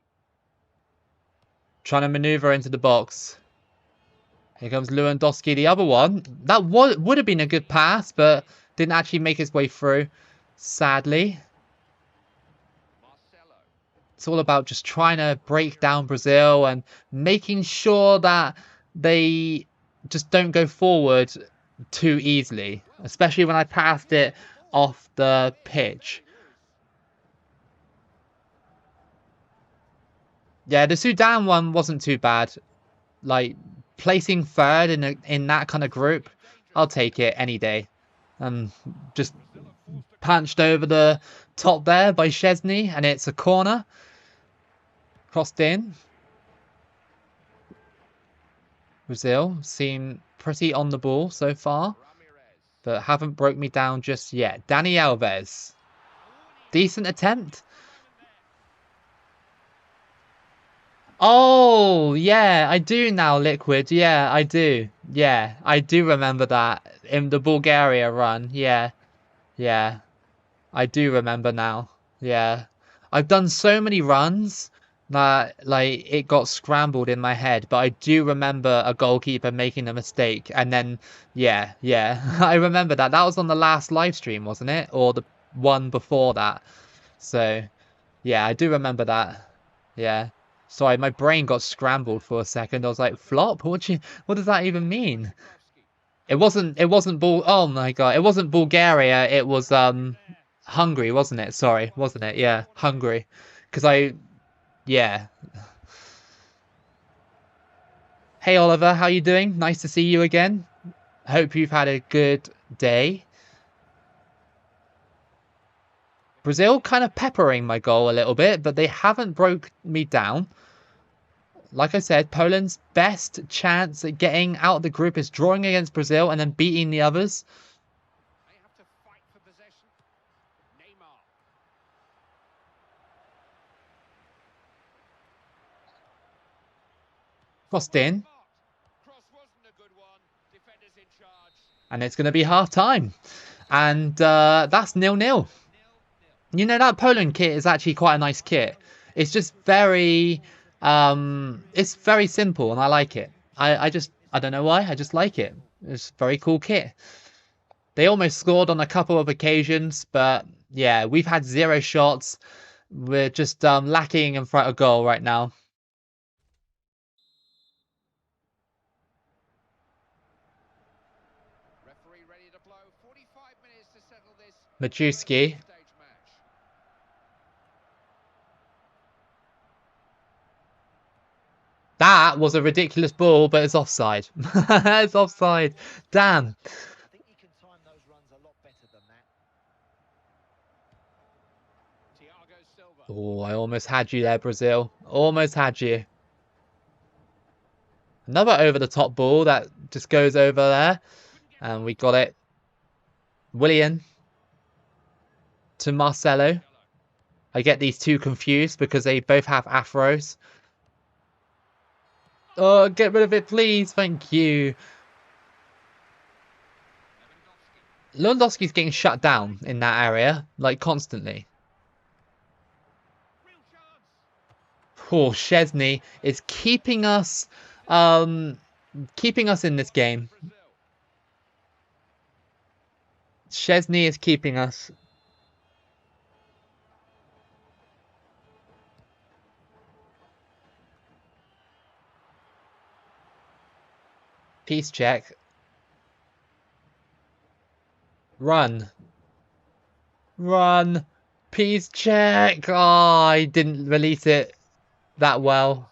Speaker 1: Trying to maneuver into the box. Here comes Lewandowski, the other one. That would have been a good pass, but Didn't actually make its way through, sadly.
Speaker 3: Marcelo.
Speaker 1: It's all about just trying to break down Brazil and making sure that they just don't go forward too easily, especially when I passed it off the pitch. Yeah, the Sudan one wasn't too bad. Like, placing third in that kind of group, I'll take it any day. Just punched over the top there by Szczesny, and it's a corner. Crossed in. Brazil seem pretty on the ball so far, but haven't broke me down just yet. Dani Alves. Decent attempt. Oh, yeah, I do now, Liquid. Yeah, I do. Yeah, I do remember that in the Bulgaria run. Yeah, yeah, I do remember now. Yeah, I've done so many runs that like it got scrambled in my head, but I do remember a goalkeeper making a mistake, and then yeah, I remember that. That was on the last live stream, wasn't it? Or the one before that. So yeah, I do remember that. Yeah. Sorry, my brain got scrambled for a second. I was like, flop? What does that even mean? It wasn't oh my God. It wasn't Bulgaria. It was Hungary, wasn't it? Sorry, wasn't it? Yeah, Hungary. Yeah. Hey Oliver, how you doing? Nice to see you again. Hope you've had a good day. Brazil kind of peppering my goal a little bit, but they haven't broke me down. Like I said, Poland's best chance at getting out of the group is drawing against Brazil and then beating the others.
Speaker 3: They have to fight for possession. Neymar.
Speaker 1: Crossed in.
Speaker 3: Cross wasn't a good one. Defenders in charge.
Speaker 1: And it's going to be half time. And that's 0-0. You know, that Poland kit is actually quite a nice kit. It's just very, it's very simple and I like it. I don't know why, I just like it. It's a very cool kit. They almost scored on a couple of occasions, but yeah, we've had 0 shots. We're just lacking in front of goal right now.
Speaker 3: Referee ready to blow. 45 minutes to settle this.
Speaker 1: Majewski. That was a ridiculous ball, but it's offside. It's offside. Damn.
Speaker 2: I think he can time those runs a lot better than that.
Speaker 3: Thiago Silva.
Speaker 1: Oh, I almost had you there, Brazil. Almost had you. Another over-the-top ball that just goes over there. And we got it. Willian to Marcelo. I get these two confused because they both have afros. Oh, get rid of it, please. Thank you. Lewandowski's getting shut down in that area, like, constantly. Poor Szczesny is keeping us in this game. Szczesny is keeping us. Peace check. Run. Run. Peace check. Oh, I didn't release it that well.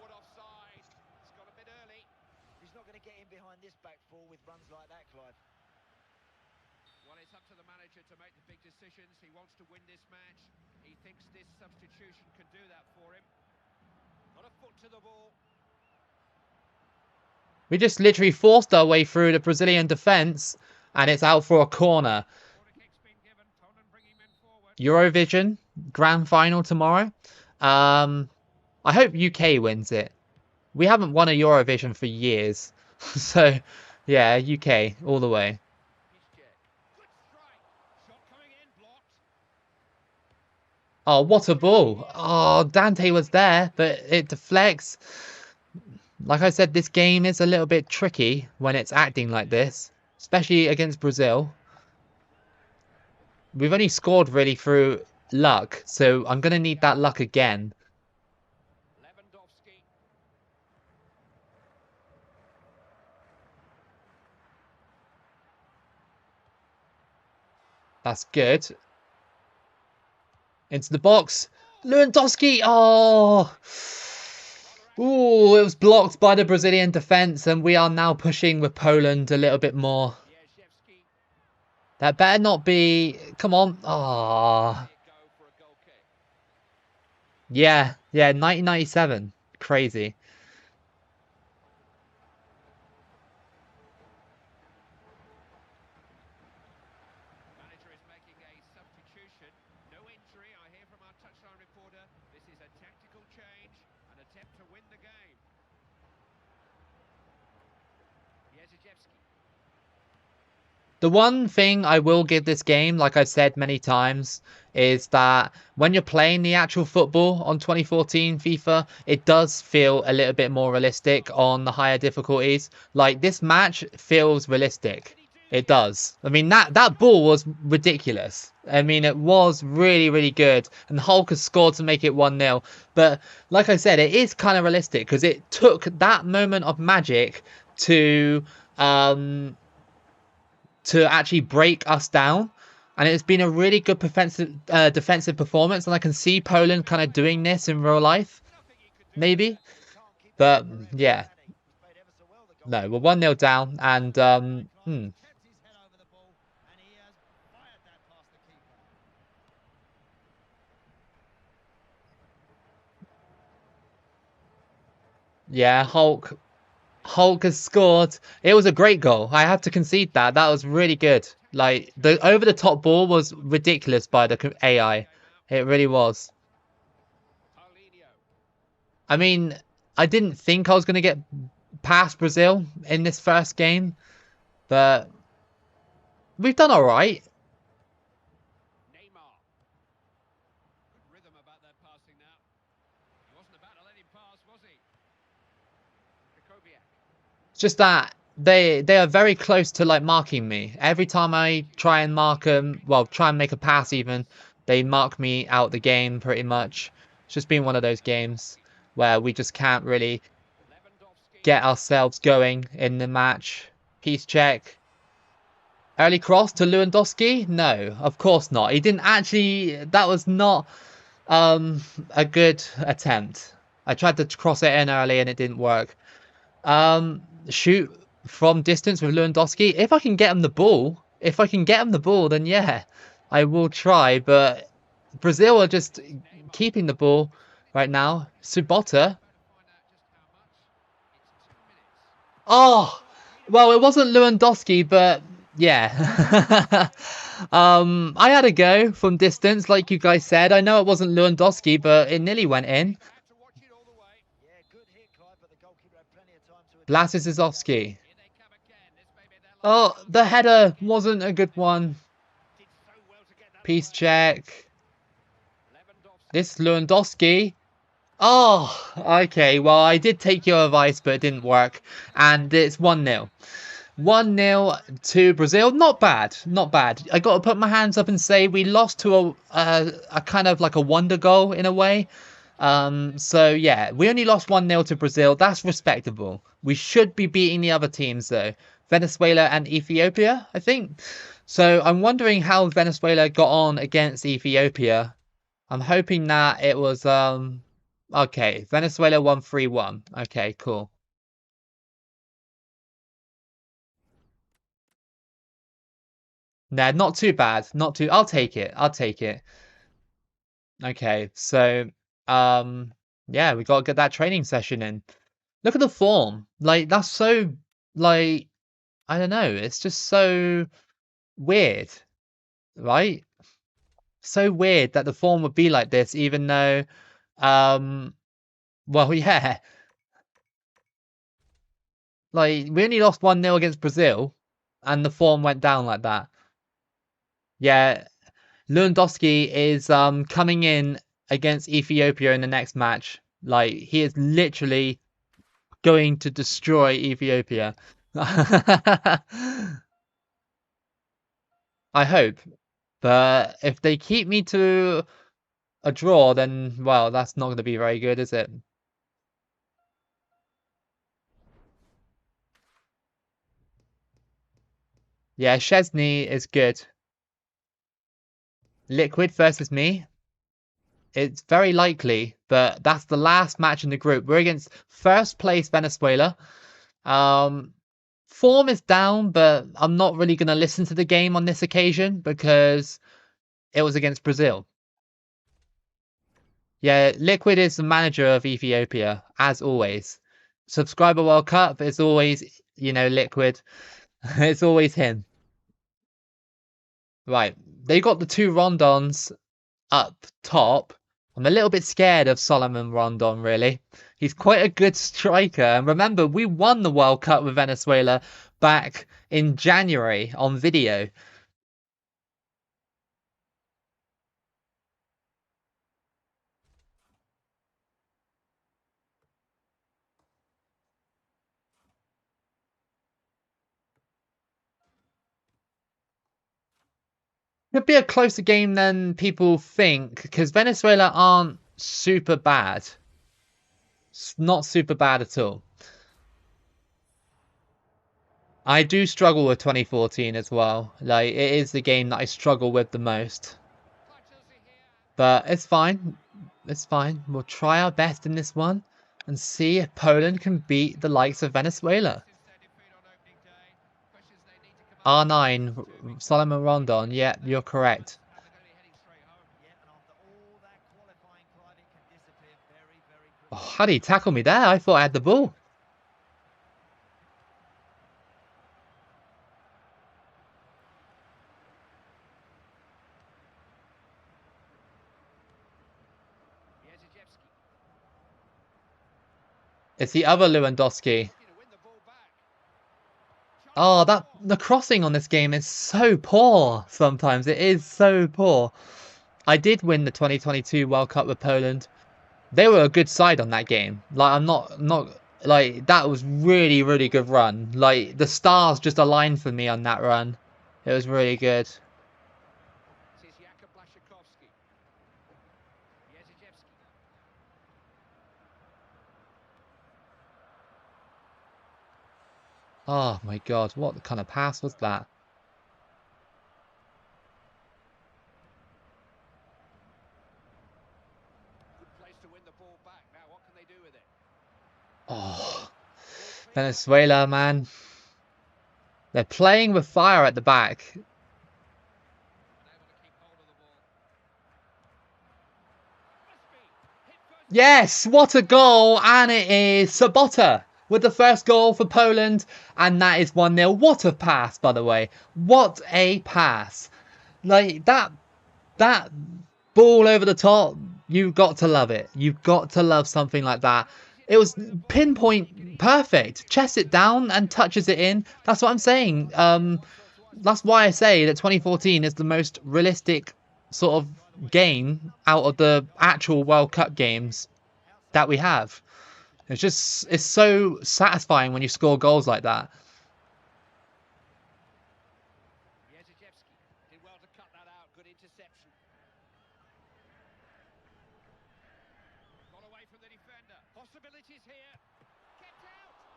Speaker 3: Offside. It's got a bit early.
Speaker 2: He's not going to get in behind this back four with runs like that, Clive.
Speaker 3: Well, it's up to the manager to make the big decisions. He wants to win this match. He thinks this substitution can do that for him. Got a foot to the ball.
Speaker 1: We just literally forced our way through the Brazilian defense, and it's out for a corner. Eurovision grand final tomorrow. I hope UK wins it. We haven't won a Eurovision for years. So, yeah, UK all the way. Oh, what a ball. Oh, Dante was there, but it deflects. Like I said, this game is a little bit tricky when it's acting like this, especially against Brazil. We've only scored really through luck, so I'm going to need that luck again.
Speaker 3: Lewandowski.
Speaker 1: That's good. Into the box. Lewandowski! Oh! Ooh, it was blocked by the Brazilian defense, and we are now pushing with Poland a little bit more.
Speaker 3: Jezewski.
Speaker 1: That better not be... Come on. Ah.
Speaker 3: Let it go for a goal kick.
Speaker 1: Yeah, 1997. Crazy.
Speaker 3: Manager is making a substitution. No injury, I hear from our touchline reporter. This is a tactical change, an attempt to win the game. Jezewski.
Speaker 1: The one thing I will give this game, like I've said many times, is that when you're playing the actual football on 2014 FIFA, it does feel a little bit more realistic on the higher difficulties. Like, this match feels realistic. It does. I mean, that ball was ridiculous. I mean, it was really, really good. And Hulk has scored to make it 1-0. But like I said, it is kind of realistic because it took that moment of magic to actually break us down, and it's been a really good defensive performance, and I can see Poland kind of doing this in real life, maybe, but yeah, no, we're 1-0 down, and yeah, Hulk has scored. It was a great goal. I have to concede that. That was really good. Like, the over-the-top ball was ridiculous by the AI. It really was. I mean, I didn't think I was going to get past Brazil in this first game, but we've done all right.
Speaker 3: Neymar. Good rhythm about that passing now. He wasn't about to let him pass, was he?
Speaker 1: It's just that they are very close to like marking me. Every time I try and mark them, well, try and make a pass even, they mark me out the game pretty much. It's just been one of those games where we just can't really get ourselves going in the match. Peace check. Early cross to Lewandowski? No, of course not. He didn't actually... That was not a good attempt. I tried to cross it in early and it didn't work. Shoot from distance with Lewandowski. If I can get him the ball, then yeah, I will try. But Brazil are just keeping the ball right now. Subota. Oh, well, it wasn't Lewandowski, but yeah. I had a go from distance, like you guys said. I know it wasn't Lewandowski, but it nearly went in. Blasizowski. Oh, the header wasn't a good one. Peace check. This Lewandowski. Oh, okay. Well, I did take your advice, but it didn't work. And it's 1-0. 1-0 to Brazil. Not bad. Not bad. I got to put my hands up and say we lost to a kind of like a wonder goal in a way. So yeah, we only lost 1-0 to Brazil. That's respectable. We should be beating the other teams though. Venezuela and Ethiopia, I think. So I'm wondering how Venezuela got on against Ethiopia. I'm hoping that it was okay. Venezuela won 3-1. Okay, cool. Nah, not too bad. Not too. I'll take it. I'll take it. Okay, so yeah, we gotta get that training session in. Look at the form. Like, that's so, like, I don't know. It's just so weird, right? So weird that the form would be like this, even though, well, yeah. Like, we only lost 1-0 against Brazil, and the form went down like that. Yeah, Lewandowski is coming in against Ethiopia in the next match. Like, he is literally going to destroy Ethiopia. I hope. But if they keep me to a draw, then, well, that's not going to be very good, is it? Yeah, Chesney is good. Liquid versus me. It's very likely, but that's the last match in the group. We're against first place Venezuela. Form is down, but I'm not really going to listen to the game on this occasion because it was against Brazil. Yeah, Liquid is the manager of Ethiopia, as always. Subscriber World Cup is always, Liquid. It's always him. Right, they got the two Rondons up top. I'm a little bit scared of Solomon Rondon, really. He's quite a good striker. And remember, we won the World Cup with Venezuela back in January on video. Could be a closer game than people think, because Venezuela aren't super bad. It's not super bad at all. I do struggle with 2014 as well. Like, it is the game that I struggle with the most. But it's fine. It's fine. We'll try our best in this one and see if Poland can beat the likes of Venezuela. R9, Solomon Rondon. Yeah, you're correct. Oh, how did he tackle me there? I thought I had the ball. It's the other Lewandowski. Oh, the crossing on this game is so poor sometimes. It is so poor. I did win the 2022 World Cup with Poland. They were a good side on that game. Like, I'm not like, that was really, really good run. Like, the stars just aligned for me on that run. It was really good. Oh my god, what kind of pass was that? Oh, Venezuela, man. They're playing with fire at the back. Yes, what a goal! And it is Sabota with the first goal for Poland. And that is 1-0. What a pass, by the way. What a pass. Like, that ball over the top, you've got to love it. You've got to love something like that. It was pinpoint perfect. Chests it down and touches it in. That's what I'm saying. That's why I say that 2014 is the most realistic sort of game out of the actual World Cup games that we have. It's so satisfying when you score goals like that.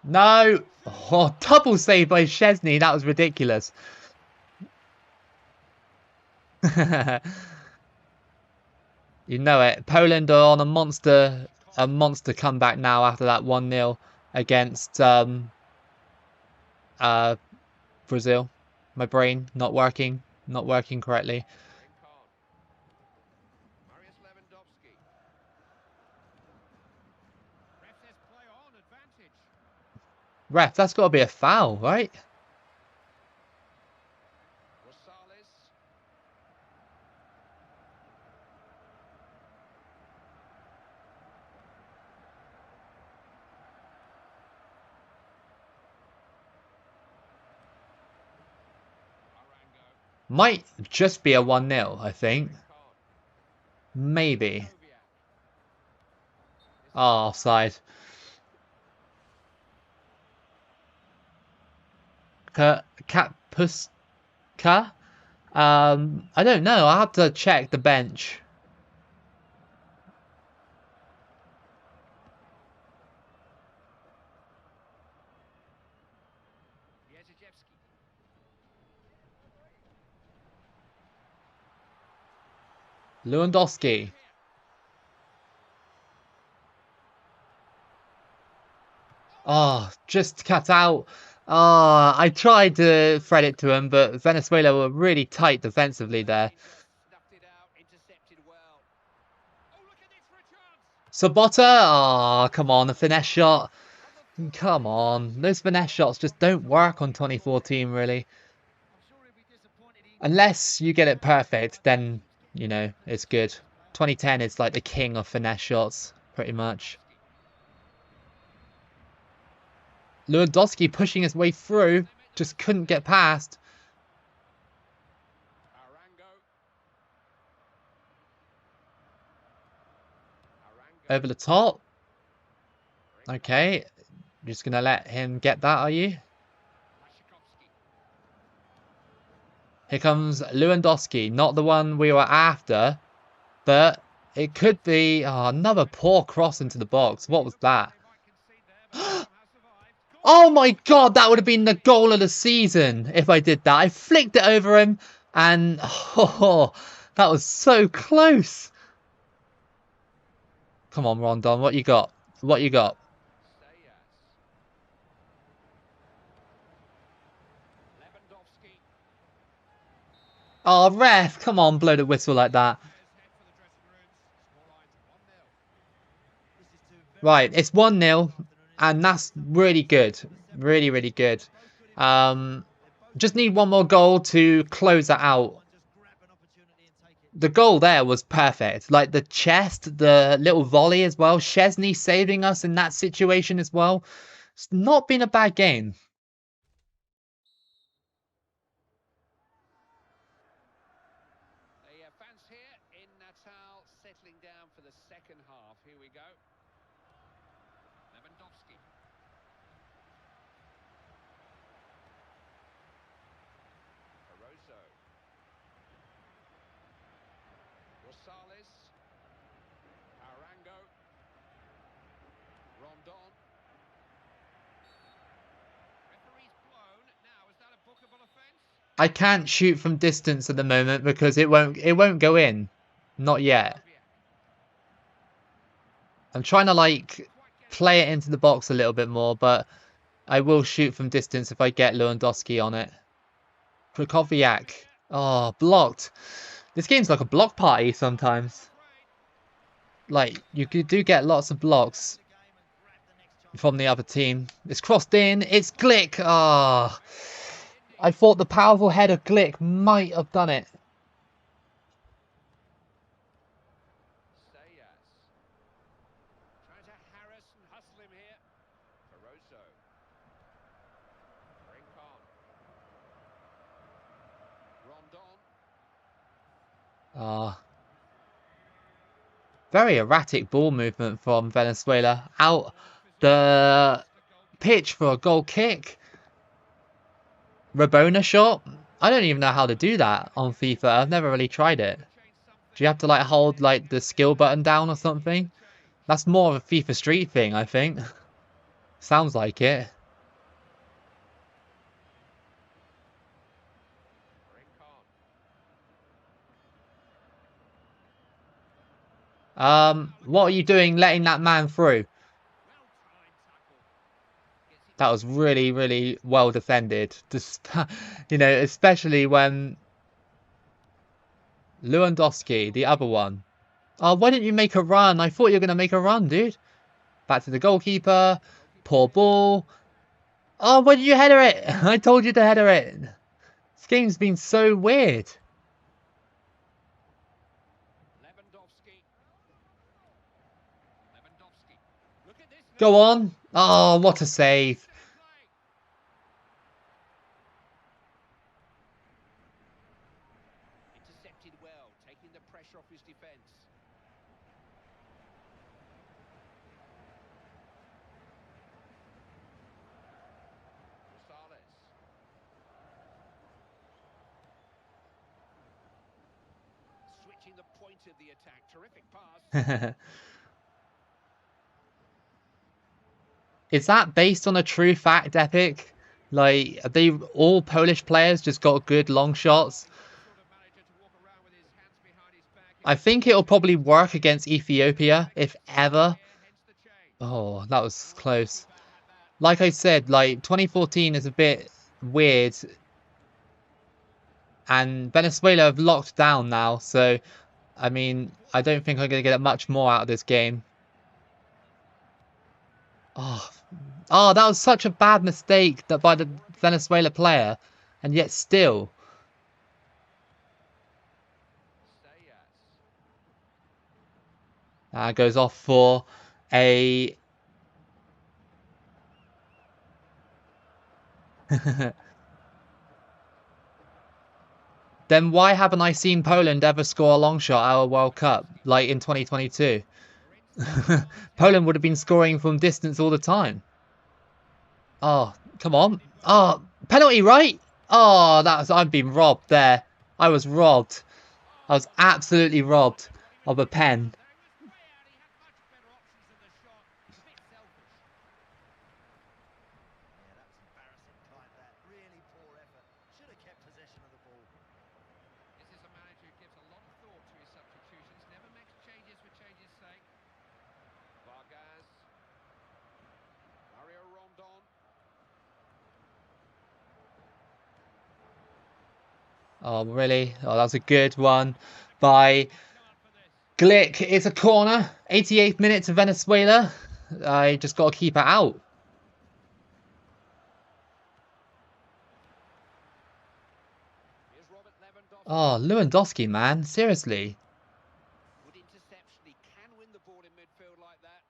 Speaker 1: No! Oh, double save by Chesney. That was ridiculous. You know it. Poland are on a monster comeback now after that 1-0 against Brazil. My brain not working correctly. Ref, that's got to be a foul, right? Might just be a 1-0, I think. Maybe. Oh, offside. Kapuska. I don't know. I'll have to check the bench. Lewandowski. Oh, just cut out. Oh, I tried to thread it to him, but Venezuela were really tight defensively there. Sabota. Oh, come on, the finesse shot. Come on. Those finesse shots just don't work on 2014, really. Unless you get it perfect, then, you know, it's good. 2010 is like the king of finesse shots, pretty much. Lewandowski pushing his way through, just couldn't get past. Over the top. Okay, just gonna let him get that, are you? Here comes Lewandowski, not the one we were after, but it could be another poor cross into the box. What was that? Oh my god, that would have been the goal of the season if I did that. I flicked it over him and oh, that was so close. Come on, Rondon, what you got? What you got? Oh, ref, come on, blow the whistle like that. Right, it's 1-0, and that's really good. Really, really good. Just need one more goal to close that out. The goal there was perfect. Like the chest, the little volley as well. Szczesny saving us in that situation as well. It's not been a bad game.
Speaker 3: Fans here in Natal settling down for the second half. Here we go. Lewandowski. Barroso. Rosales. Arango. Rondon. Referee's blown. Now, is that a bookable offence?
Speaker 1: I can't shoot from distance at the moment because it won't go in. Not yet. I'm trying to like play it into the box a little bit more, but I will shoot from distance if I get Lewandowski on it. Krychowiak. Oh, blocked. This game's like a block party sometimes. Like, you do get lots of blocks from the other team. It's crossed in. It's Glick. Ah, I thought the powerful head of Glick might have done it.
Speaker 3: Trying to harass and hustle him here. Barroso. Rincon. Rondon.
Speaker 1: Ah. Very erratic ball movement from Venezuela. Out the pitch for a goal kick. Rabona shot. I don't even know how to do that on FIFA. I've never really tried it. Do you have to like hold like the skill button down or something? That's more of a FIFA Street thing, I think. Sounds like it. What are you doing letting that man through? That was really, really well defended. Just, you know, especially when Lewandowski, the other one. Oh, why didn't you make a run? I thought you were going to make a run, dude. Back to the goalkeeper. Poor ball. Oh, why did you header it? I told you to header it. This game's been so weird. Go on. Oh, what a save.
Speaker 3: Intercepted well, taking the pressure off his defence. Rosales. pointed the attack. Terrific pass.
Speaker 1: Is that based on a true fact, Epic? Like, are they all Polish players just got good long shots? I think it'll probably work against Ethiopia, if ever. Oh, that was close. Like I said, like 2014 is a bit weird. And Venezuela have locked down now, so I mean, I don't think I'm going to get much more out of this game. Oh, that was such a bad mistake that by the Venezuela player, and yet still. Goes off for a... Then why haven't I seen Poland ever score a long shot at a World Cup, like in 2022? Poland would have been scoring from distance all the time. Oh, come on. Oh, penalty, right? Oh, I've been robbed there. I was robbed. I was absolutely robbed of a pen. Oh, really? Oh, that was a good one by Glick. It's a corner. 88th minute to Venezuela. I just got to keep it out. Oh, Lewandowski, man. Seriously.
Speaker 3: Good interception. He can win the ball in midfield like that.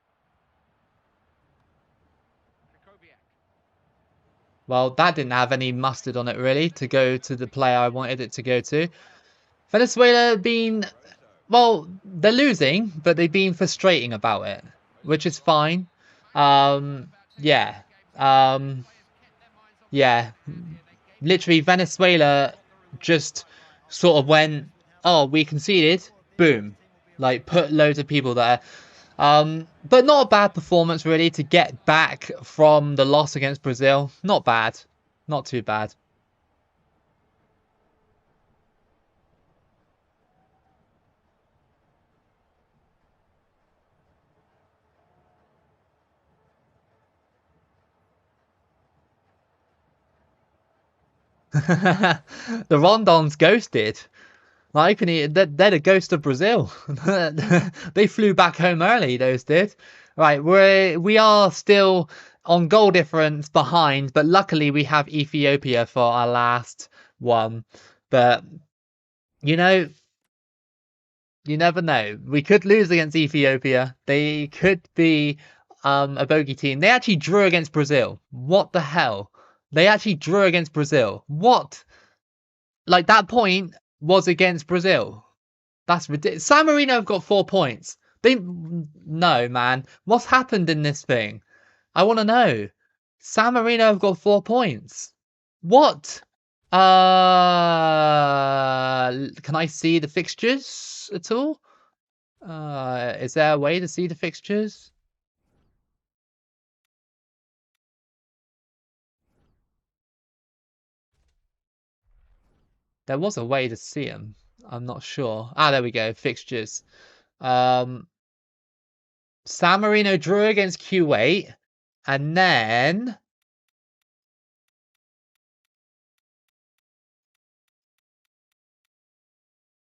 Speaker 1: Well, that didn't have any mustard on it, really, to go to the player I wanted it to go to. Venezuela been... Well, they're losing, but they've been frustrating about it, which is fine. Yeah. Yeah. Literally, Venezuela just sort of went, oh, we conceded, boom. Like, put loads of people there. But not a bad performance, really, to get back from the loss against Brazil. Not bad. Not too bad. The Rondons ghosted. Like, they're the ghost of Brazil. They flew back home early, those did. Right, we are still on goal difference behind, but luckily we have Ethiopia for our last one. But, you know, you never know. We could lose against Ethiopia. They could be a bogey team. They actually drew against Brazil. What the hell? They actually drew against Brazil. What? Like, that point was against Brazil. That's ridiculous. San Marino have got 4 points. No, man. What's happened in this thing? I want to know. San Marino have got 4 points. What? Can I see the fixtures at all? Is there a way to see the fixtures? There was a way to see them. I'm not sure. There we go. Fixtures. San Marino drew against Kuwait. And then...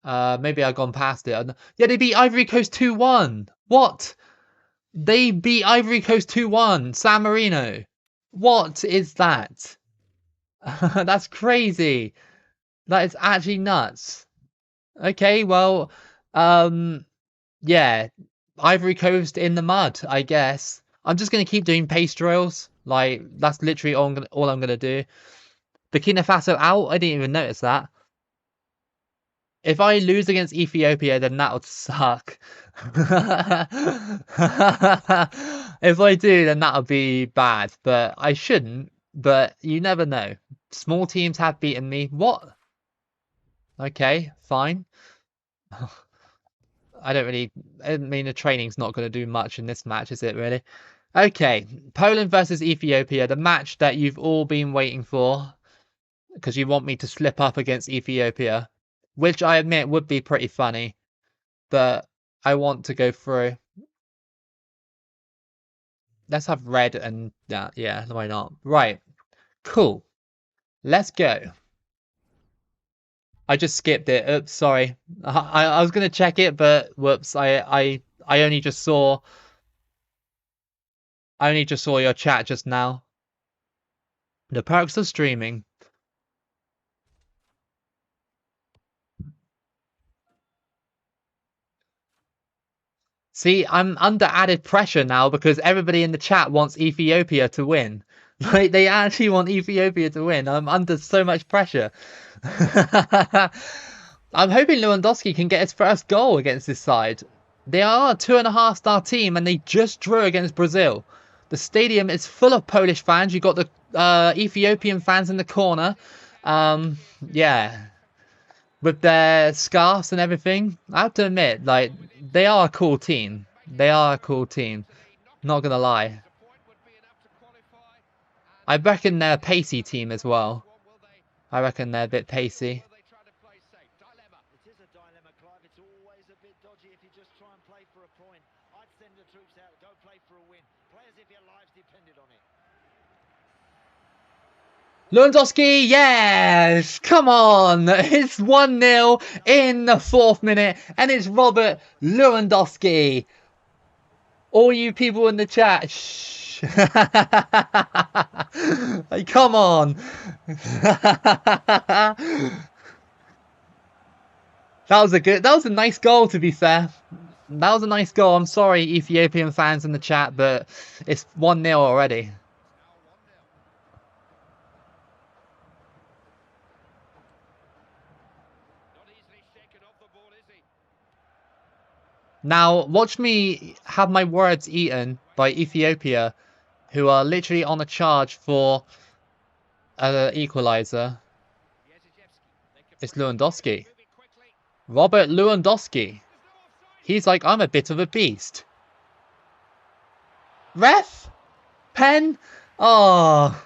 Speaker 1: maybe I've gone past it. Yeah, they beat Ivory Coast 2-1. What? They beat Ivory Coast 2-1. San Marino. What is that? That's crazy. That is actually nuts. Okay, well, yeah, Ivory Coast in the mud, I guess. I'm just gonna keep doing pace drills. Like, that's literally all I'm gonna do. Burkina Faso out. I didn't even notice that. If I lose against Ethiopia, then that would suck. If I do, then that would be bad. But I shouldn't. But you never know. Small teams have beaten me. What? Okay, fine. I don't really. I mean, the training's not going to do much in this match, is it? Really? Okay, Poland versus Ethiopia, the match that you've all been waiting for, because you want me to slip up against Ethiopia, which I admit would be pretty funny, but I want to go through. Let's have red and that. Yeah, why not? Right, cool. Let's go. I just skipped it. Oops, sorry. I was gonna check it, but whoops. I only just saw. I only just saw your chat just now. The perks of streaming. See, I'm under added pressure now because everybody in the chat wants Ethiopia to win. Like, they actually want Ethiopia to win. I'm under so much pressure. I'm hoping Lewandowski can get his first goal against this side. They are a 2.5-star team and they just drew against Brazil. The stadium is full of Polish fans. You've got the Ethiopian fans in the corner. Yeah, with their scarves and everything. I have to admit, like, they are a cool team. They are a cool team. Not gonna lie. I reckon they're a pacey team as well. I reckon they're a bit pacey.
Speaker 2: It is a dilemma, Clive. It's always a bit dodgy if you just try and play for a point. I'd send the troops out, go play for a win. Play as if your lives depended on it.
Speaker 1: Lewandowski, yes! Come on! It's 1-0 in the 4th minute, and it's Robert Lewandowski. All you people in the chat, shh. Like, come on. That was a nice goal, to be fair. That was a nice goal. I'm sorry, Ethiopian fans in the chat, but it's 1-0 already. Now, watch me have my words eaten by Ethiopia, who are literally on a charge for an equaliser. It's Lewandowski. Robert Lewandowski. He's like, I'm a bit of a beast. Ref? Pen? Oh.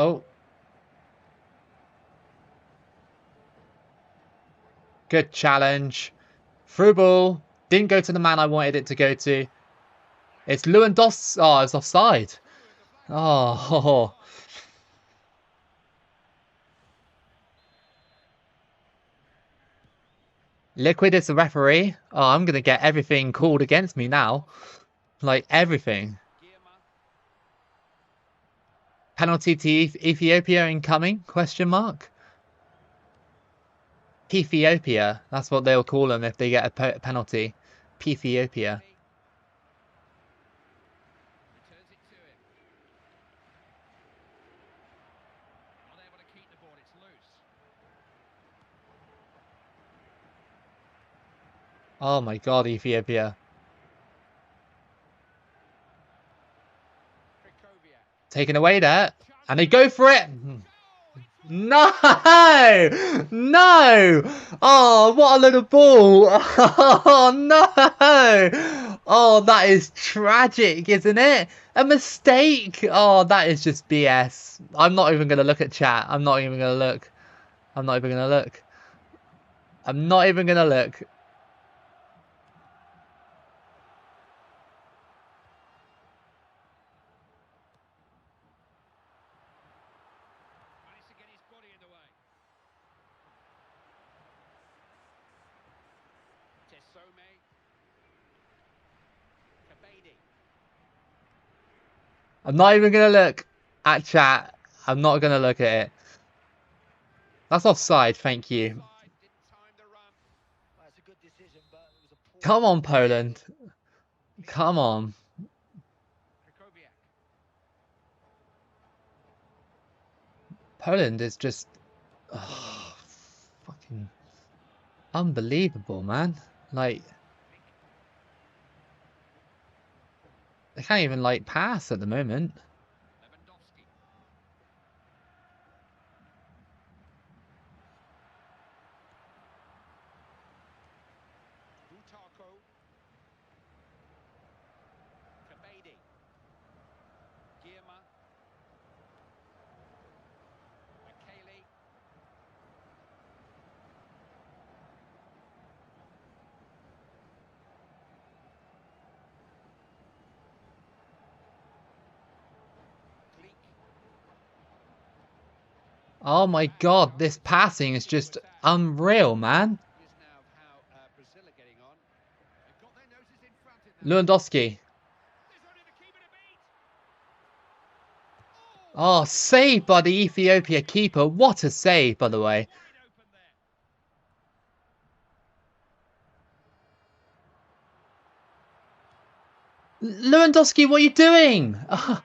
Speaker 1: Oh. Good challenge. Through ball. Didn't go to the man I wanted it to go to. It's Lewandowski. Oh, it's offside. Oh. Liquid is the referee. Oh, I'm going to get everything called against me now. Like, everything. Penalty to Ethiopia incoming? Question mark. Ethiopia. That's what they'll call them if they get a penalty. Ethiopia. Oh my god, Ethiopia. Taken away there. And they go for it. No! No! Oh, what a little ball. Oh, no! Oh, that is tragic, isn't it? A mistake. Oh, that is just BS. I'm not even going to look at chat. I'm not even going to look. I'm not even going to look. I'm not even going to look. I'm not even going to look at chat. I'm not going to look at it. That's offside, thank you. Come on, Poland. Come on. Poland is just fucking unbelievable, man. Like, they can't even like pass at the moment.
Speaker 3: Lewandowski. Butako. Kabady. Gierma. McKaylee. Gleek.
Speaker 1: Oh my god, this passing is just unreal, man.
Speaker 3: Here's now how Brazil are getting on. They've got their noses in front in that.
Speaker 1: Lewandowski.
Speaker 3: There's only the keeper to beat.
Speaker 1: Oh, saved by the Ethiopia keeper. What a save, by the way.
Speaker 3: Wide open there.
Speaker 1: Lewandowski, what are you doing?
Speaker 3: Clearance.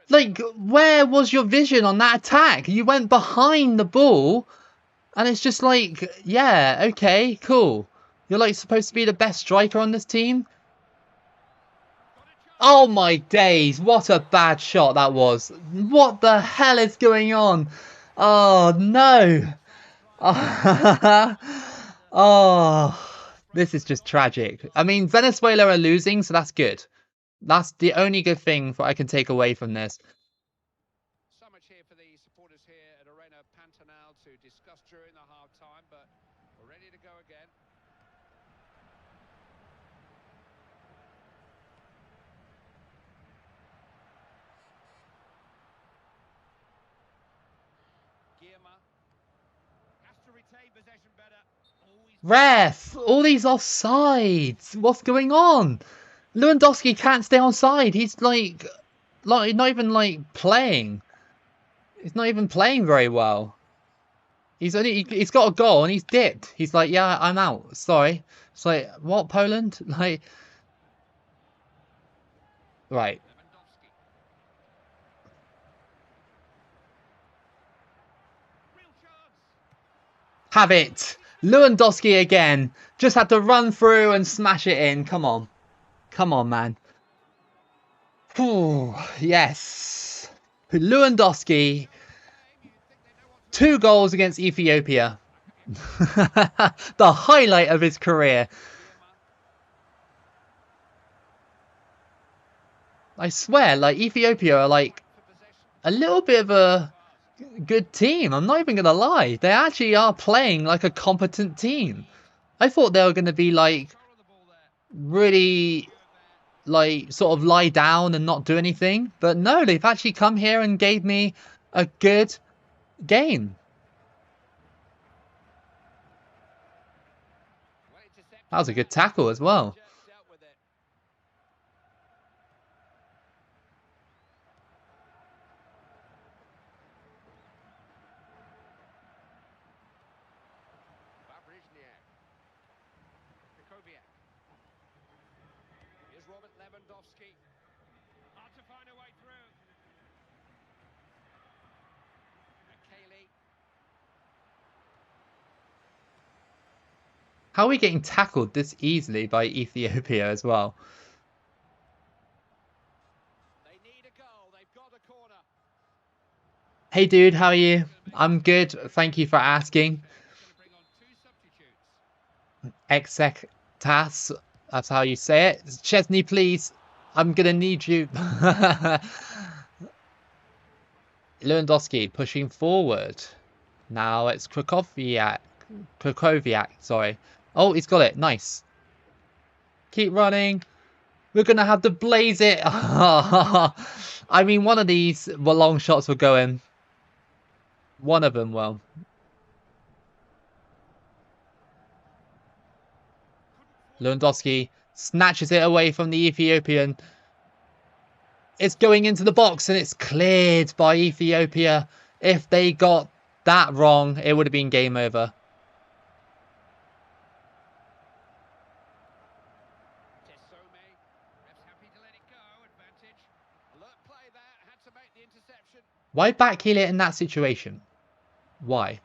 Speaker 1: Like, where was your vision on that attack? You went behind the ball, and it's just like, yeah, okay, cool. You're like supposed to be the best striker on this team.
Speaker 3: Got a chance.
Speaker 1: Oh my days, what a bad shot that was. What the hell is going on? Oh no. Oh, this is just tragic. I mean, Venezuela are losing, so that's good. That's the only good thing I can take away from this.
Speaker 3: So much here for the supporters here at Arena Pantanal to discuss during the half time, but we're ready to go again. Gierma has to retain possession better. Always
Speaker 1: Ref, all these offsides. What's going on? Lewandowski can't stay on side. He's like not even like playing. He's not even playing very well. He's got a goal and he's dipped. He's like, yeah, I'm out. Sorry. It's like, what, Poland? Like, right.
Speaker 3: Lewandowski. Real chance.
Speaker 1: Have it. Lewandowski again. Just had to run through and smash it in. Come on. Come on, man. Whew, yes. Lewandowski. 2 goals against Ethiopia. The highlight of his career. I swear, like, Ethiopia are like a little bit of a good team. I'm not even going to lie. They actually are playing like a competent team. I thought they were going to be like really like sort of lie down and not do anything. But no, they've actually come here and gave me a good game. That was a good tackle as well.
Speaker 3: Here's Robert Lewandowski. Hard to find a way through. McKaylee.
Speaker 1: How are we getting tackled this easily by Ethiopia as well?
Speaker 3: They need a goal. They've got a corner.
Speaker 1: Hey dude, how are you? I'm good. Thank you for asking.
Speaker 3: Going to bring on 2 substitutes.
Speaker 1: Exectas, that's how you say it. Chesney, please. I'm gonna need you. Lewandowski pushing forward. Now it's Krakowiak, sorry. Oh, he's got it. Nice. Keep running. We're gonna have to blaze it. I mean, one of these long shots will go in. One of them will. Lewandowski snatches it away from the Ethiopian. It's going into the box and it's cleared by Ethiopia. If they got that wrong, it would have been game over.
Speaker 3: the interception.
Speaker 1: Why backheel it in that situation? Why?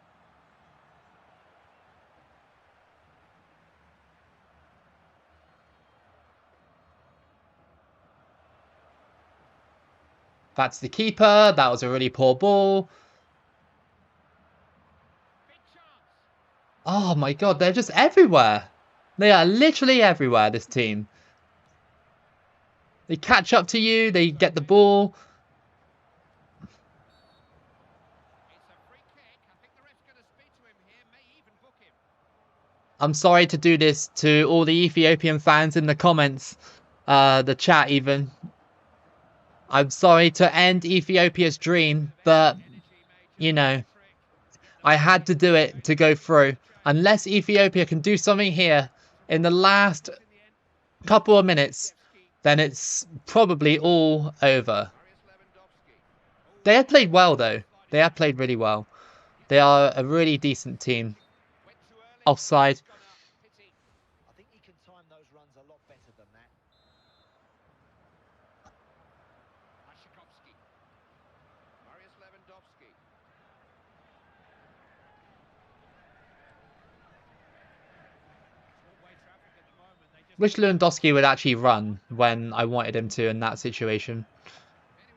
Speaker 1: That's the keeper. That was a really poor ball.
Speaker 3: Big chance.
Speaker 1: Oh my god, they're just everywhere. They are literally everywhere, this team. They catch up to you, they get the ball.
Speaker 3: It's a free kick. I think the ref's going to speak to him here, may even book him.
Speaker 1: I'm sorry to do this to all the Ethiopian fans in the comments, the chat even. I'm sorry to end Ethiopia's dream, but, you know, I had to do it to go through. Unless Ethiopia can do something here in the last couple of minutes, then it's probably all over. They have played well, though. They have played really well. They are a really decent team. Offside.
Speaker 2: I think he can time those runs a lot better than that.
Speaker 3: Marius Lewandowski.
Speaker 1: Wish Lewandowski would actually run when I wanted him to in that situation.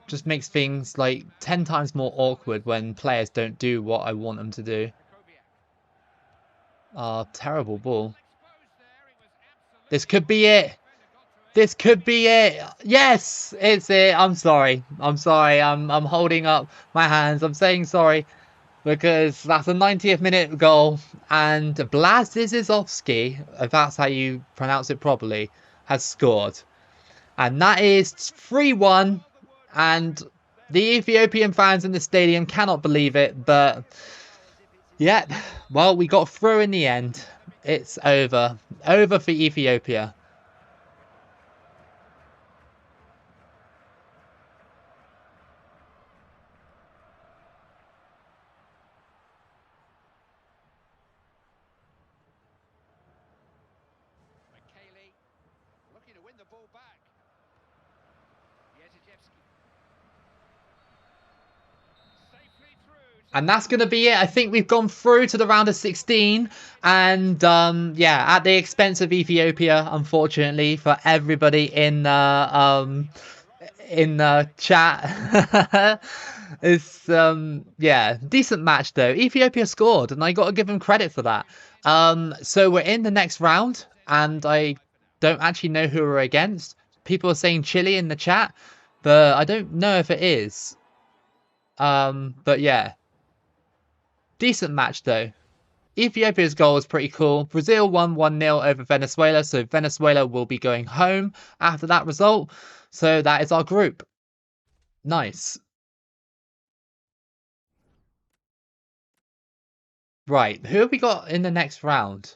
Speaker 1: Just makes things like 10 times more awkward when players don't do what I want them to do. Terrible ball. This could be it. This could be it. Yes, it's it. I'm sorry. I'm sorry. I'm holding up my hands. I'm saying sorry because that's a 90th minute goal, and Blazizovsky, if that's how you pronounce it properly, has scored. And that is 3-1, and the Ethiopian fans in the stadium cannot believe it, but yeah, well, we got through in the end. It's over. Over for Ethiopia.
Speaker 3: Looking to win the ball back. Safely through.
Speaker 1: And that's going to be it. I think we've gone through to the round of 16. And, yeah, at the expense of Ethiopia, unfortunately, for everybody in the chat. It's, yeah, decent match, though. Ethiopia scored, and I got to give them credit for that. So we're in the next round, and I don't actually know who we're against. People are saying Chile in the chat, but I don't know if it is. But yeah. Decent match, though. Ethiopia's goal was pretty cool. Brazil won 1-0 over Venezuela, so Venezuela will be going home after that result. So that is our group. Nice. Right, who have we got in the next round?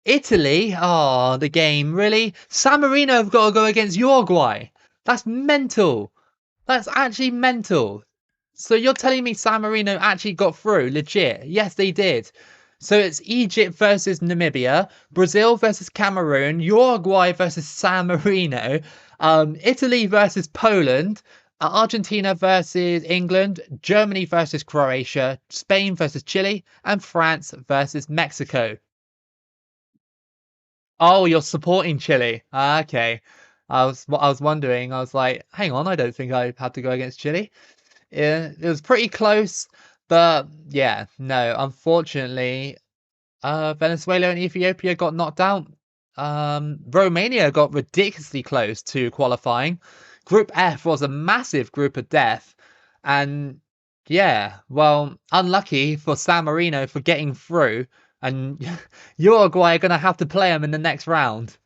Speaker 1: Italy? Oh, the game. Really? San Marino have got to go against Uruguay. That's mental. That's actually mental. So you're telling me San Marino actually got through? Legit? Yes, they did. So it's Egypt versus Namibia, Brazil versus Cameroon, Uruguay versus San Marino, Italy versus Poland, Argentina versus England, Germany versus Croatia, Spain versus Chile, and France versus Mexico. Oh, you're supporting Chile. Okay. I was wondering. I was like, hang on, I don't think I had to go against Chile. Yeah, it was pretty close, but yeah, no, unfortunately, Venezuela and Ethiopia got knocked out. Romania got ridiculously close to qualifying. Group F was a massive group of death, and yeah, well, unlucky for San Marino for getting through, and Uruguay are gonna have to play them in the next round.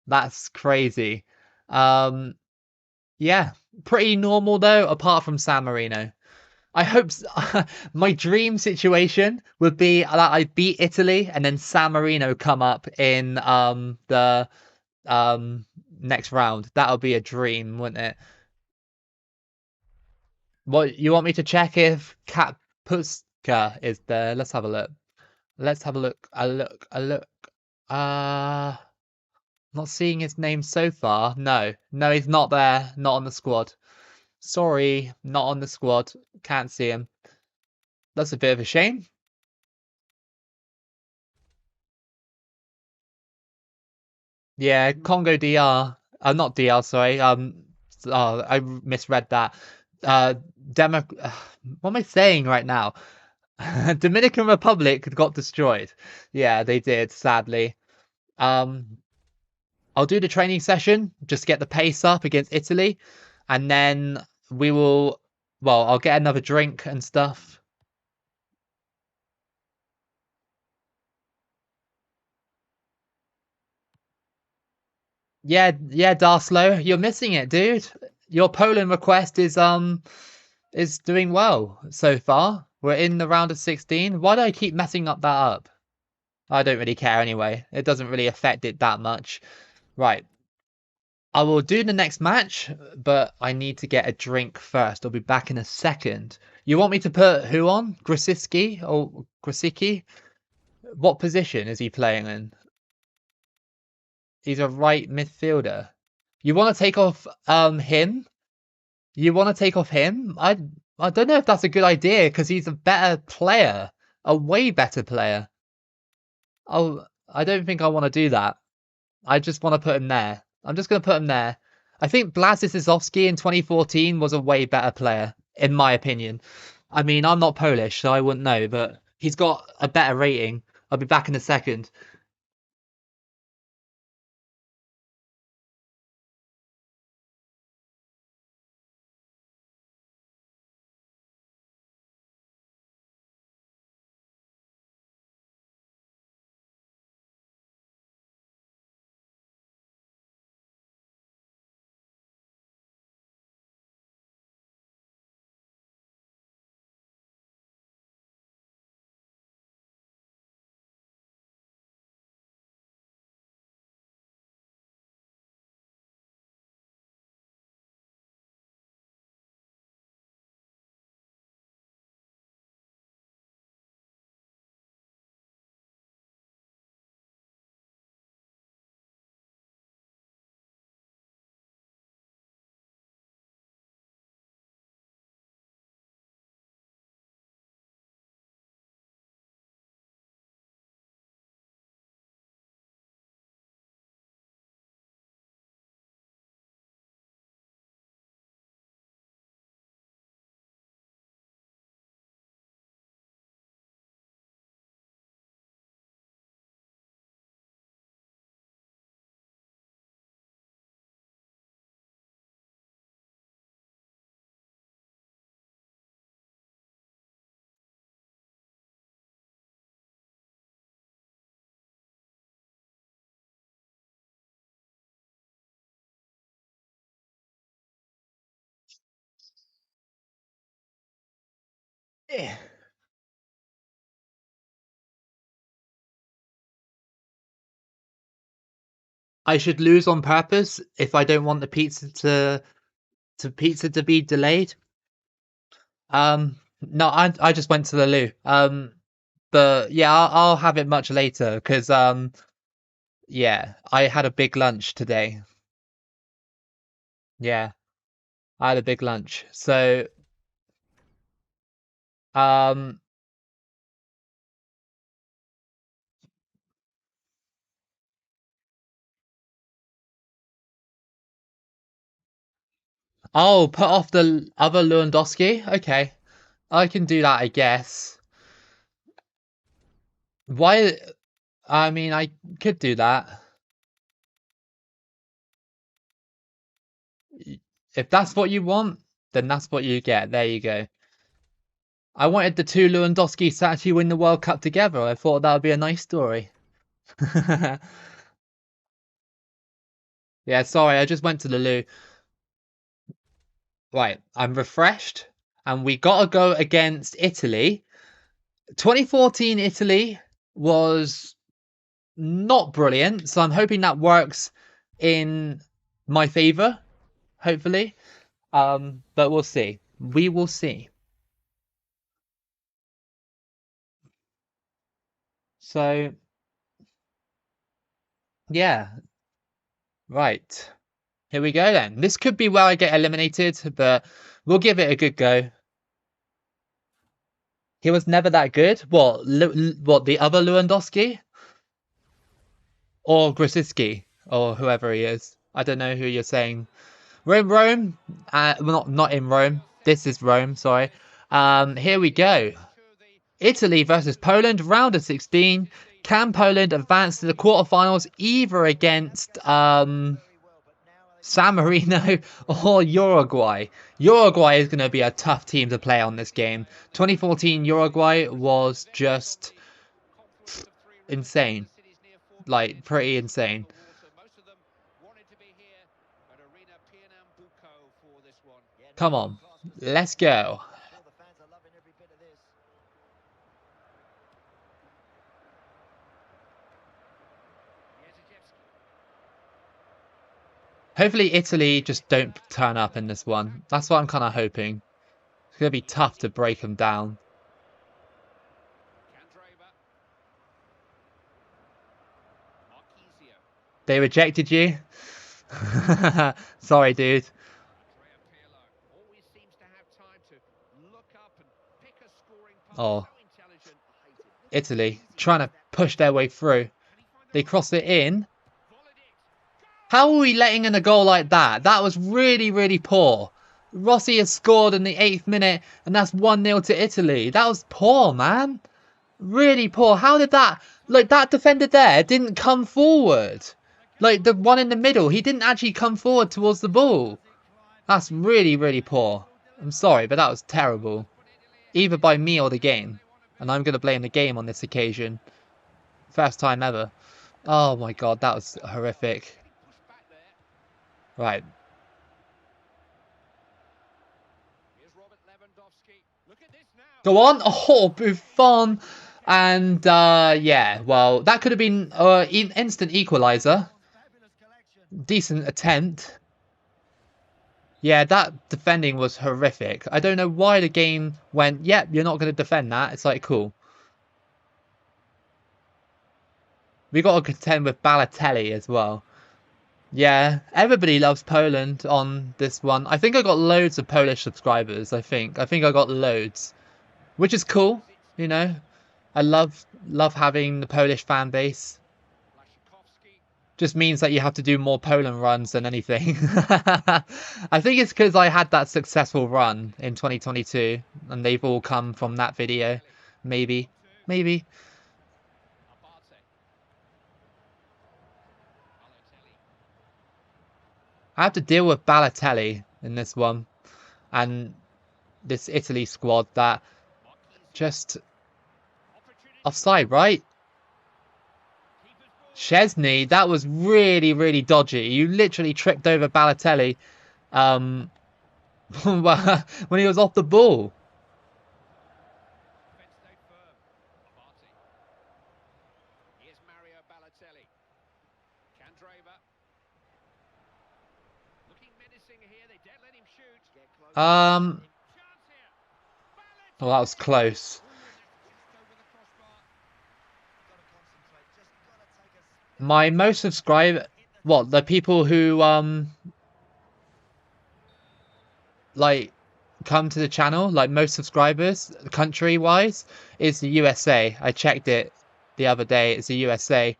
Speaker 1: That's crazy. Yeah, pretty normal though, apart from San Marino. I hope my dream situation would be that I beat Italy and then San Marino come up in the next round. That would be a dream, wouldn't it? What, you want me to check if Kapuska is there? Let's have a look. Let's have a look. A look. Not seeing his name so far. No, he's not there. Not on the squad. Sorry, not on the squad. Can't see him. That's a bit of a shame. Yeah, Congo DR. Not DL, sorry. Oh, I misread that. Demo. What am I saying right now? Dominican Republic got destroyed. Yeah, they did, sadly. Um, I'll do the training session, just get the pace up against Italy, and then we will. Well, I'll get another drink and stuff. Yeah, yeah, Darslow, you're missing it, dude. Your Poland request is doing well so far. We're in the round of 16. Why do I keep messing up that up? I don't really care anyway. It doesn't really affect it that much. Right. I will do the next match, but I need to get a drink first. I'll be back in a second. You want me to put who on? Grisiski or Grasicki? What position is he playing in? He's a right midfielder. You want to take off him? You want to take off him? I don't know if that's a good idea because he's a better player, a way better player. Oh, I don't think I want to do that. I just want to put him there. I'm just going to put him there. I think Blasisowski in 2014 was a way better player, in my opinion. I mean, I'm not Polish, so I wouldn't know, but he's got a better rating. I'll be back in a second. Eh. I should lose on purpose if I don't want the pizza to be delayed. No, I just went to the loo. But yeah, I'll have it much later because yeah, I had a big lunch today. Yeah, I had a big lunch. So um, oh, put off the other Lewandowski. Okay, I can do that, I guess. Why? I mean, I could do that. If that's what you want, then that's what you get. There you go. I wanted the two Lewandowskis to actually win the World Cup together. I thought that would be a nice story. Yeah, sorry, I just went to the loo. Right, I'm refreshed, and we gotta go against Italy. 2014 Italy was not brilliant, so I'm hoping that works in my favor, hopefully. But we'll see. We will see. So, yeah, right. Here we go then. This could be where I get eliminated, but we'll give it a good go. He was never that good. What? What? The other Lewandowski? Or Grosicki? Or whoever he is. I don't know who you're saying. We're in Rome. Well, not in Rome. This is Rome, sorry. Here we go. Italy versus Poland, round of 16. Can Poland advance to the quarterfinals either against San Marino or Uruguay? Uruguay is going to be a tough team to play on this game. 2014 Uruguay was just insane. Like, pretty insane. Come on, let's go. Hopefully Italy just don't turn up in this one. That's what I'm kind of hoping. It's going to be tough to break them down. They rejected you? Sorry, dude. Oh. Italy trying to push their way through. They cross it in. How are we letting in a goal like that? That was really, really poor. Rossi has scored in the 8th minute, and that's 1-0 to Italy. That was poor, man. Really poor. How did that... Like, that defender there didn't come forward. Like, the one in the middle, he didn't actually come forward towards the ball. That's really, really poor. I'm sorry, but that was terrible. Either by me or the game. And I'm going to blame the game on this occasion. First time ever. Oh my god, that was horrific. Right. Go on. Oh, Buffon. And, yeah, well, that could have been instant equaliser. Decent attempt. Yeah, that defending was horrific. I don't know why the game went, yep, you're not going to defend that. It's like, cool. We got to contend with Balotelli as well. Yeah, everybody loves Poland on this one. I think I got loads of Polish subscribers, I think. I got loads. Which is cool, you know. I love having the Polish fan base. Just means that you have to do more Poland runs than anything. I think it's because I had that successful run in 2022 and they've all come from that video. Maybe. Maybe. I have to deal with Balotelli in this one. And this Italy squad that just... Offside, right? Chesney, that was really, really dodgy. You literally tripped over Balotelli when he was off the ball. Oh, that was close. My most subscribed, what, the people who like come to the channel, like most subscribers country wise, is the USA. I checked it the other day. It's the USA.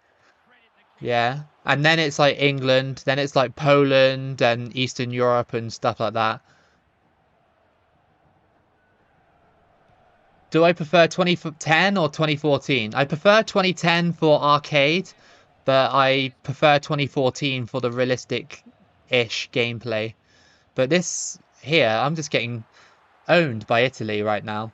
Speaker 1: Yeah, and then it's like England, then it's like Poland and Eastern Europe and stuff like that. Do I prefer 2010 or 2014? I prefer 2010 for arcade, but I prefer 2014 for the realistic-ish gameplay. But this here, I'm just getting owned by Italy right now.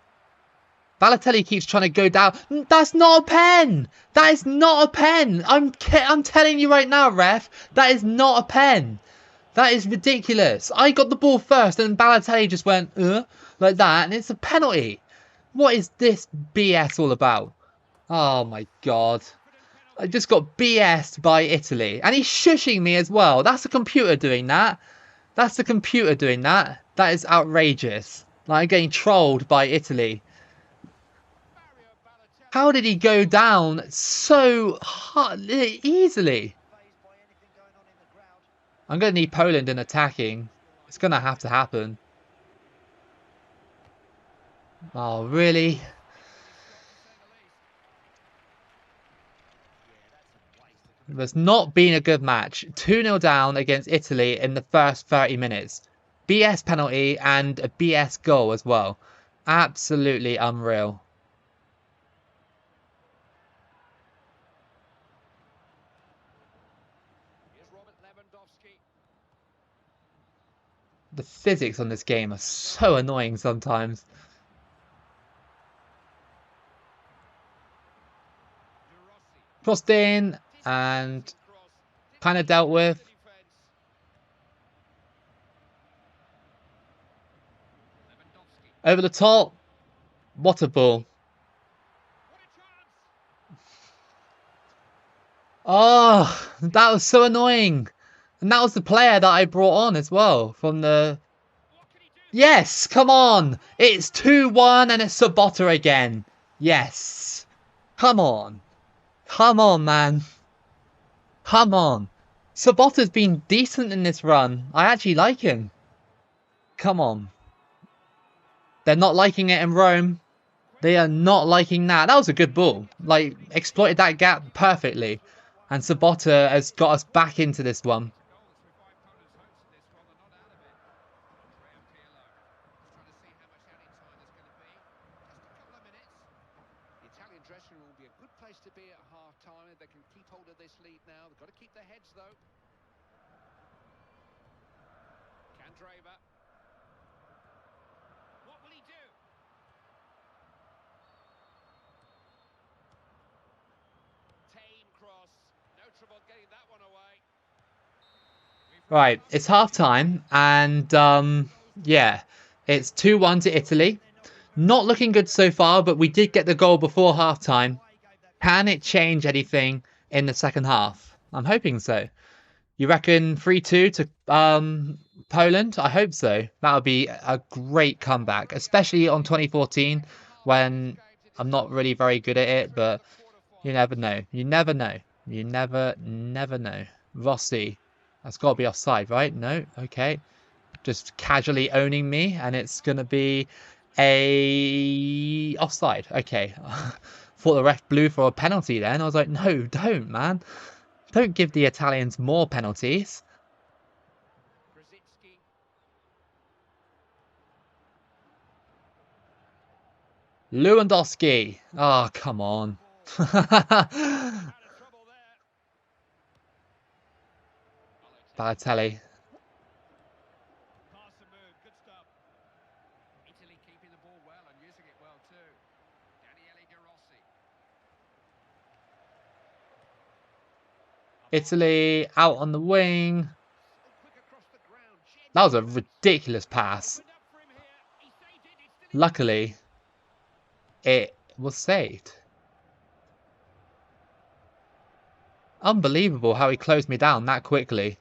Speaker 1: Balotelli keeps trying to go down. That's not a pen! That is not a pen! I'm telling you right now, ref, that is not a pen. That is ridiculous. I got the ball first and Balotelli just went, like that, and it's a penalty. What is this BS all about? Oh my god. I just got BS'd by Italy. And he's shushing me as well. That's the computer doing that. That's the computer doing that. That is outrageous. Like, I'm getting trolled by Italy. How did he go down so hard, easily? I'm going to need Poland in attacking. It's going to have to happen. Oh, really? It's not been a good match. 2-0 down against Italy in the first 30 minutes. BS penalty and a BS goal as well. Absolutely unreal. The physics on this game are so annoying sometimes. Crossed in and kind of dealt with. Over the top. What a ball. Oh, that was so annoying. And that was the player that I brought on as well from the... Yes, come on. It's 2-1 and it's Sabota again. Yes. Come on. Come on, man. Come on. Sabota's been decent in this run. I actually like him. Come on. They're not liking it in Rome. They are not liking that. That was a good ball. Like, exploited that gap perfectly. And Sabota has got us back into this one. Right, it's half time, and yeah, it's 2-1 to Italy. Not looking good so far, but we did get the goal before half time. Can it change anything in the second half? I'm hoping so. You reckon 3-2 to Poland? I hope so. That would be a great comeback, especially on 2014 when I'm not really very good at it, but you never know. You never know. You never know. Rossi. That's got to be offside, right? No? Okay. Just casually owning me, and it's going to be a offside. Okay. Thought the ref blew for a penalty then. I was like, no, don't, man. Don't give the Italians more penalties. Lewandowski. Oh, come on. Balotelli. Italy out on the wing. That was a ridiculous pass. Luckily, it was saved. Unbelievable how he closed me down that quickly.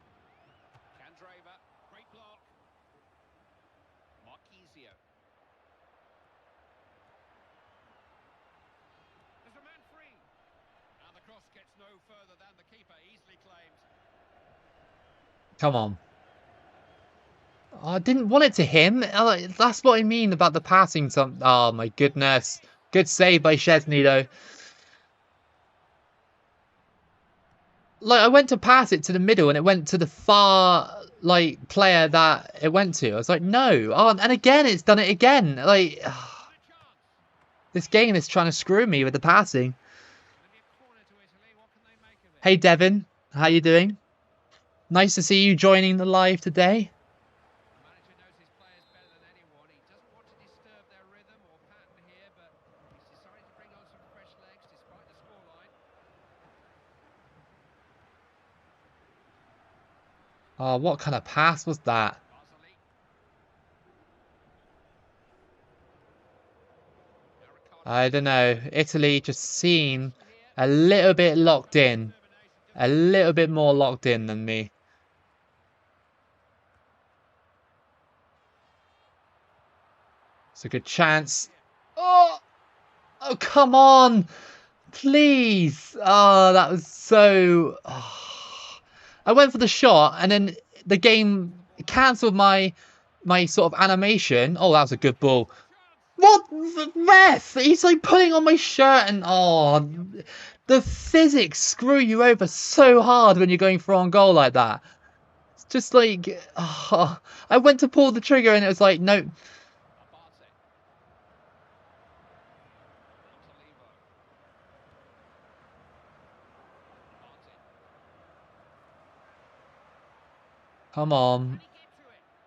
Speaker 1: Come on. Oh, I didn't want it to him. That's what I mean about the passing. Oh my goodness. Good save by Szczesny though. Like, I went to pass it to the middle and it went to the far, like, player that it went to. I was like, no. Oh, and again, it's done it again. Like, this game is trying to screw me with the passing. Hey, Devin. How you doing? Nice to see you joining the live today. Oh, what kind of pass was that? I don't know. Italy just seem a little bit locked in. A little bit more locked in than me. It's a good chance. Oh! Oh, come on! Please! Oh, that was so... Oh. I went for the shot and then the game cancelled my sort of animation. Oh, that was a good ball. What the ref? He's like putting on my shirt and oh, the physics screw you over so hard when you're going for on goal like that. It's just like oh, I went to pull the trigger and it was like no. Come on.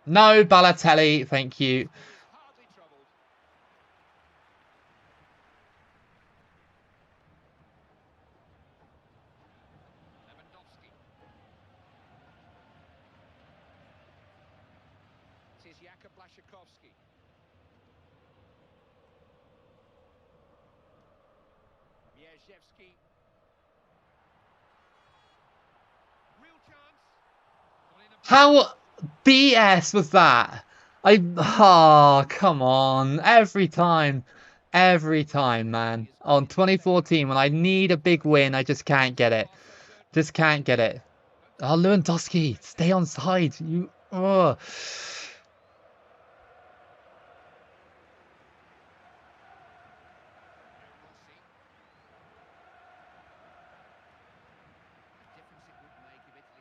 Speaker 1: No, Balotelli, thank you. How BS was that? Oh, come on. Every time, man. On 2014, when I need a big win, I just can't get it. Just can't get it. Oh, Lewandowski, stay on side. You. Oh.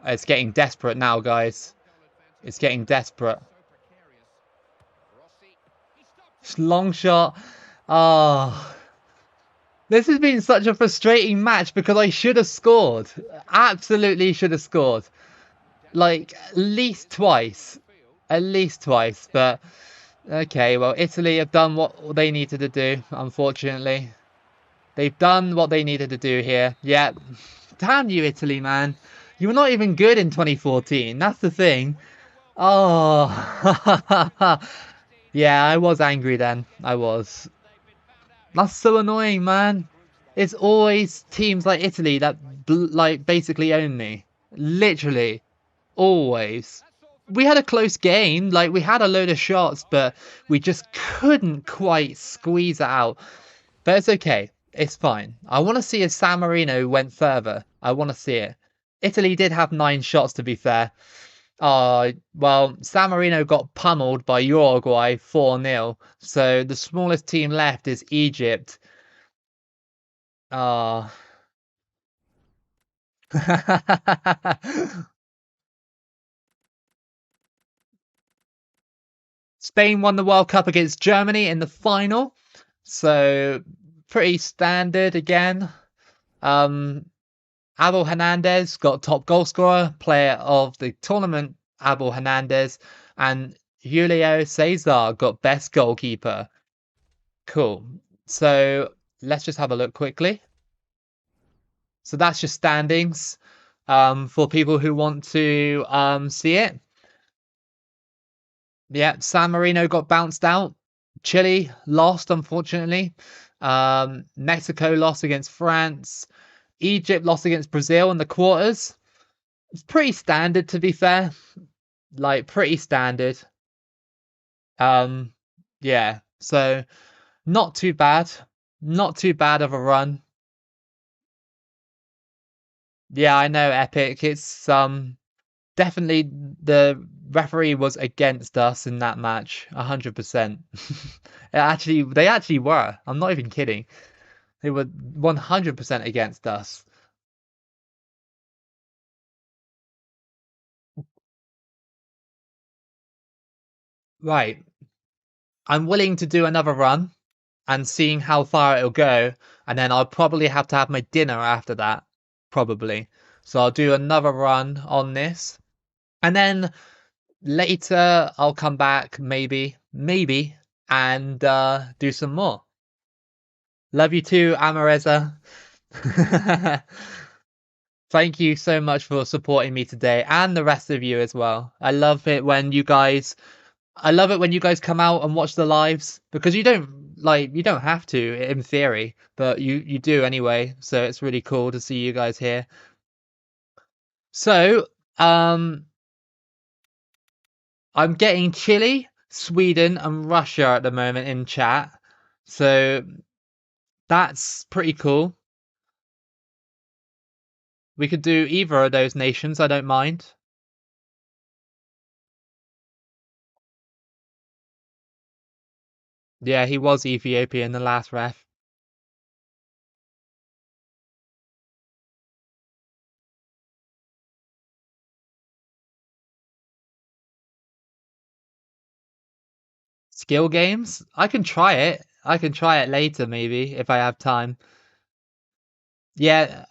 Speaker 1: It's getting desperate now, guys. It's getting desperate. Long shot. Oh. This has been such a frustrating match because I should have scored. Absolutely should have scored. Like, at least twice. At least twice. But, okay, well, Italy have done what they needed to do, unfortunately. They've done what they needed to do here. Yeah. Damn you, Italy, man. You were not even good in 2014. That's the thing. Oh. Yeah, I was angry then. I was. That's so annoying, man. It's always teams like Italy that like basically own me. Literally. Always. We had a close game. Like, we had a load of shots, but we just couldn't quite squeeze it out. But it's okay. It's fine. I want to see if San Marino went further. I want to see it. Italy did have 9 shots, to be fair. Well, San Marino got pummeled by Uruguay 4-0. So the smallest team left is Egypt. Spain won the World Cup against Germany in the final. So pretty standard again. Abel Hernandez got top goal scorer, player of the tournament, Abel Hernandez, and Julio Cesar got best goalkeeper. Cool. So let's just have a look quickly. So that's just standings for people who want to see it. Yeah, San Marino got bounced out. Chile lost, unfortunately. Mexico lost against France. Egypt lost against Brazil in the quarters. It's pretty standard, to be fair. Like, pretty standard. Yeah. So, not too bad. Not too bad of a run. Yeah, I know, Epic. It's definitely the referee was against us in that match, 100%. They actually were. I'm not even kidding. They were 100% against us. Right. I'm willing to do another run and seeing how far it'll go, and then I'll probably have to have my dinner after that. Probably. So I'll do another run on this. And then later I'll come back, maybe, and do some more. Love you too, Amareza. Thank you so much for supporting me today and the rest of you as well. I love it when you guys come out and watch the lives because you don't have to in theory, but you do anyway. So it's really cool to see you guys here. So, I'm getting Chile, Sweden, and Russia at the moment in chat. So that's pretty cool. We could do either of those nations, I don't mind. Yeah, he was Ethiopian, the last ref. Skill games? I can try it. I can try it later, maybe, if I have time. Yeah,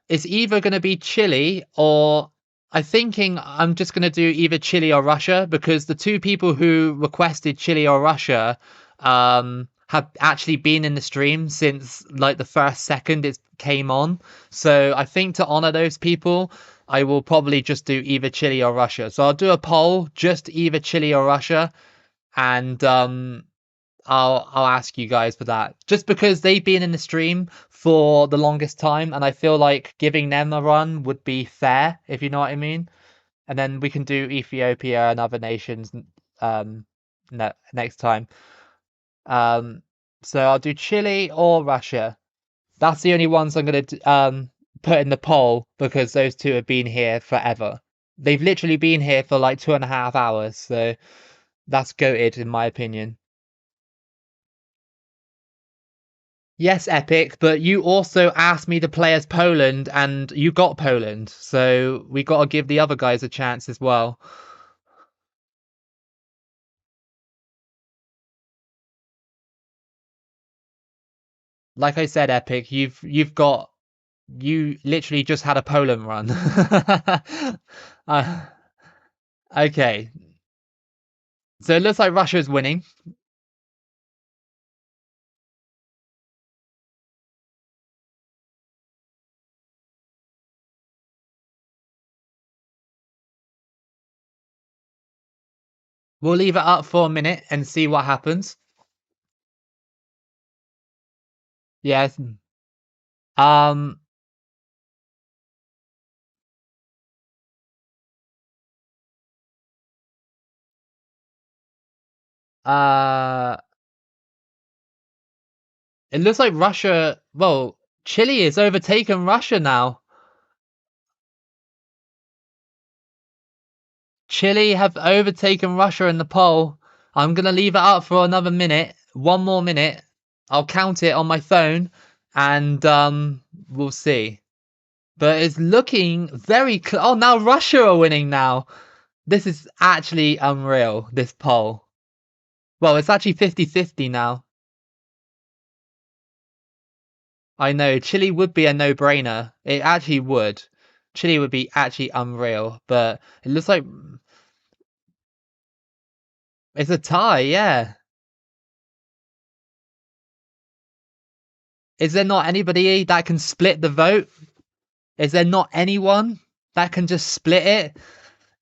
Speaker 1: it's either going to be Chile or I'm thinking I'm just going to do either Chile or Russia because the two people who requested Chile or Russia have actually been in the stream since like the first second it came on. So I think to honor those people, I will probably just do either Chile or Russia. So I'll do a poll, just either Chile or Russia, and I'll ask you guys for that. Just because they've been in the stream for the longest time, and I feel like giving them a run would be fair, if you know what I mean. And then we can do Ethiopia and other nations um next time. Um so I'll do Chile or Russia. That's the only ones I'm gonna put in the poll because those two have been here forever. They've literally been here for like 2.5 hours, so that's goated in my opinion. Yes, Epic, but you also asked me to play as Poland and you got Poland. So we got to give the other guys a chance as well. Like I said, Epic, you literally just had a Poland run. uh, okay. So it looks like Russia is winning. We'll leave it up for a minute and see what happens. Yes. Um uh it looks like Russia, well, Chile has overtaken Russia now. Chile have overtaken Russia in the poll. I'm going to leave it up for another minute. One more minute. I'll count it on my phone and we'll see. But it's looking very oh, now Russia are winning now. This is actually unreal, this poll. Well, it's actually 50-50 now. I know, Chile would be a no-brainer. It actually would. Chile would be actually unreal, but it looks like it's a tie, yeah. Is there not anybody that can split the vote? Is there not anyone that can just split it?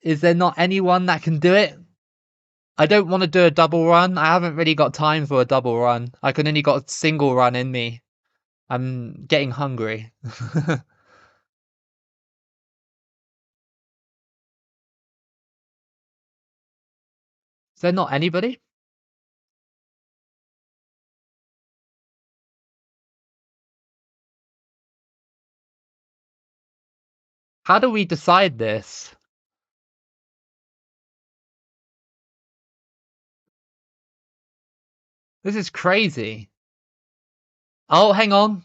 Speaker 1: Is there not anyone that can do it? I don't want to do a double run. I haven't really got time for a double run. I can only got a single run in me. I'm getting hungry. Is there not anybody? How do we decide this? This is crazy. Oh, hang on.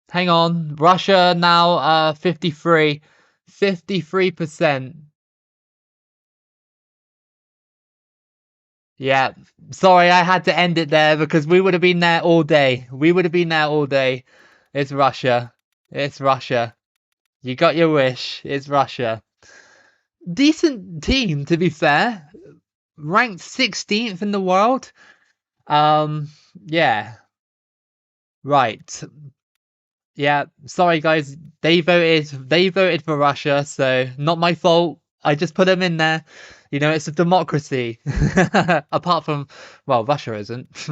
Speaker 1: Hang on. Russia now 53. 53%. Yeah, sorry, I had to end it there because we would have been there all day. We would have been there all day. It's Russia. It's Russia. You got your wish. It's Russia. Decent team, to be fair. Ranked 16th in the world. Yeah. Right. Yeah, sorry guys. They voted for Russia, so not my fault. I just put them in there. You know, it's a democracy. Apart from, well, Russia isn't.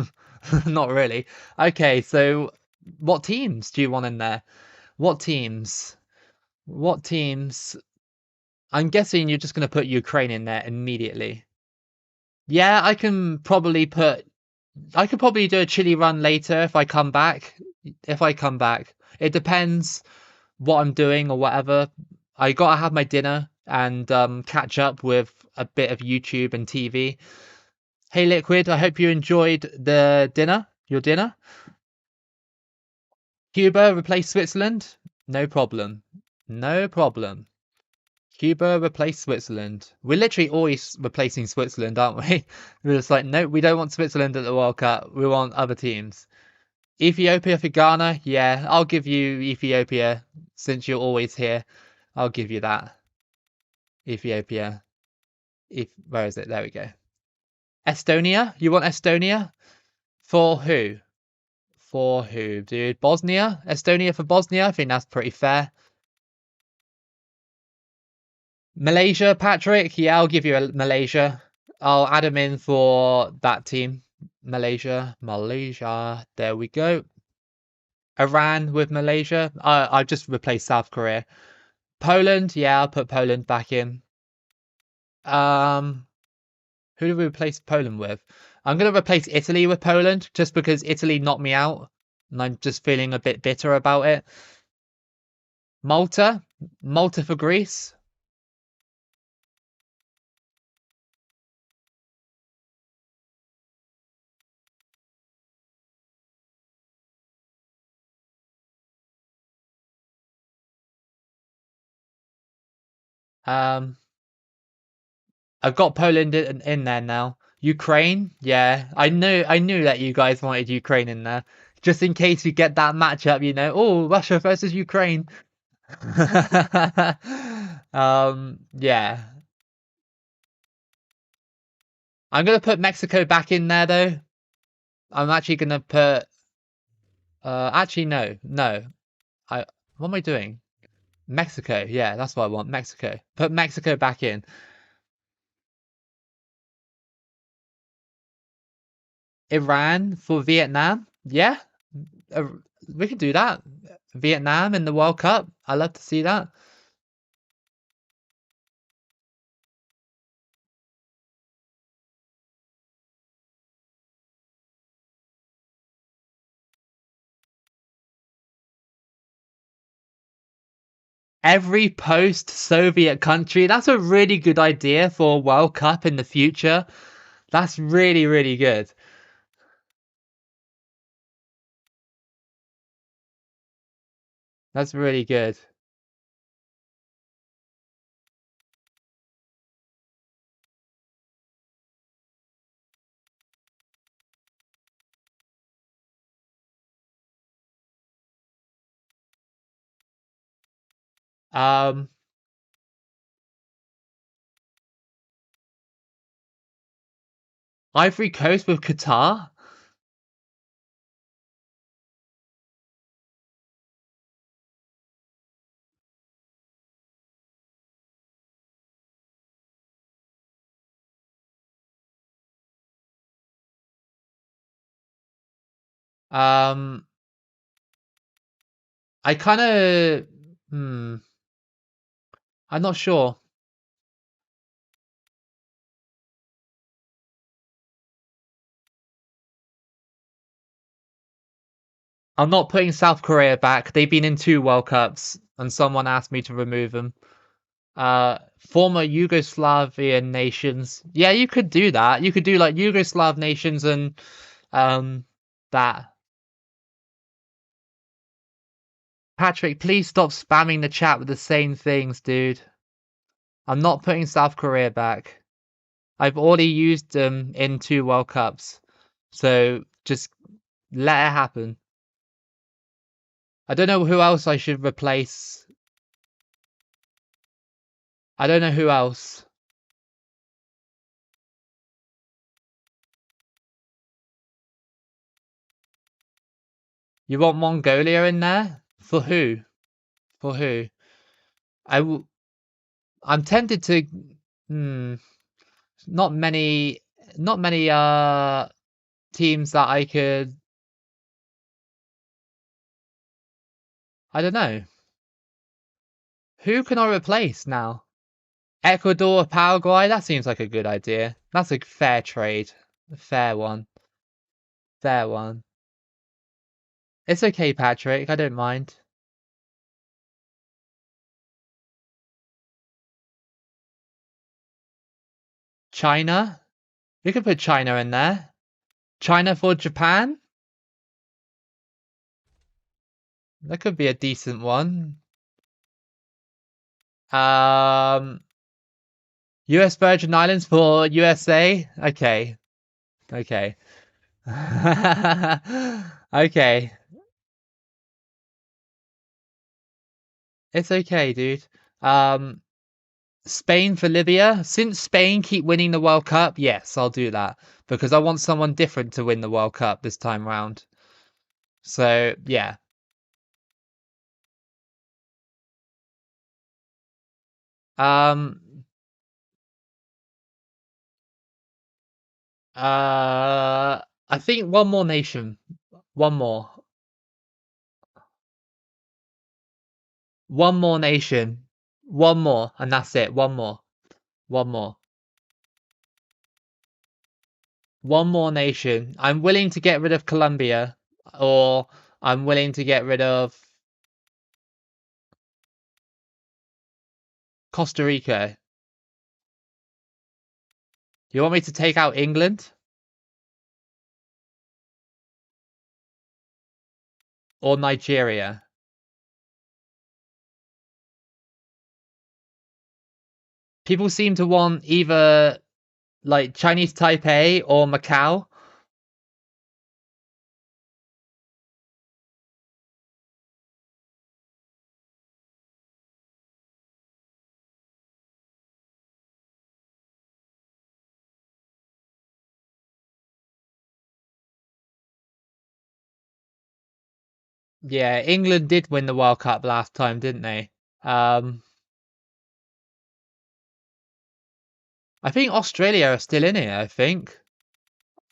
Speaker 1: Not really. Okay, so what teams do you want in there? What teams? What teams? I'm guessing you're just going to put Ukraine in there immediately. Yeah, I could probably do a Chile run later if I come back. If I come back. It depends what I'm doing or whatever. I gotta have my dinner and catch up with a bit of YouTube and TV. Hey, Liquid, I hope you enjoyed the dinner. Your dinner. Cuba replace Switzerland? No problem. No problem. Cuba replace Switzerland. We're literally always replacing Switzerland, aren't we? We're just like, no, we don't want Switzerland at the World Cup. We want other teams. Ethiopia for Ghana? Yeah, I'll give you Ethiopia since you're always here. I'll give you that. Ethiopia. Where is it? There we go. Estonia? You want Estonia? For who? For who, dude? Bosnia? Estonia for Bosnia? I think that's pretty fair. Malaysia, Patrick? Yeah, I'll give you a Malaysia. I'll add him in for that team. Malaysia. There we go. Iran with Malaysia. I've just replaced South Korea. Poland. Yeah, I'll put Poland back in. Who do we replace Poland with? I'm going to replace Italy with Poland just because Italy knocked me out. And I'm just feeling a bit bitter about it. Malta. Malta for Greece. I've got Poland in there now. Ukraine, yeah, I knew that you guys wanted Ukraine in there, just in case we get that matchup. You know, oh, Russia versus Ukraine. Yeah, I'm gonna put Mexico back in there though. I'm actually gonna put. Actually, no. What am I doing? Mexico, yeah, that's what I want. Mexico. Put Mexico back in. Iran for Vietnam. Yeah, uh, we can do that. Vietnam in the World Cup. I love to see that. Every post-Soviet country. That's a really good idea for a World Cup in the future. That's really, really good. That's really good. Um, Ivory Coast with Qatar. Um, I kind of, I'm not sure. I'm not putting South Korea back. They've been in 2 World Cups, and someone asked me to remove them. Former Yugoslavian nations. Yeah, you could do that. You could do like Yugoslav nations and that. Patrick, please stop spamming the chat with the same things, dude. I'm not putting South Korea back. I've already used them in 2 World Cups. So just let it happen. I don't know who else I should replace. I don't know who else. You want Mongolia in there? For who? For who? I'm tempted to. Not many. Not many. Teams that I could. I don't know. Who can I replace now? Ecuador, Paraguay. That seems like a good idea. That's a fair trade. A fair one. Fair one. It's okay, Patrick. I don't mind. China. We could put China in there. China for Japan. That could be a decent one. US Virgin Islands for USA. Okay. Okay. Okay. It's okay, dude. Um, Spain for Libya. Since Spain keep winning the World Cup, yes, I'll do that because I want someone different to win the World Cup this time round. So, yeah. Um, I think one more nation. One more. One more nation. One more, and that's it. One more. One more. One more nation. I'm willing to get rid of Colombia, or I'm willing to get rid of Costa Rica. You want me to take out England or Nigeria? People seem to want either like Chinese Taipei or Macau. Yeah, England did win the World Cup last time, didn't they? Um, I think Australia are still in it, I think.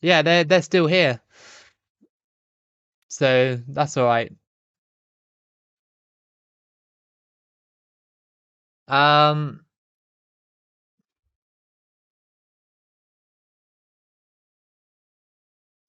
Speaker 1: Yeah, they're still here. So that's all right. Um,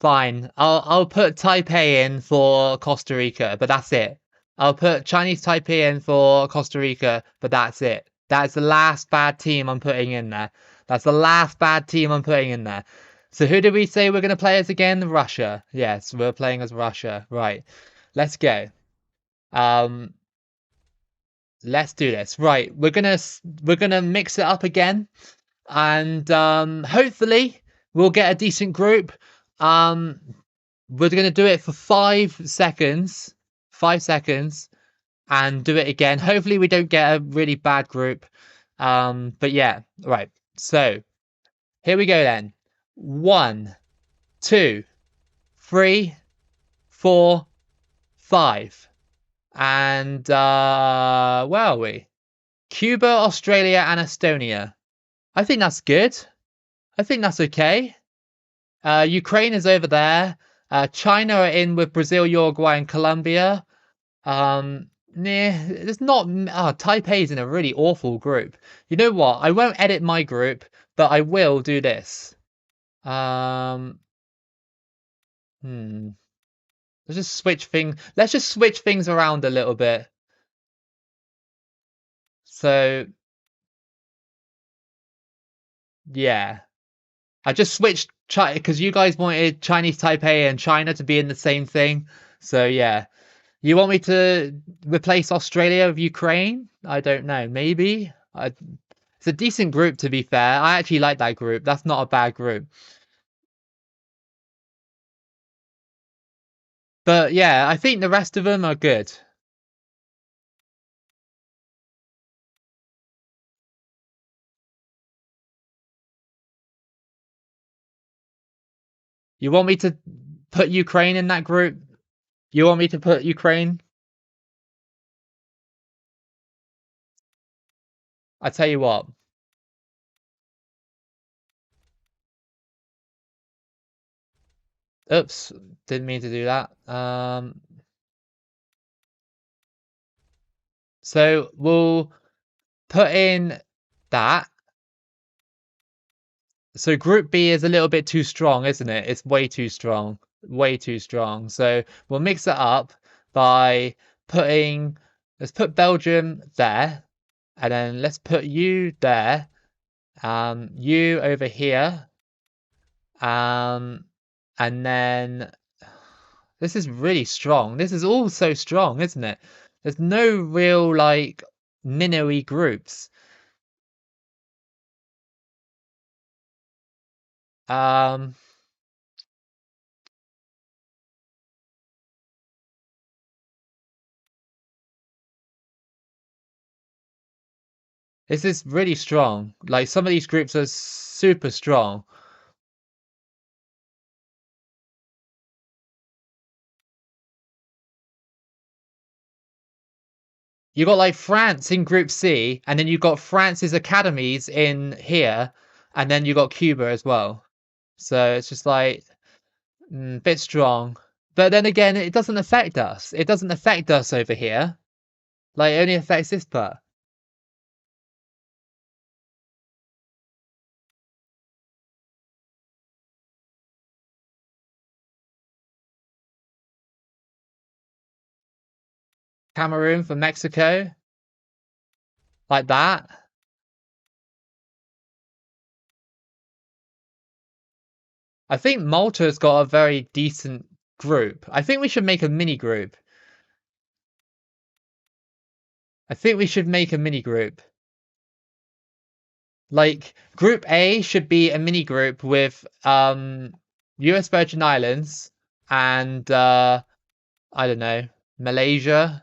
Speaker 1: Fine. I'll put Taipei in for Costa Rica, but that's it. I'll put Chinese Taipei in for Costa Rica, but that's it. That's the last bad team I'm putting in there. That's the last bad team I'm putting in there. So who did we say we're going to play as again? Russia. Yes, we're playing as Russia. Right. Let's go. Um, let's do this. Right. We're gonna mix it up again, and hopefully we'll get a decent group. Um, we're going to do it for 5 seconds, 5 seconds, and do it again. Hopefully we don't get a really bad group. But yeah, right. So here we go then. 1, 2, 3, 4, 5. And where are we? Cuba, Australia, and Estonia. I think that's good. I think that's okay. Ukraine is over there. China are in with Brazil, Uruguay, and Colombia. It's not. Taipei's in a really awful group. You know what? I won't edit my group, but I will do this. Um, hmm. Let's just switch things. Let's just switch things around a little bit. So yeah, I just switched because you guys wanted Chinese Taipei and China to be in the same thing. So yeah. You want me to replace Australia with Ukraine? I don't know. Maybe. It's a decent group, to be fair. I actually like that group. That's not a bad group. But yeah, I think the rest of them are good. You want me to put Ukraine in that group? You want me to put Ukraine? I tell you what. Oops, didn't mean to do that. So we'll put in that. So Group B is a little bit too strong, isn't it? It's way too strong. Way too strong. So we'll mix it up by putting, let's put Belgium there, and then let's put you there, you over here, And then this is really strong. This is all so strong, isn't it? There's no real like minnowy groups. Um, this is really strong. Like some of these groups are super strong. You got like France in Group C, and then you got France's academies in here, and then you got Cuba as well. So it's just like bit strong. But then again, it doesn't affect us. It doesn't affect us over here. Like, it only affects this part. Cameroon for Mexico. Like that. I think Malta's got a very decent group. I think we should make a mini group. I think we should make a mini group. Like, Group A should be a mini group with US Virgin Islands and I don't know, Malaysia.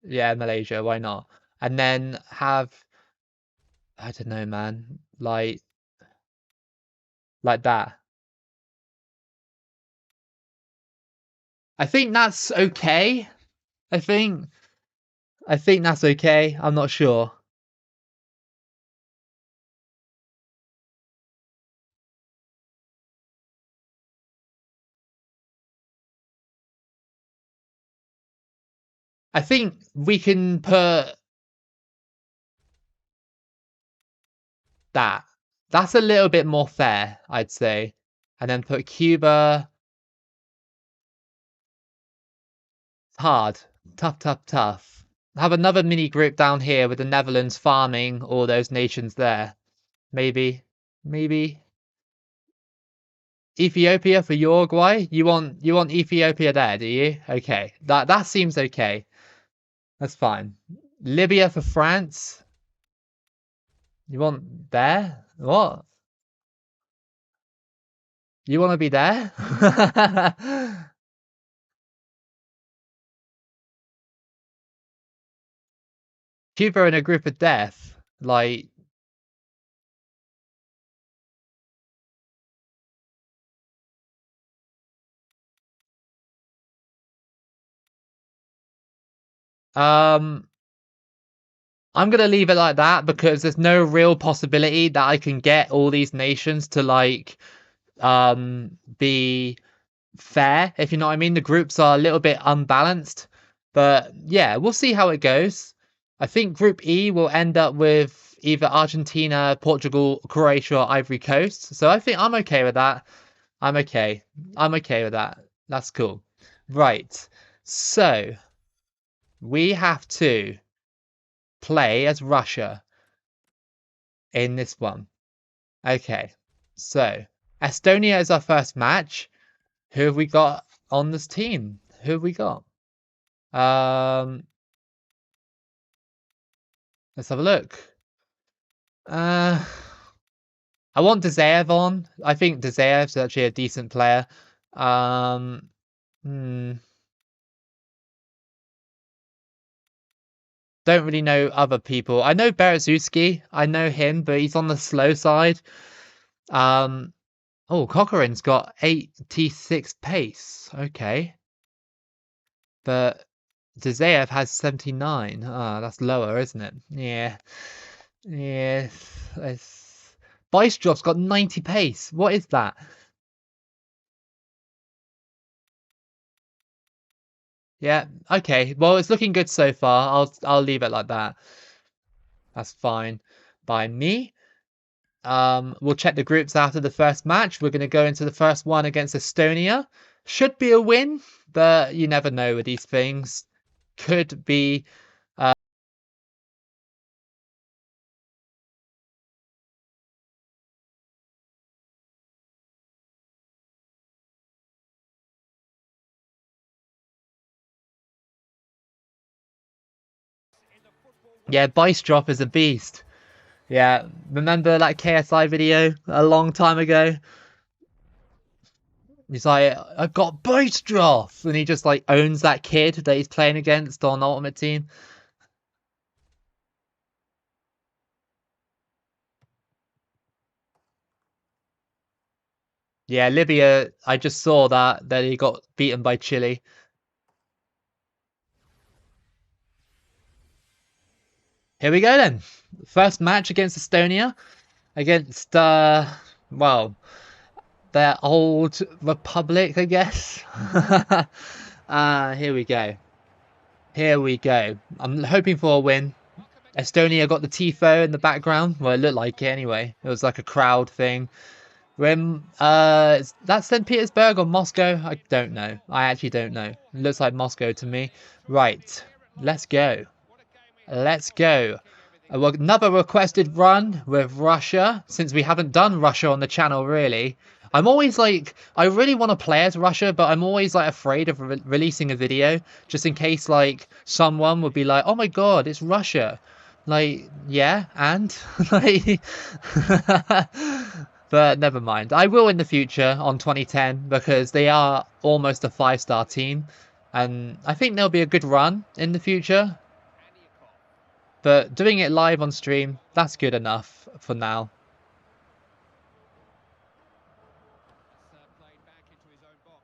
Speaker 1: Yeah, Malaysia, why not? And then have I don't know, man. Like that. I think that's okay. I think that's okay. I'm not sure. I think we can put that. That's a little bit more fair, I'd say. And then put Cuba. Hard. Tough, tough, tough. Have another mini group down here with the Netherlands farming all those nations there. Maybe. Maybe. Ethiopia for Uruguay? You want Ethiopia there, do you? Okay. That seems okay. That's fine. Libya for France? You want there? What? You want to be there? Cuba in a group of death. Like, um, I'm gonna leave it like that because there's no real possibility that I can get all these nations to like, be fair, if you know what I mean. The groups are a little bit unbalanced, but yeah, we'll see how it goes. I think Group E will end up with either Argentina, Portugal, Croatia, or Ivory Coast. So I think I'm okay with that. I'm okay. I'm okay with that. That's cool. Right. So we have to play as Russia in this one. Okay. So Estonia is our first match. Who have we got on this team? Who have we got? Let's have a look. I want Dzaev on. I think Dzaev's actually a decent player. Hmm. Don't really know other people. I know Berezutski. I know him, but he's on the slow side. Oh, Cochrane's got 86 pace. Okay. But Dzaev has 79. Ah, that's lower, isn't it? Yeah. Yeah. Bicedrop's got 90 pace. What is that? Yeah. Okay. Well, it's looking good so far. I'll leave it like that. That's fine by me. We'll check the groups after the first match. We're going to go into the first one against Estonia. Should be a win, but you never know with these things. Could be Yeah, Drop is a beast. Yeah, remember that KSI video a long time ago? He's like, I've got Drop! And he just like owns that kid that he's playing against on Ultimate Team. Yeah, Libya, I just saw that he got beaten by Chile. Here we go then. First match against Estonia. Against, well, their old republic, I guess. Here we go. Here we go. I'm hoping for a win. Estonia got the tifo in the background. Well, it looked like it anyway. It was like a crowd thing. That's St. Petersburg or Moscow? I don't know. I actually don't know. It looks like Moscow to me. Right. Let's go. Let's go. Another requested run with Russia, since we haven't done Russia on the channel, really. I'm always like, I really want to play as Russia, but I'm always like afraid of releasing a video, just in case like someone would be like, oh my god, it's Russia. Like, yeah, and? like, but never mind. I will in the future on 2010, because they are almost a 5-star team. And I think there'll be a good run in the future. But doing it live on stream, that's good enough for now.
Speaker 3: Played back into his own box.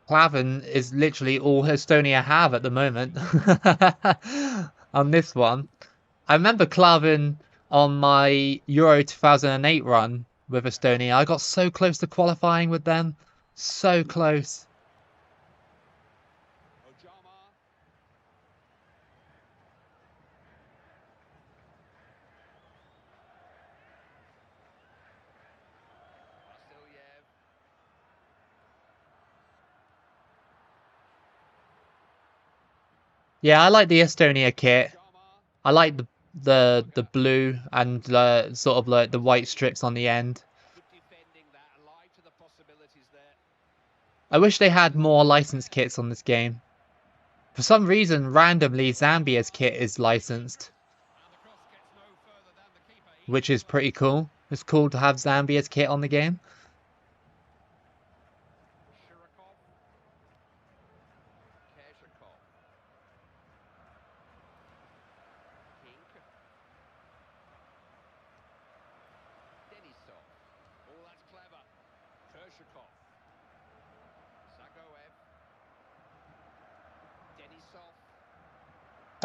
Speaker 1: Klavan is literally all Estonia have at the moment on this one. I remember Klavan on my Euro 2008 run with Estonia. I got so close to qualifying with them. So close. Yeah, I like the Estonia kit. I like the blue and sort of like the white strips on the end. I wish they had more licensed kits on this game. For some reason, randomly, Zambia's kit is licensed, which is pretty cool. It's cool to have Zambia's kit on the game.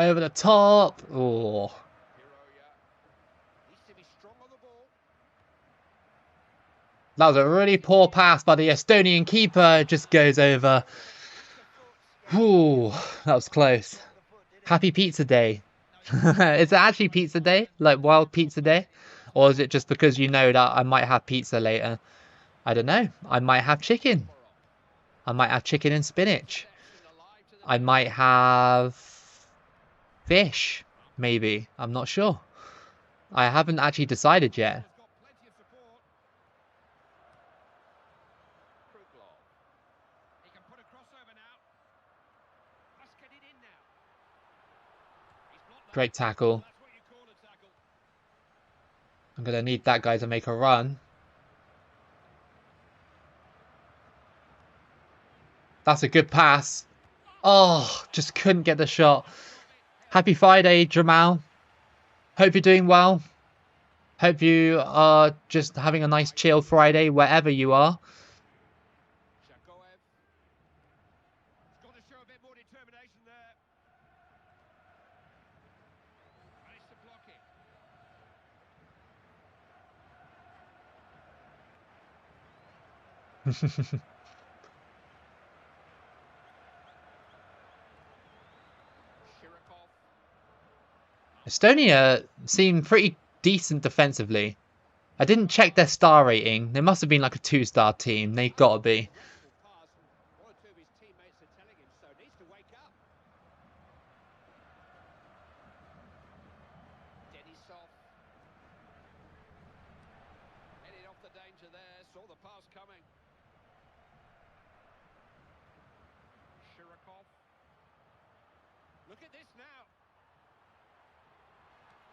Speaker 1: Over the top. Oh. That was a really poor pass by the Estonian keeper. It just goes over. Ooh, that was close. Happy Pizza Day. Is it actually Pizza Day? Like Wild Pizza Day? Or is it just because you know that I might have pizza later? I don't know. I might have chicken. I might have chicken and spinach. I might have fish, maybe. I'm not sure. I haven't actually decided yet. Great tackle. I'm going to need that guy to make a run. That's a good pass. Oh, just couldn't get the shot. Happy Friday, Jamal. Hope you're doing well. Hope you are just having a nice chill Friday wherever you are. Estonia seemed pretty decent defensively. I didn't check their star rating. They must have been like a 2-star team. They've got to be.
Speaker 3: Look at this now.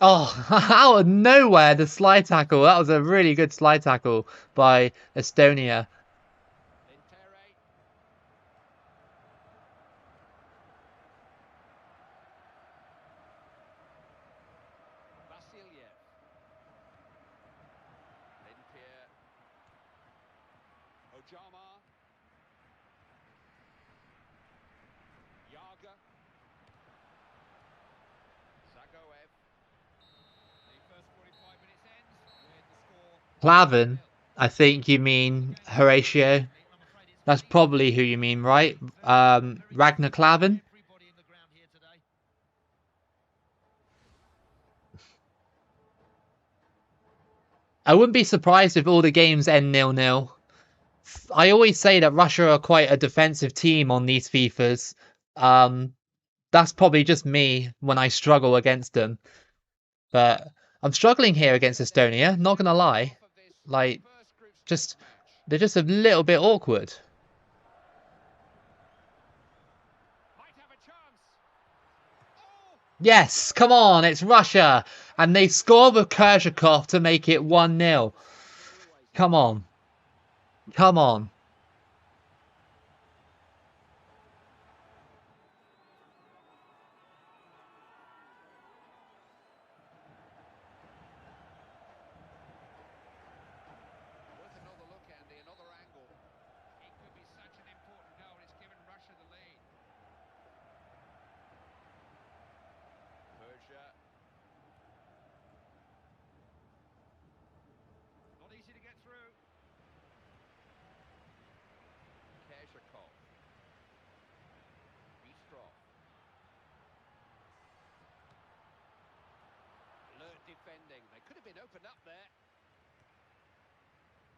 Speaker 1: Oh, out of nowhere, the slide tackle. That was a really good slide tackle by Estonia.
Speaker 3: Lintere. Vasiliev. Linpier. Ojama. Yaga. Zagoev. The first 45 minutes ends with the score.
Speaker 1: Klavan, I think you mean Horatio. That's probably who you mean, right? Ragnar Klavan.
Speaker 2: Everybody in the ground here today.
Speaker 1: I wouldn't be surprised if all the games end 0-0. I always say that Russia are quite a defensive team on these FIFAs. That's probably just me when I struggle against them. But I'm struggling here against Estonia, not gonna lie. Like, they're just a little bit awkward.
Speaker 3: Might have a chance. Oh!
Speaker 1: Yes, come on, it's Russia. And they score with Kerzhakov to make it 1-0. Come on. Come on.
Speaker 3: Worth another look, Andy, another angle. It could be such an important goal. It's given Russia the lead. Persia. Not easy to get through. Kerzhakov. Bistrov. Alert defending. They could have been opened up there.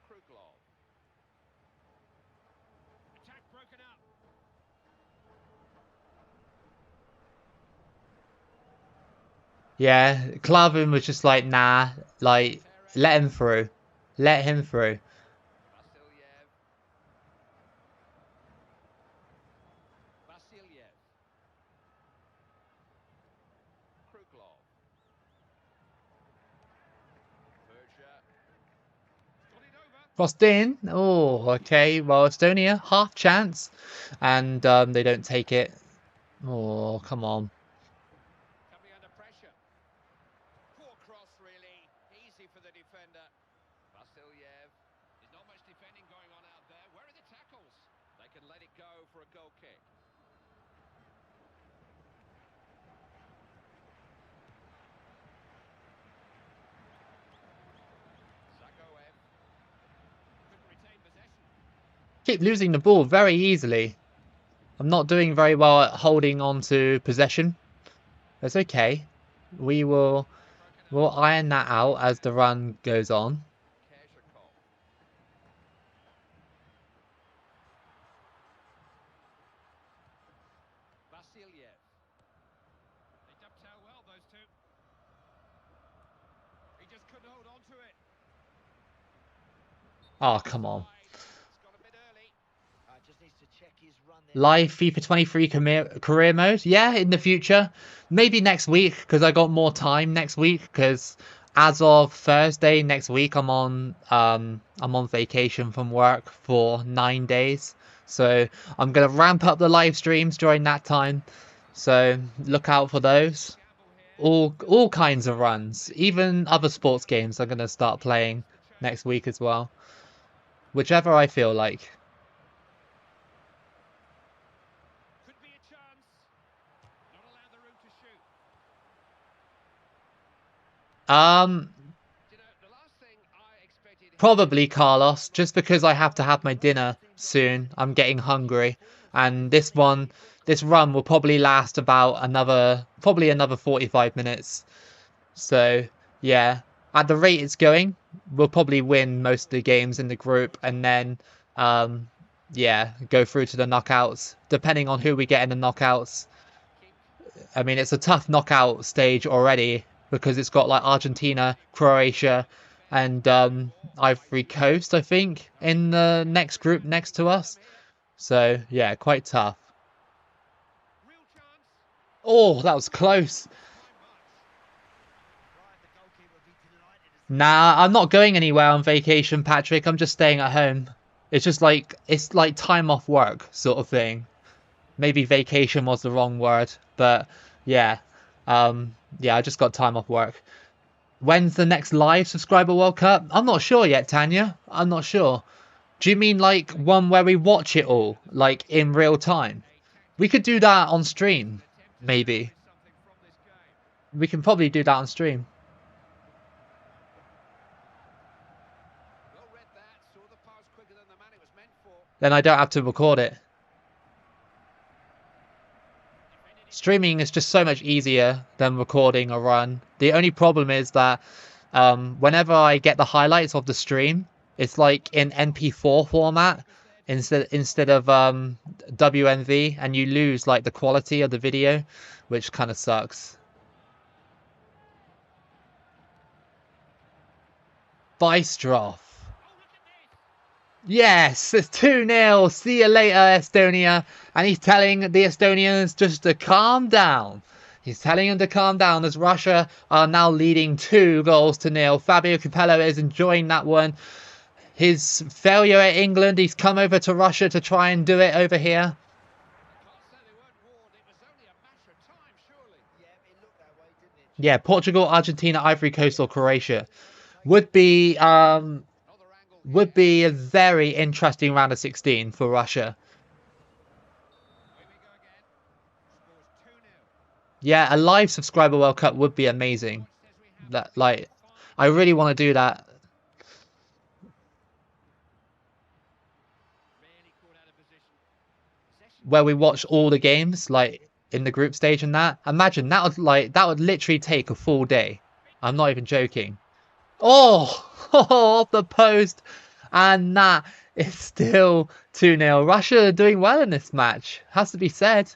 Speaker 3: Kruglov. Attack broken up.
Speaker 1: Yeah, Klavan was just like, nah, like, let him through. Let him through.
Speaker 3: Vasiliev. Vasiliev. Kruglov. Persia. Got it over.
Speaker 1: Crossed in. Oh, okay. Well, Estonia, half chance. And they don't take it. Oh, come on.
Speaker 3: Coming under pressure. Poor cross, really. Easy for the defender. Vasiliev. There's not much defending going on out there. Where are the tackles? They can let it go for a goal kick. Zagoev. Couldn't retain possession.
Speaker 1: Keep losing the ball very easily. I'm not doing very well at holding on to possession. That's okay. We'll iron that out as the run goes on.
Speaker 3: Kerzhakov. Vasiliev. They dovetail well, those two. He just couldn't hold on to it.
Speaker 1: Oh, come on.
Speaker 3: It's got a bit early.
Speaker 2: Just needs to check his run there.
Speaker 1: Live FIFA 23 career mode. Yeah, in the future. Maybe next week, because I got more time next week, because as of Thursday next week I'm on vacation from work for 9 days. So I'm gonna ramp up the live streams during that time. So look out for those. All kinds of runs. Even other sports games I'm gonna start playing next week as well. Whichever I feel like.
Speaker 3: Could be a chance. Not allowed the room to shoot. You know, the last thing I expected.
Speaker 1: Probably Carlos, just because I have to have my dinner soon. I'm getting hungry. And this run will probably last about another 45 minutes. So, yeah. At the rate it's going, we'll probably win most of the games in the group and then yeah, go through to the knockouts, depending on who we get in the knockouts. I mean, it's a tough knockout stage already because it's got like Argentina, Croatia, and Ivory Coast, I think, in the next group next to us. So yeah, quite tough.
Speaker 3: Real chance.
Speaker 1: Oh, that was close. Nah, I'm not going anywhere on vacation, Patrick. I'm just staying at home. It's like time off work sort of thing. Maybe vacation was the wrong word, but yeah. Yeah, I just got time off work. When's the next live subscriber World Cup? I'm not sure yet, Tanya. I'm not sure. Do you mean like one where we watch it all, like in real time? We could do that on stream, maybe. We can probably do that on stream. Then I don't have to record it. Streaming is just so much easier than recording a run. The only problem is that whenever I get the highlights of the stream, it's like in MP4 format instead of WMV, and you lose like the quality of the video, which kind of sucks. Bystroff. Yes, it's 2-0. See you later, Estonia. And he's telling the Estonians just to calm down. He's telling them to calm down as Russia are now leading 2-0. Fabio Capello is enjoying that one. His failure at England, he's come over to Russia to try and do it over here. Yeah, Portugal, Argentina, Ivory Coast or Croatia would be a very interesting round of 16 for Russia. Yeah, a live subscriber World Cup would be amazing. That like, I really want to do that. Where we watch all the games, like in the group stage and that. Imagine that would literally take a full day. I'm not even joking. Oh, off the post, and that is still 2-0. Russia are doing well in this match, has to be said.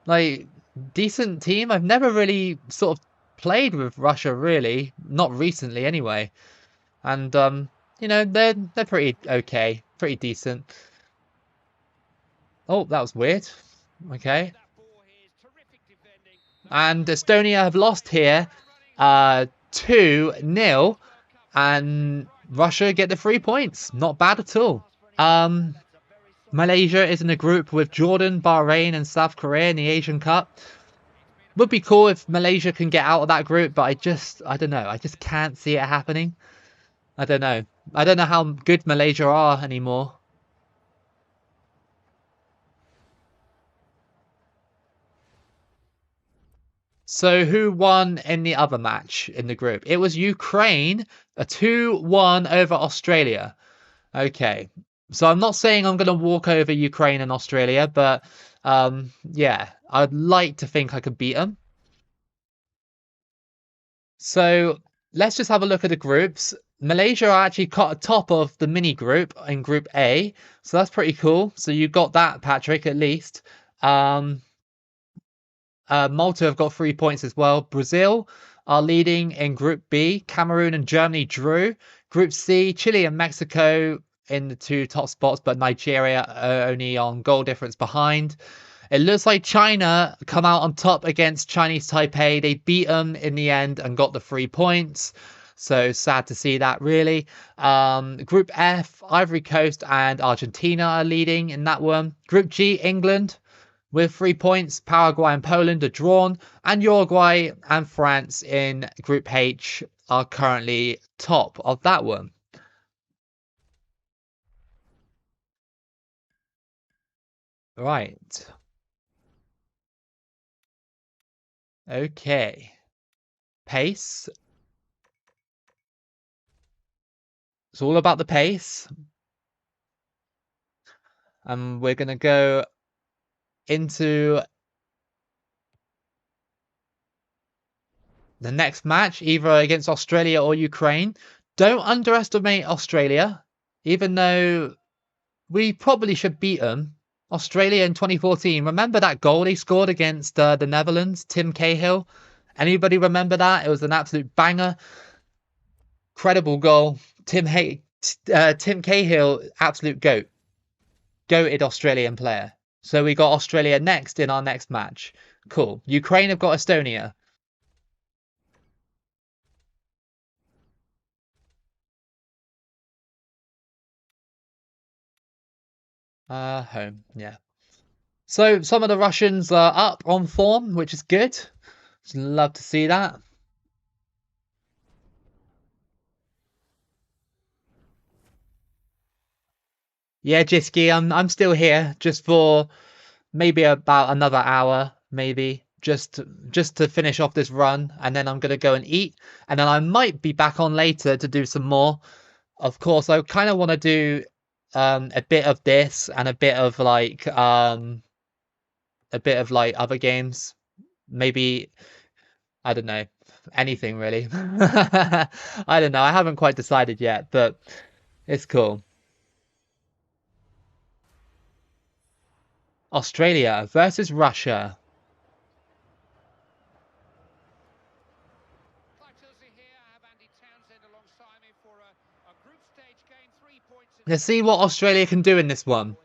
Speaker 1: Like, decent team. I've never really sort of played with Russia, really, not recently anyway. And you know, they're pretty okay, pretty decent. Oh, that was weird. Okay. And Estonia have lost here 2-0, and Russia get the 3 points. Not bad at all. Malaysia is in a group with Jordan, Bahrain and South Korea in the Asian Cup. Would be cool if Malaysia can get out of that group, but I don't know. I just can't see it happening. I don't know. I don't know how good Malaysia are anymore. So who won in the other match in the group? It was Ukraine, a 2-1 over Australia. Okay. So I'm not saying I'm going to walk over Ukraine and Australia, but yeah, I'd like to think I could beat them. So let's just have a look at the groups. Malaysia are actually caught top of the mini group in Group A, so that's pretty cool. So you got that, Patrick, at least. Malta have got 3 points as well. Brazil are leading in Group B. Cameroon and Germany drew. Group C, Chile and Mexico in the 2 top spots, but Nigeria are only on goal difference behind. It looks like China come out on top against Chinese Taipei. They beat them in the end and got the 3 points. So sad to see that, really. Group F, Ivory Coast and Argentina are leading in that one. Group G, England with 3 points. Paraguay and Poland are drawn. And Uruguay and France in Group H are currently top of that one. Right. Okay. Pace. It's all about the pace. And we're going to go into the next match, either against Australia or Ukraine. Don't underestimate Australia, even though we probably should beat them. Australia in 2014. Remember that goal they scored against the Netherlands, Tim Cahill? Anybody remember that? It was an absolute banger. Credible goal. Tim Cahill, absolute goat. Goated Australian player. So we got Australia next in our next match. Cool. Ukraine have got Estonia. Home. Yeah. So some of the Russians are up on form, which is good. Just love to see that. Yeah, Jisky, I'm still here just for maybe about another hour, maybe just to finish off this run, and then I'm gonna go and eat, and then I might be back on later to do some more. Of course, I kind of want to do a bit of this and a bit of like other games. Maybe I don't know, anything really. I don't know. I haven't quite decided yet, but it's cool. Australia versus Russia. Let's see what Australia can do in this one.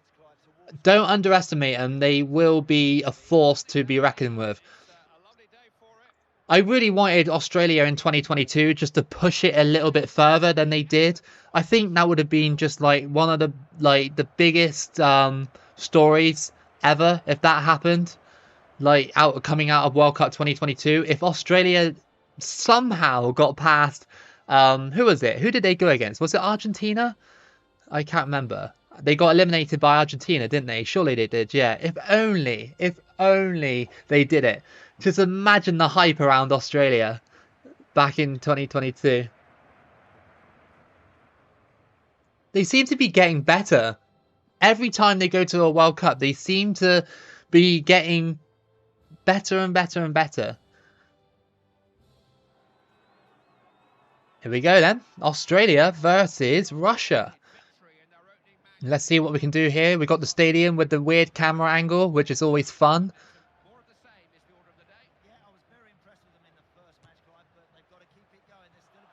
Speaker 1: Don't underestimate them. They will be a force to be reckoned with. I really wanted Australia in 2022 just to push it a little bit further than they did. I think that would have been just like one of the biggest stories ever if that happened. Like coming out of World Cup 2022, if Australia somehow got past, who was it? Who did they go against? Was it Argentina? I can't remember. They got eliminated by Argentina, didn't they? Surely they did, yeah. If only they did it. Just imagine the hype around Australia back in 2022. They seem to be getting better. Every time they go to a World Cup, they seem to be getting better and better and better. Here we go then. Australia versus Russia. Let's see what we can do here. We got the stadium with the weird camera angle, which is always fun.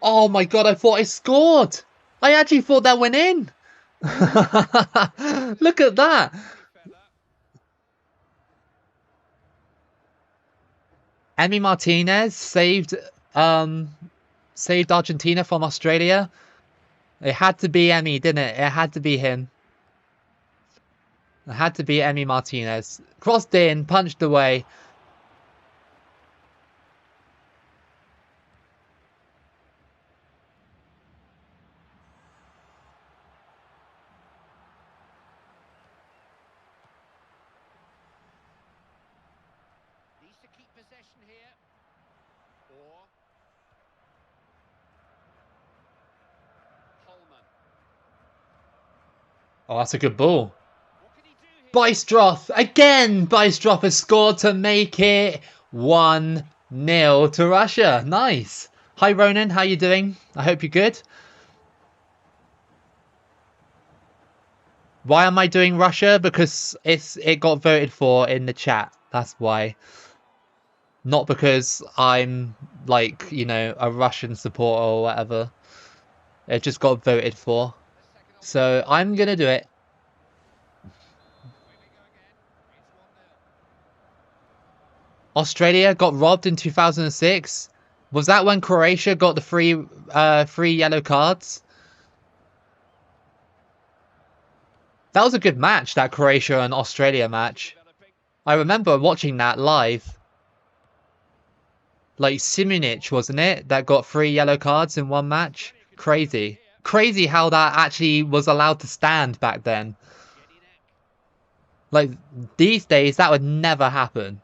Speaker 1: Oh my god, I thought I scored! I actually thought that went in! Look at that! Emi Martinez saved Argentina from Australia. It had to be Emi, didn't it? It had to be him. It had to be Emi Martinez. Crossed in, punched away.
Speaker 3: Needs to keep possession here. Or Holman.
Speaker 1: Oh, that's a good ball. Bystroth again. Bystroth has scored to make it 1-0 to Russia. Nice. Hi Ronan, how you doing? I hope you're good. Why am I doing Russia? Because it got voted for in the chat. That's why. Not because I'm like, you know, a Russian supporter or whatever. It just got voted for. So I'm gonna do it. Australia got robbed in 2006. Was that when Croatia got the free yellow cards? That was a good match, that Croatia and Australia match. I remember watching that live. Like Simunic, wasn't it? That got 3 yellow cards in one match. Crazy. Crazy how that actually was allowed to stand back then. Like, these days, that would never happen.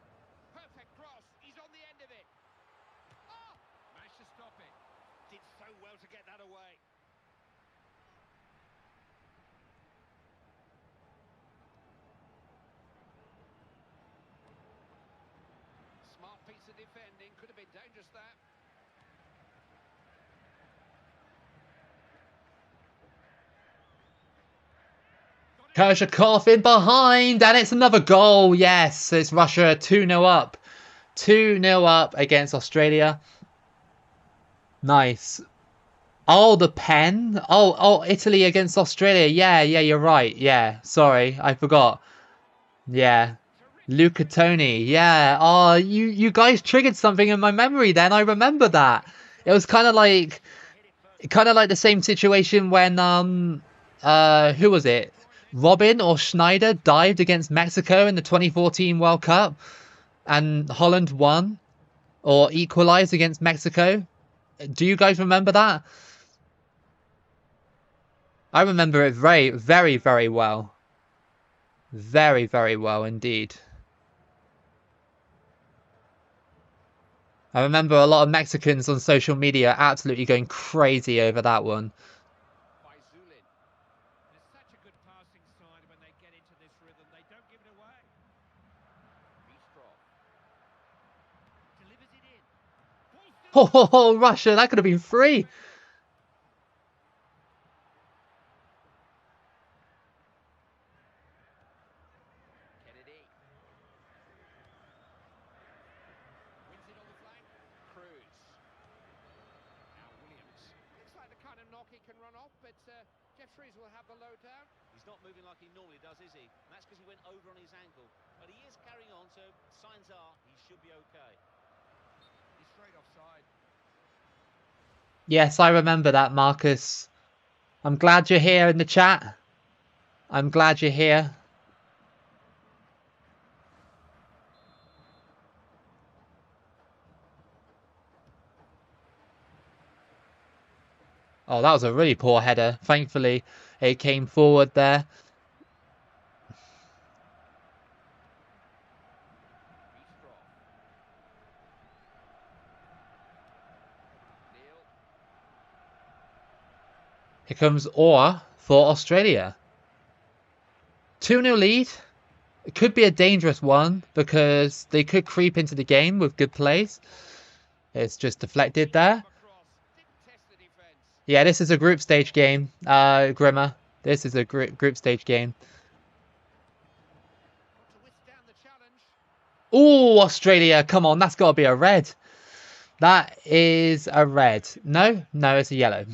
Speaker 1: Kershakoff in behind, and it's another goal. Yes, it's Russia 2-0 up. 2-0 up against Australia. Nice. Oh, the pen. Oh, Italy against Australia. Yeah, you're right. Yeah, sorry, I forgot. Yeah. Luca Toni. Yeah. Oh, you guys triggered something in my memory then. I remember that. It was kind of like the same situation when who was it? Robin or Schneider dived against Mexico in the 2014 World Cup and Holland won or equalized against Mexico. Do you guys remember that? I remember it very, very, very well. Very, very well indeed. I remember a lot of Mexicans on social media absolutely going crazy over that one.
Speaker 3: By Zulin. They're such a good passing side when they get into this rhythm. They don't give it away. Bistrov. Delivers it in.
Speaker 1: Ho ho ho, Russia, that could have been free.
Speaker 3: Kennedy. Wins it on the flank. Cruz. Now Williams. Looks like the kind of knock he can run off, but Jeffries will have the low down.
Speaker 2: He's not moving like he normally does, is he? And that's because he went over on his ankle. But he is carrying on, so signs are he should be okay.
Speaker 3: He's straight offside.
Speaker 1: Yes, I remember that, Marcus. I'm glad you're here in the chat. I'm glad you're here. Oh, that was a really poor header. Thankfully, it came forward there. Here comes Orr for Australia. 2-0 lead. It could be a dangerous one because they could creep into the game with good plays. It's just deflected there. Yeah, this is a group stage game, Grimmer. This is a group stage game. Oh, Australia, come on, that's got to be a red. That is a red. No, it's a yellow.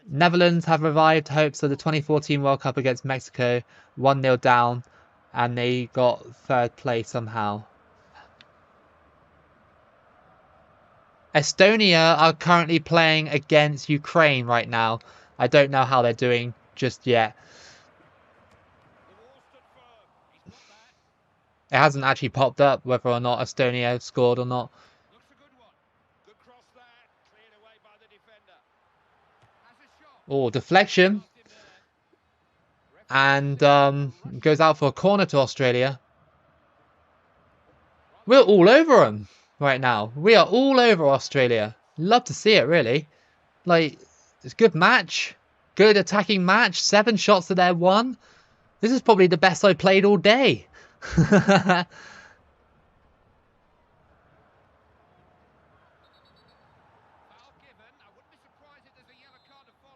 Speaker 1: Netherlands have revived hopes of the 2014 World Cup against Mexico, 1-0 down, and they got third place somehow. Estonia are currently playing against Ukraine right now. I don't know how they're doing just yet. It hasn't actually popped up whether or not Estonia scored or not. Oh, deflection. And goes out for a corner to Australia. We're all over them right now. We are all over Australia. Love to see it, really. Like, it's a good match. Good attacking match. 7 shots to their 1. This is probably the best I played all day.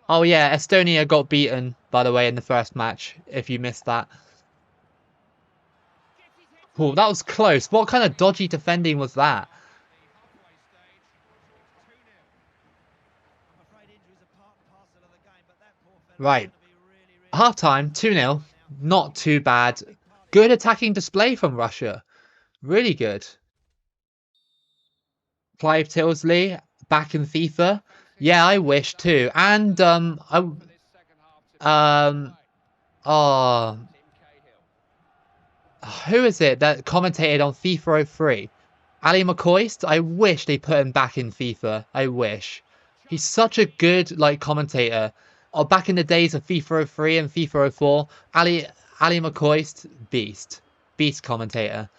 Speaker 1: Oh yeah, Estonia got beaten, by the way, in the first match, if you missed that. Oh, that was close. What kind of dodgy defending was that? Right. Half-time, 2-0. Not too bad. Good attacking display from Russia. Really good. Clive Tilsley back in FIFA. Yeah, I wish too. And who is it that commentated on FIFA 03? Ali McCoist? I wish they put him back in FIFA. I wish. He's such a good commentator. Oh, back in the days of FIFA 03 and FIFA 04, Ali McCoist, beast. Beast commentator.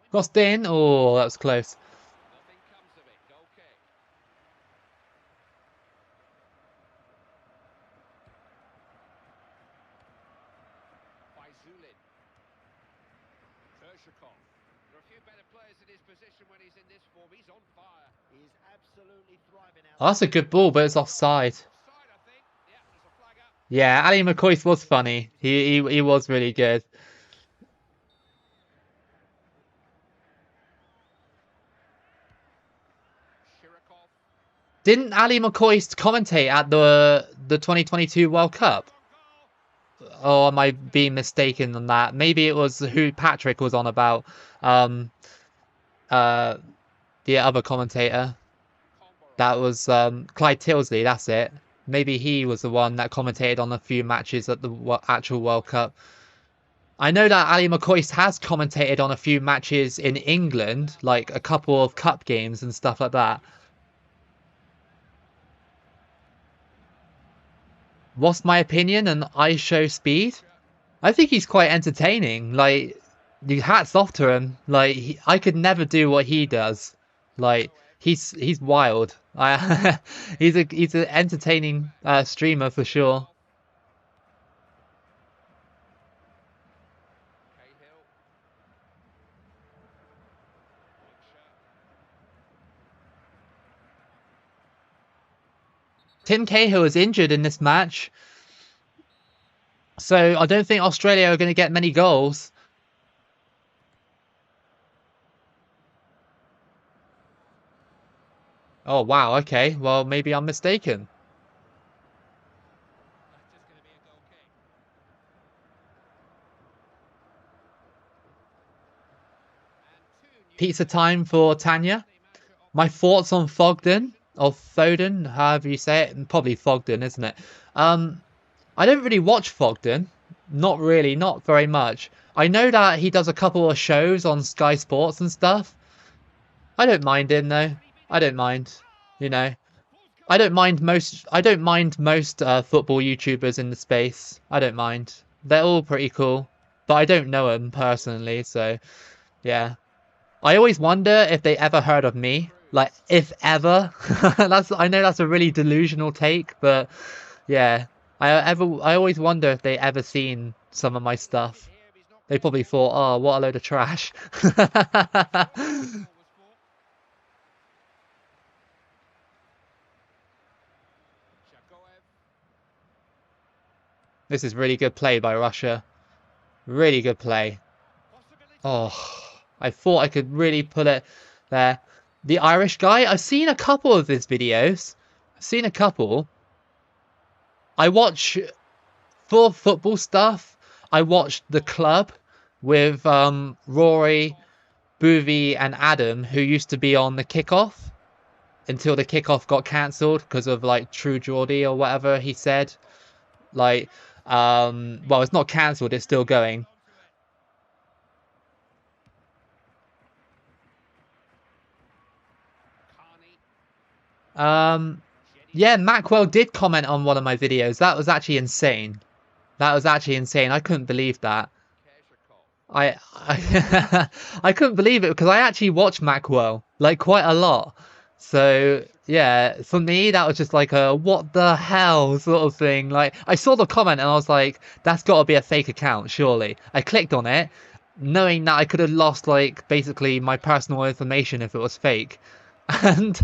Speaker 1: Crossed in. Oh, that was close.
Speaker 3: Nothing comes of it. Goal kick. By Zulin. Tershakov. There are a few better players in his position when he's in this form. He's on fire.
Speaker 2: He is absolutely thriving out.
Speaker 1: Oh, that's a good ball, but it's offside.
Speaker 3: Offside, I think. Yeah, there's a flag up.
Speaker 1: Yeah, Ali McCoy was funny. He was really good.
Speaker 3: Shirokov.
Speaker 1: Didn't Ali McCoy commentate at the 2022 World Cup? Or am I being mistaken on that? Maybe it was who Patrick was on about. Um, uh, the other commentator. That was Clyde Tilsley. That's it. Maybe he was the one that commentated on a few matches at the actual World Cup. I know that Ali McCoy has commentated on a few matches in England, like a couple of cup games and stuff like that. What's my opinion on Ice Show Speed? I think he's quite entertaining. Like, hats off to him. Like, I could never do what he does. Like, he's wild. I he's an entertaining streamer for sure.
Speaker 3: Cahill.
Speaker 1: Tim Cahill is injured in this match, so I don't think Australia are going to get many goals. Oh wow, okay. Well, maybe I'm mistaken.
Speaker 3: That's just going to be a goal kick. And 2 new
Speaker 1: Pizza
Speaker 3: players
Speaker 1: time for Tanya.
Speaker 3: the match are
Speaker 1: My thoughts on Fogden or Foden, however you say it, probably Fogden, isn't it? I don't really watch Fogden. Not really, not very much. I know that he does a couple of shows on Sky Sports and stuff. I don't mind him though. I don't mind. You know, I don't mind most football YouTubers in the space. I don't mind. They're all pretty cool, but I don't know them personally, so yeah. I always wonder if they ever heard of me. Like, if ever. I know that's a really delusional take, but yeah. I always wonder if they ever seen some of my stuff.
Speaker 3: here if he's not
Speaker 1: They probably thought, oh, what a load of trash.
Speaker 3: was for. Shakoev.
Speaker 1: This is really good play by Russia. Really good play.
Speaker 3: Possibility.
Speaker 1: Oh, I thought I could really put it there. The Irish guy, I've seen a couple of his videos. I've seen a couple. I watch, for football stuff, I watched The Club with Rory, Boovy and Adam, who used to be on the Kickoff until the Kickoff got cancelled because of like True Geordie or whatever he said. Like, well, it's not cancelled, it's still going.
Speaker 3: Carney.
Speaker 1: Yeah, Macwell did comment on one of my videos. That was actually insane. That was actually insane. I couldn't believe that.
Speaker 3: Keshikov.
Speaker 1: I couldn't believe it because I actually watch Macwell like quite a lot. So yeah, for me that was just like a what the hell sort of thing. Like I saw the comment and I was like, that's got to be a fake account, surely. I clicked on it, knowing that I could have lost like basically my personal information if it was fake, and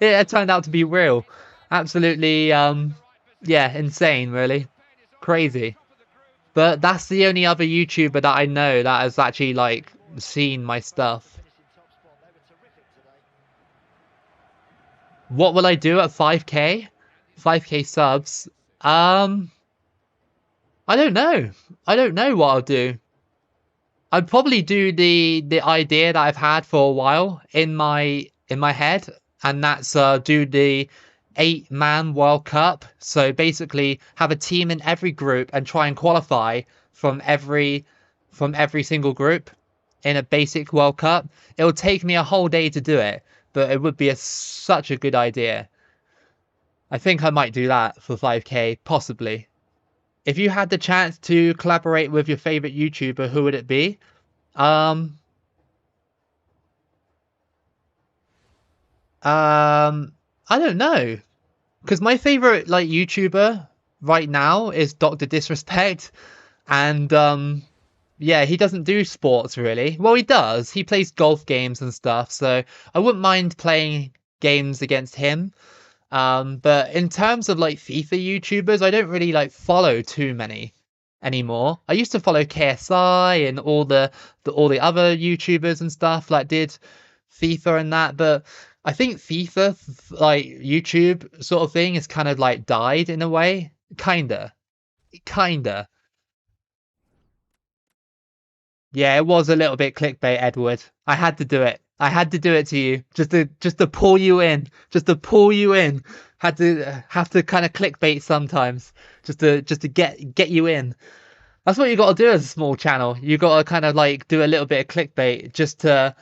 Speaker 1: it turned out to be real. Absolutely, yeah, insane, really, crazy. But that's the only other YouTuber that I know that has actually like seen my stuff.
Speaker 2: Finishing top spot. They were terrific today.
Speaker 1: What will I do at 5k? 5k subs? I don't know. I don't know what I'll do. I'd probably do the idea that I've had for a while in my head, and that's do the 8-man World Cup. So basically have a team in every group and try and qualify from every single group in a basic World Cup. It'll take me a whole day to do it, but it would be such a good idea. I think I might do that for 5k, possibly. If you had the chance to collaborate with your favorite YouTuber, who would it be? I don't know. Because my favorite like YouTuber right now is Dr. Disrespect. And yeah, he doesn't do sports really. Well, he does. He plays golf games and stuff. So I wouldn't mind playing games against him. But in terms of like FIFA YouTubers, I don't really like follow too many anymore. I used to follow KSI and all the other YouTubers and stuff like did FIFA and that, but I think FIFA like YouTube sort of thing is kind of like died in a way. Kinda. Yeah, it was a little bit clickbait, Edward. I had to do it. I had to do it to you, just to pull you in, just to pull you in. Had to have to kind of clickbait sometimes, just to get you in. That's what you got to do as a small channel. You got to kind of like do a little bit of clickbait just to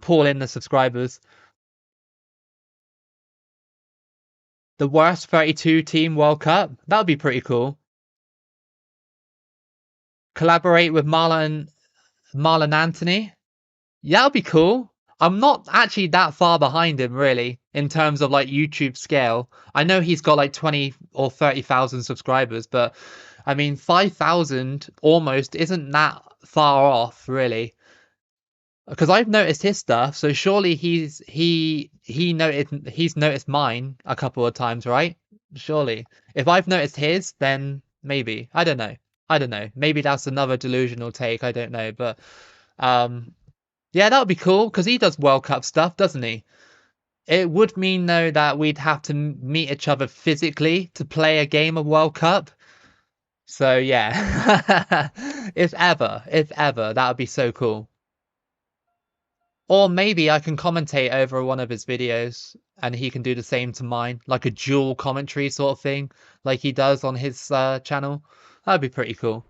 Speaker 1: pull in the subscribers. The worst 32 team World Cup. That would be pretty cool. Collaborate with Marlon Anthony. Yeah, that'd be cool. I'm not actually that far behind him really in terms of like YouTube scale. I know he's got like 20 or 30,000 subscribers, but I mean 5,000 almost isn't that far off really. Because I've noticed his stuff, so surely he's noticed mine a couple of times, right? Surely. If I've noticed his, then maybe. I don't know. I don't know. Maybe that's another delusional take, I don't know, but um yeah, that would be cool because he does World Cup stuff, doesn't he? It would mean though that we'd have to meet each other physically to play a game of World Cup. So yeah, if ever, that would be so cool. Or maybe I can commentate over one of his videos and he can do the same to mine, like a dual commentary sort of thing, like he does on his channel. That'd be pretty cool.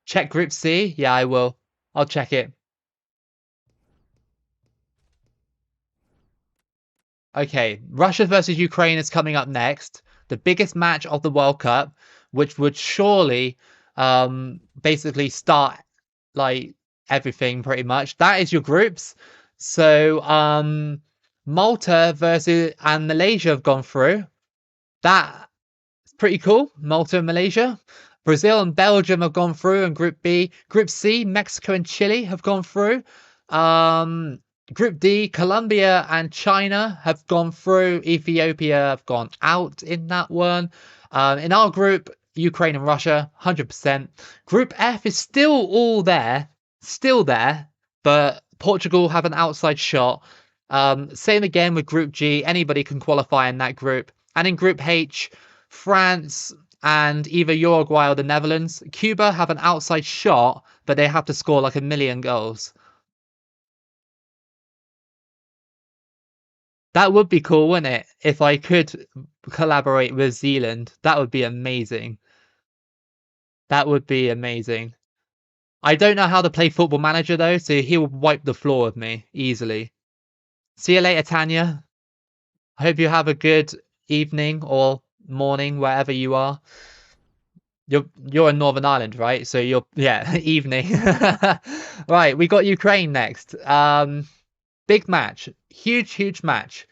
Speaker 1: Check Group C? Yeah, I will. I'll check it. Okay, Russia versus Ukraine is coming up next. The biggest match of the World Cup, which would surely basically start like everything pretty much. That is your groups. So Malta versus and Malaysia have gone through. That's pretty cool. Malta and Malaysia. Brazil and Belgium have gone through in Group B. Group C, Mexico and Chile have gone through. Group D, Colombia and China have gone through. Ethiopia have gone out in that one. In our group, Ukraine and Russia, 100%. Group F is still there, but Portugal have an outside shot. Same again with Group G. Anybody can qualify in that group. And in Group H, France and either Uruguay or the Netherlands. Cuba have an outside shot, but they have to score like 1,000,000 goals. That would be cool, wouldn't it? If I could collaborate with Zealand, that would be amazing. That would be amazing. I don't know how to play Football Manager though, so he will wipe the floor with me easily. See you later, Tanya. I hope you have a good evening or morning wherever you are. You're in Northern Ireland, right? So yeah, evening. Right, we got Ukraine next. Big match. Huge match.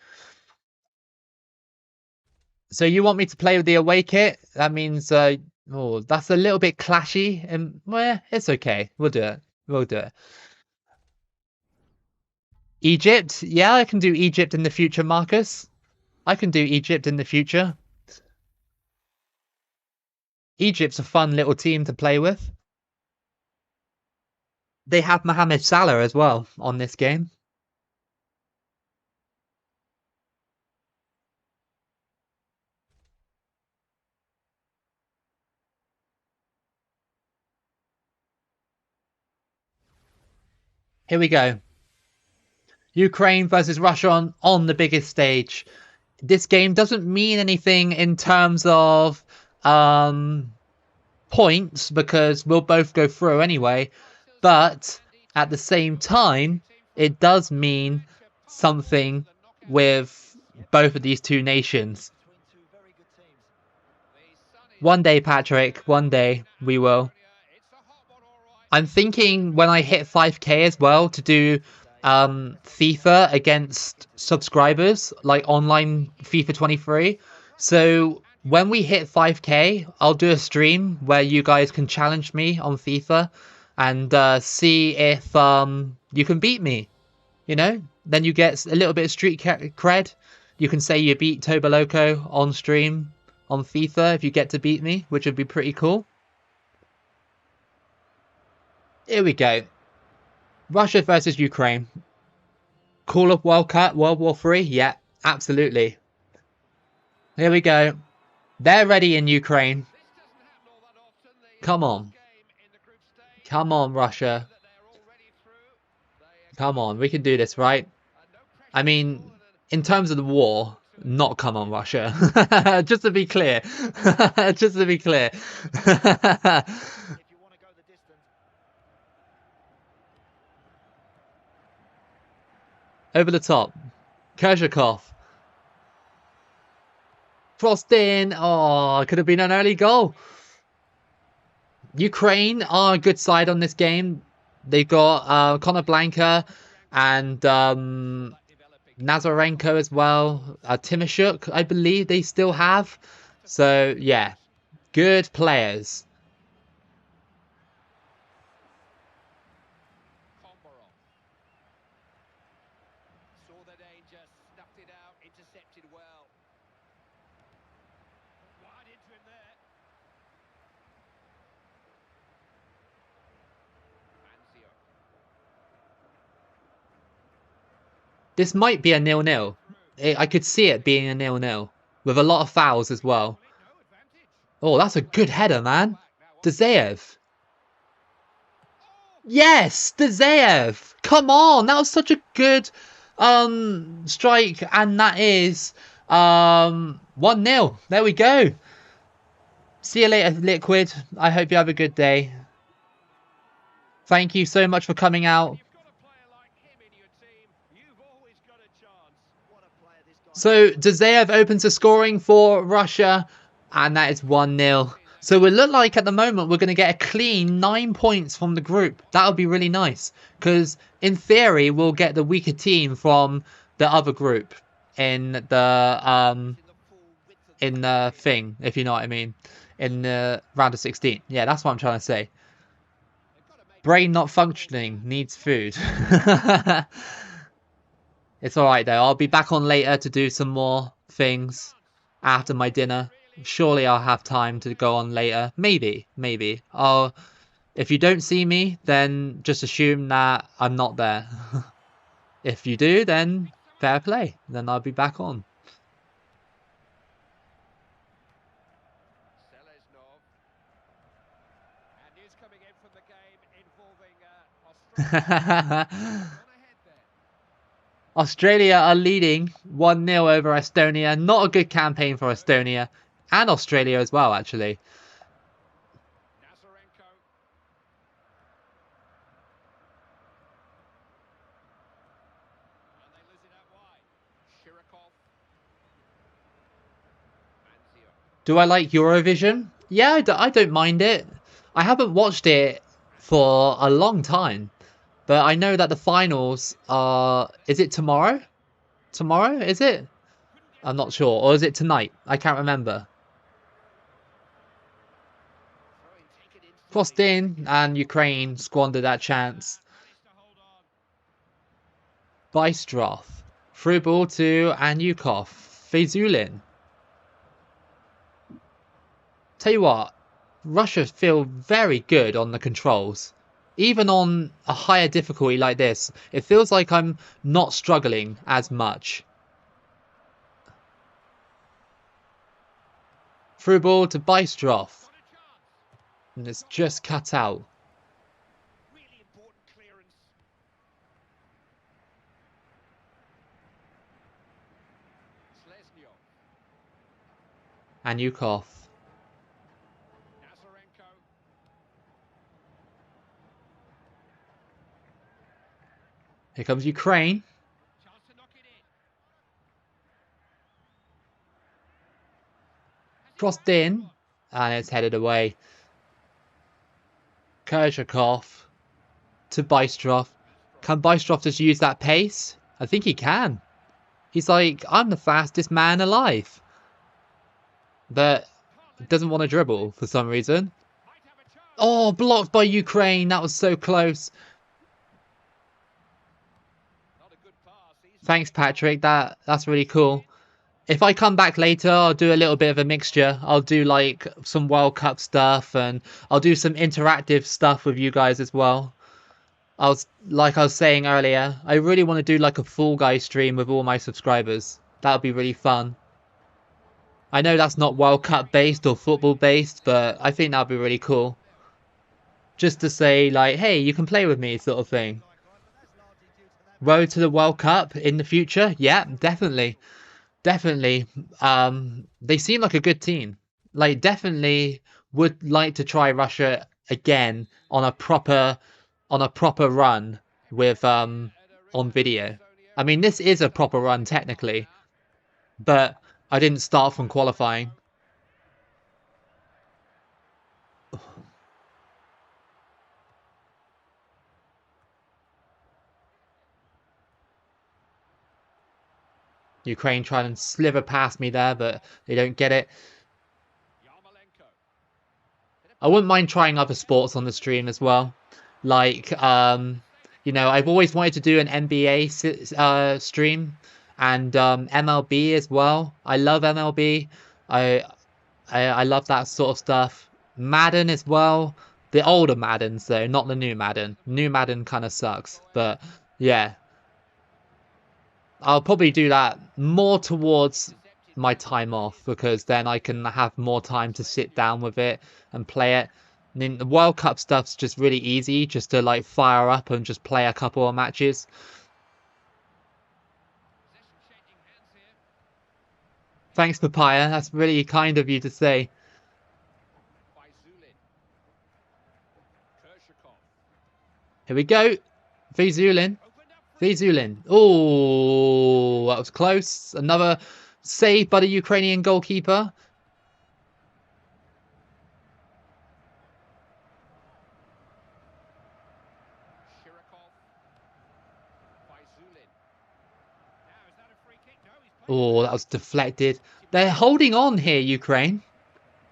Speaker 1: So you want me to play with the away kit? That means that's a little bit clashy and well, it's okay. We'll do it. We'll do it. Egypt? Yeah, I can do Egypt in the future, Marcus. I can do Egypt in the future. Egypt's a fun little team to play with. They have Mohamed Salah as well on this game. Here we go. Ukraine versus Russia on the biggest stage. This game doesn't mean anything in terms of points because we'll both go through anyway. But at the same time, it does mean something with both of these two nations. One day, Patrick, one day we will. I'm thinking when I hit 5k as well to do FIFA against subscribers, like online FIFA 23. So when we hit 5k, I'll do a stream where you guys can challenge me on FIFA and see if you can beat me. You know, then you get a little bit of street cred. You can say you beat Toboloco on stream on FIFA if you get to beat me, which would be pretty cool. Here we go. Russia versus Ukraine. Call of World Cup, World War III? Yeah, absolutely. Here we go. They're ready in Ukraine. Come on. Come on, Russia. Come on, we can do this, right? I mean, in terms of the war, not come on, Russia. Just to be clear. Just to be clear. Over the top. Kerzhakov. Crossed in. Oh, could have been an early goal. Ukraine are a good side on this game. They've got Conor Blanca and Nazarenko as well. Timoshuk, I believe they still have. So, yeah. Good players. This might be a 0-0. I could see it being a 0-0 with a lot of fouls as well. Oh, that's a good header, man. Dzayev. Yes, Dzayev. Come on, that was such a good strike, and that is 1-0. There we go. See you later, Liquid. I hope you have a good day. Thank you so much for coming out. So Dzayev opens the scoring for Russia, and that is 1-0. So it look like at the moment we're going to get a clean 9 points from the group. That would be really nice, because in theory we'll get the weaker team from the other group in the thing, if you know what I mean, in the round of 16. Yeah, that's what I'm trying to say. Brain not functioning, needs food. It's alright though, I'll be back on later to do some more things after my dinner. Surely I'll have time to go on later. Maybe. If you don't see me, then just assume that I'm not there. If you do, then fair play. Then I'll be back on. Australia are leading 1-0 over Estonia. Not a good campaign for Estonia. And Australia as well, actually. Do I like Eurovision? Yeah, I don't mind it. I haven't watched it for a long time. But I know that the finals are... Is it tomorrow? Tomorrow, is it? I'm not sure. Or is it tonight? I can't remember. Crossed in, and Ukraine squandered that chance. Bystrov. Through ball to Anyukov. Fezulin. Tell you what, Russia feel very good on the controls. Even on a higher difficulty like this, it feels like I'm not struggling as much. Through ball to Bystrov. And it's just cut out. Anyukov. Here comes Ukraine. Crossed in, and it's headed away. Kerzhakov to Bystrov. Can Bystrov just use that pace? I think he can. He's like, I'm the fastest man alive. that doesn't want to dribble for some reason. Oh, blocked by Ukraine. That was so close. Thanks, Patrick. That's really cool. If I come back later, I'll do a little bit of a mixture. I'll do like some World Cup stuff, and I'll do some interactive stuff with you guys as well. Like I was saying earlier, I really want to do like a Fall Guys stream with all my subscribers. That would be really fun. I know that's not World Cup based or football based, but I think that'd be really cool. Just to say like, hey, you can play with me sort of thing. Road to the World Cup in the future? Yeah, definitely. Definitely. They seem like a good team. Like, definitely would like to try Russia again on a proper run with on video. I mean, this is a proper run technically, but I didn't start from qualifying. Ukraine trying to sliver past me there, but they don't get it. I wouldn't mind trying other sports on the stream as well. Like, you know, I've always wanted to do an NBA stream and MLB as well. I love MLB. I, I love that sort of stuff. Madden as well. The older Maddens though, not the new Madden. New Madden kind of sucks, but yeah. I'll probably do that more towards my time off because then I can have more time to sit down with it and play it. I mean, the World Cup stuff's just really easy, just to like fire up and just play a couple of matches. Thanks, Papaya. That's really kind of you to say. Here we go. Vizulin. Vizulin. Oh, that was close. Another save by the Ukrainian goalkeeper. Oh, that was deflected. They're holding on here, Ukraine.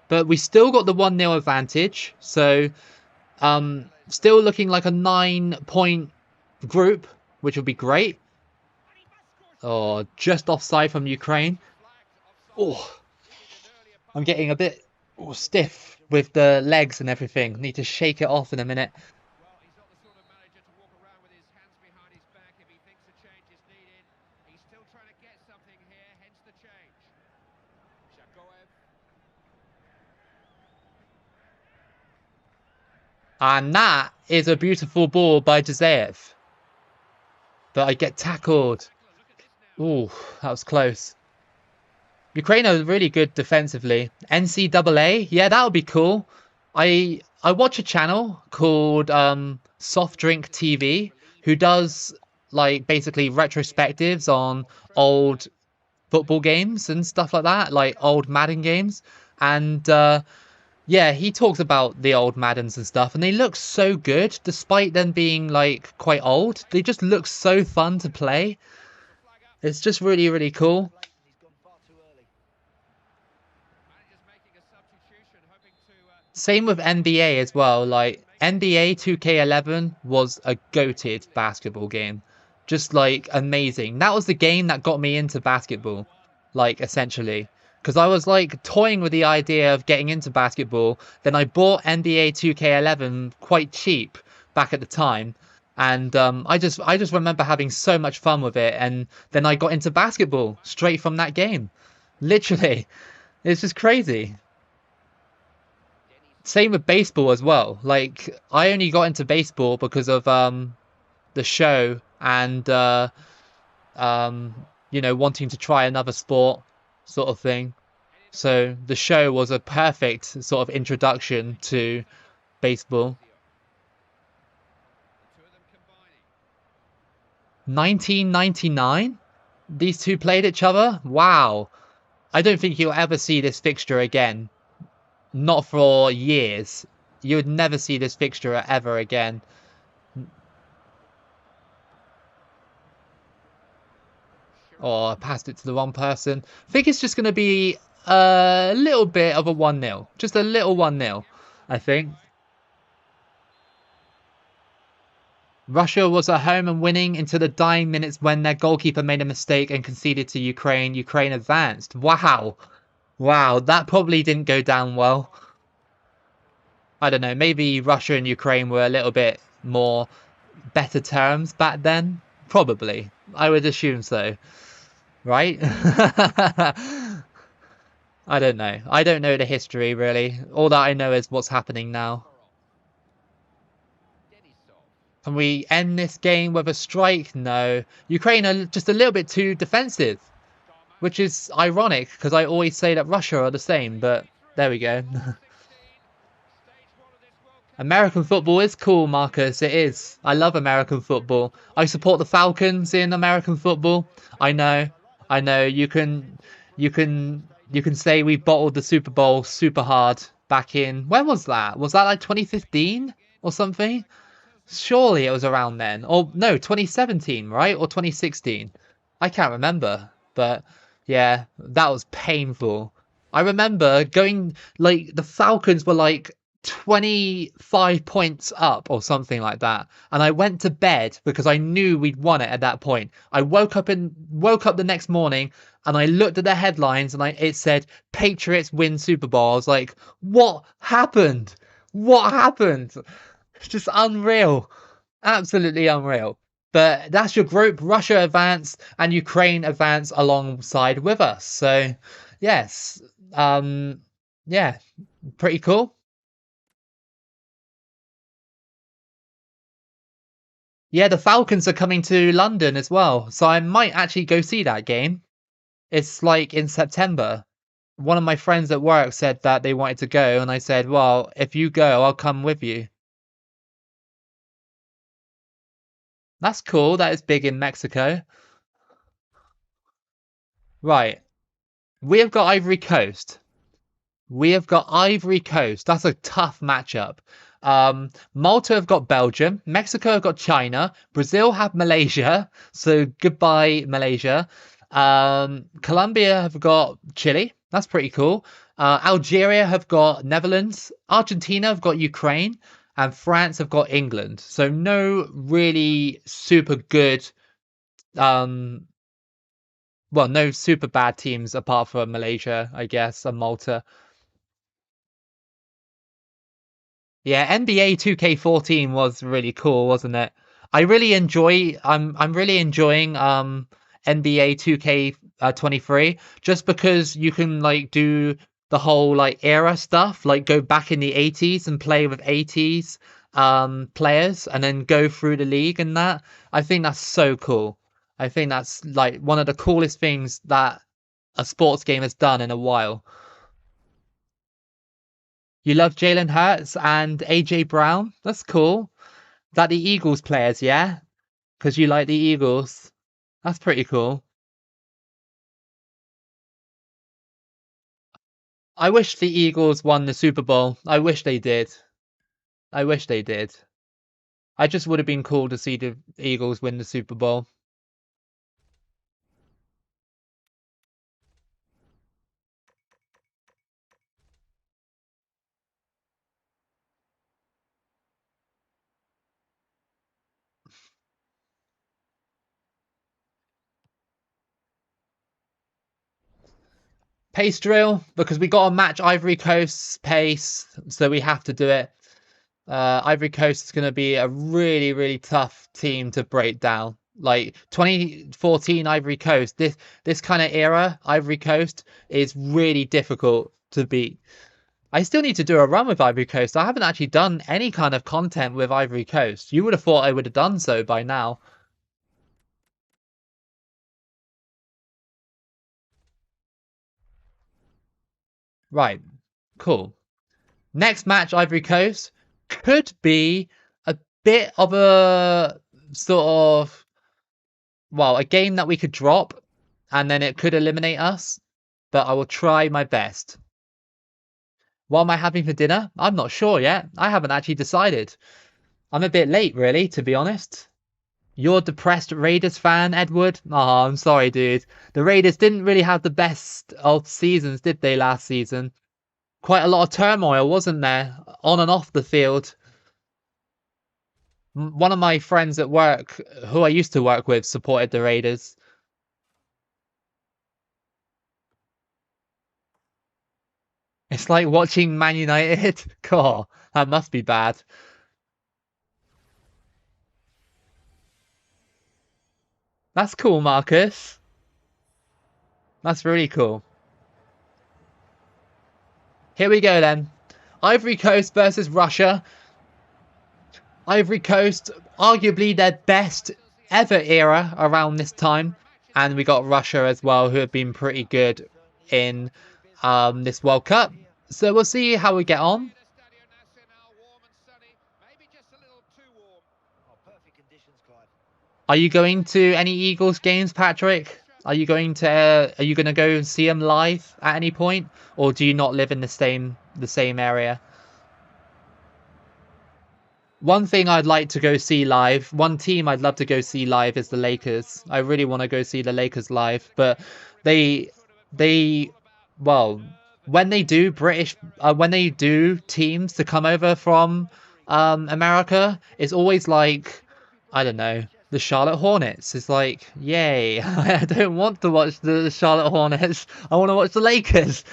Speaker 1: But we still got the 1-0 advantage. So, still looking like a 9-point group, which would be great. Oh, just offside from Ukraine. Oh, I'm getting a bit stiff with the legs and everything. Need to shake it off in a minute. And that is a beautiful ball by Jazeev. But I get tackled. Ooh, that was close. Ukraine are really good defensively. NCAA, yeah, that would be cool. I watch a channel called Soft Drink TV who does like basically retrospectives on old football games and stuff like that, like old Madden games. And yeah, he talks about the old Maddens and stuff, and they look so good despite them being like quite old. They just look so fun to play. It's just really, really cool. Same with NBA as well. Like NBA 2K11 was a goated basketball game. Just like amazing. That was the game that got me into basketball, like essentially. Because I was like toying with the idea of getting into basketball. Then I bought NBA 2K11 quite cheap back at the time. And I just remember having so much fun with it. And then I got into basketball straight from that game. Literally. It's just crazy. Same with baseball as well. Like I only got into baseball because of the show and you know, wanting to try another sport sort of thing. So the show was a perfect sort of introduction to baseball. 1999? These two played each other? Wow. I don't think you'll ever see this fixture again. Not for years. You would never see this fixture ever again. Oh, I passed it to the wrong person. I think it's just going to be a little bit of a 1-0. Just a little 1-0, I think. Russia was at home and winning into the dying minutes when their goalkeeper made a mistake and conceded to Ukraine. Ukraine advanced. Wow. Wow, that probably didn't go down well. I don't know, maybe Russia and Ukraine were a little bit more better terms back then. Probably. I would assume so. Right? I don't know. I don't know the history, really. All that I know is what's happening now. Can we end this game with a strike? No. Ukraine are just a little bit too defensive, which is ironic because I always say that Russia are the same, but there we go. American football is cool, Marcus. It is. I love American football. I support the Falcons in American football. I know. I know. You can say we bottled the Super Bowl super hard back in, when was that? Was that like 2015 or something? Surely it was around then. Or no, 2017, right? Or 2016. I can't remember. But yeah, that was painful. I remember going, like, the Falcons were like 25 points up or something like that. And I went to bed because I knew we'd won it at that point. I woke up the next morning and I looked at the headlines and it said Patriots win Super Bowl. I was like, what happened? What happened? It's just unreal. Absolutely unreal. But that's your group. Russia advance and Ukraine advance alongside with us. So, yes. Yeah, pretty cool. Yeah, the Falcons are coming to London as well. So I might actually go see that game. It's like in September. One of my friends at work said that they wanted to go, and I said, well, if you go, I'll come with you. That's cool. That is big in Mexico. Right. We have got Ivory Coast. We have got Ivory Coast. That's a tough matchup. Malta have got Belgium. Mexico have got China. Brazil have Malaysia. So goodbye, Malaysia. Colombia have got Chile. That's pretty cool. Algeria have got Netherlands. Argentina have got Ukraine. And France have got England. So no really super good, well, no super bad teams apart from Malaysia, I guess, and Malta. Yeah, NBA 2K14 was really cool, wasn't it? I'm really enjoying NBA 2K23 just because you can like do the whole like era stuff, like go back in the 80s and play with 80s players and then go through the league and that. I think that's so cool. I think that's like one of the coolest things that a sports game has done in a while. You love Jalen Hurts and AJ Brown? That's cool. That the Eagles players, yeah? Because you like the Eagles. That's pretty cool. I wish the Eagles won the Super Bowl. I wish they did. I wish they did. I just would have been cool to see the Eagles win the Super Bowl. Pace drill, because we got to match Ivory Coast's pace, so we have to do it. Ivory Coast is going to be a really, really tough team to break down. Like 2014 Ivory Coast, this kind of era, Ivory Coast is really difficult to beat. I still need to do a run with Ivory Coast. I haven't actually done any kind of content with Ivory Coast. You would have thought I would have done so by now. Right, cool. Next match, Ivory Coast could be a bit of a sort of, well, a game that we could drop and then it could eliminate us, but I will try my best. What am I having for dinner? I'm not sure yet. I haven't actually decided. I'm a bit late, really, to be honest. You're a depressed Raiders fan, Edward? Oh, I'm sorry, dude. The Raiders didn't really have the best of seasons, did they, last season? Quite a lot of turmoil, wasn't there? On and off the field. One of my friends at work, who I used to work with, supported the Raiders. It's like watching Man United. God, that must be bad. That's cool, Marcus. That's really cool. Here we go then. Ivory Coast versus Russia. Ivory Coast, arguably their best ever era around this time. And we got Russia as well, who have been pretty good in this World Cup. So we'll see how we get on. Are you going to any Eagles games, Patrick? Are you going to go see them live at any point, or do you not live in the same area? One thing I'd like to go see live, one team I'd love to go see live is the Lakers. I really want to go see the Lakers live, but they well, when they do when they do teams to come over from America, it's always like, I don't know, the Charlotte Hornets. It's like, yay. I don't want to watch the Charlotte Hornets. I want to watch the Lakers.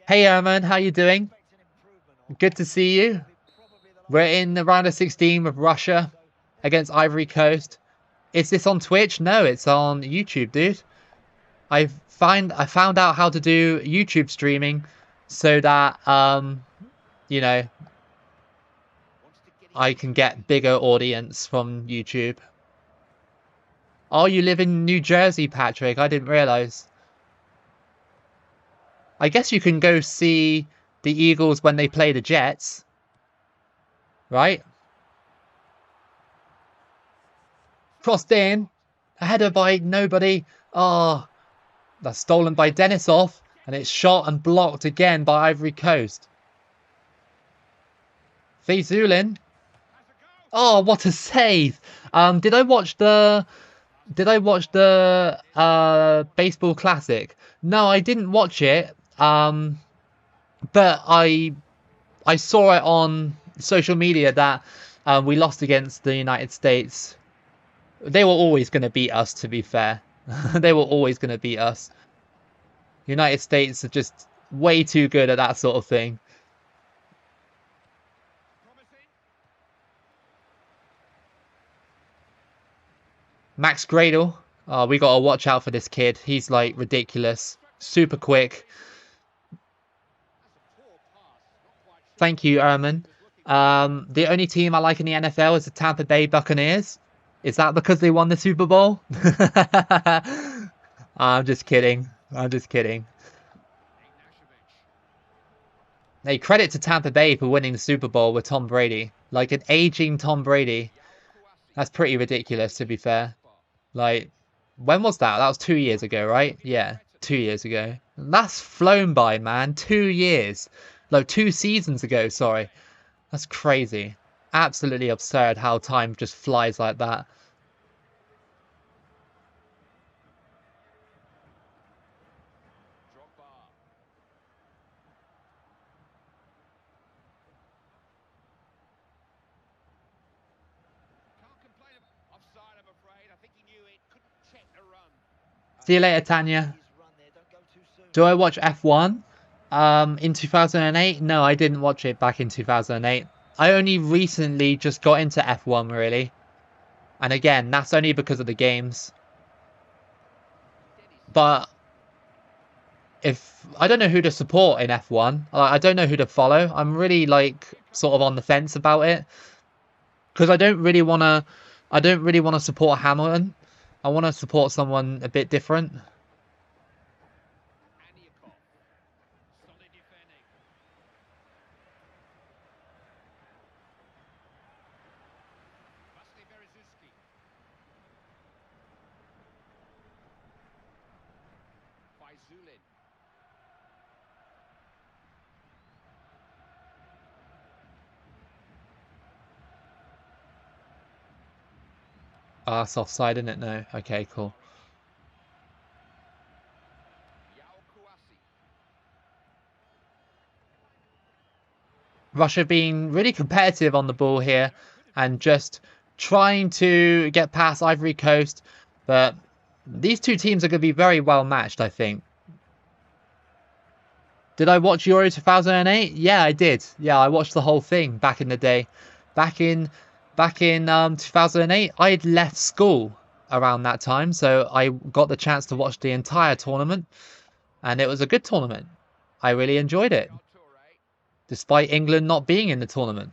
Speaker 1: Hey Erman, how you doing? Good to see you. We're in the round of 16 with Russia against Ivory Coast. Is this on Twitch? No, it's on YouTube, dude. I found out how to do YouTube streaming so that you know, I can get bigger audience from YouTube. Oh, you live in New Jersey, Patrick. I didn't realize. I guess you can go see the Eagles when they play the Jets. Right? Crossed in. A header by nobody. Oh, that's stolen by Denisov. And it's shot and blocked again by Ivory Coast. Fezulin. Oh, what a save! Did I watch the baseball classic? No, I didn't watch it. But I saw it on social media that we lost against the United States. They were always going to beat us, to be fair. They were always going to beat us. United States are just way too good at that sort of thing. Max Gradle. Oh, we got to watch out for this kid. He's like ridiculous. Super quick. Thank you, Erman. The only team I like in the NFL is the Tampa Bay Buccaneers. Is that because they won the Super Bowl? I'm just kidding. I'm just kidding. Hey, credit to Tampa Bay for winning the Super Bowl with Tom Brady. Like an aging Tom Brady. That's pretty ridiculous, to be fair. Like, when was that? That was 2 years ago, right? Yeah, 2 years ago. That's flown by, man. 2 years. Like, 2 seasons ago, sorry. That's crazy. Absolutely absurd how time just flies like that. See you later, Tanya. Do I watch F1 in 2008? No, I didn't watch it back in 2008. I only recently just got into F1, really. And again, that's only because of the games. But if I don't know who to support in F1, I don't know who to follow. I'm really like sort of on the fence about it because I don't really want to support Hamilton. I want to support someone a bit different. Ah, it's offside, isn't it? No. Okay, cool. Russia being really competitive on the ball here and just trying to get past Ivory Coast. But these two teams are going to be very well matched, I think. Did I watch Euro 2008? Yeah, I did. Yeah, I watched the whole thing back in the day. Back in 2008, I had left school around that time, so I got the chance to watch the entire tournament, and it was a good tournament. I really enjoyed it, despite England not being in the tournament.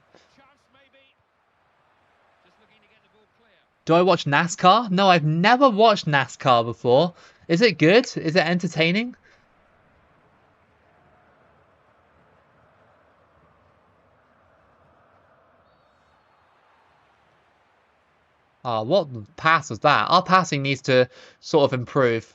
Speaker 1: Do I watch NASCAR? No, I've never watched NASCAR before. Is it good? Is it entertaining? Ah, what pass was that? Our passing needs to sort of improve.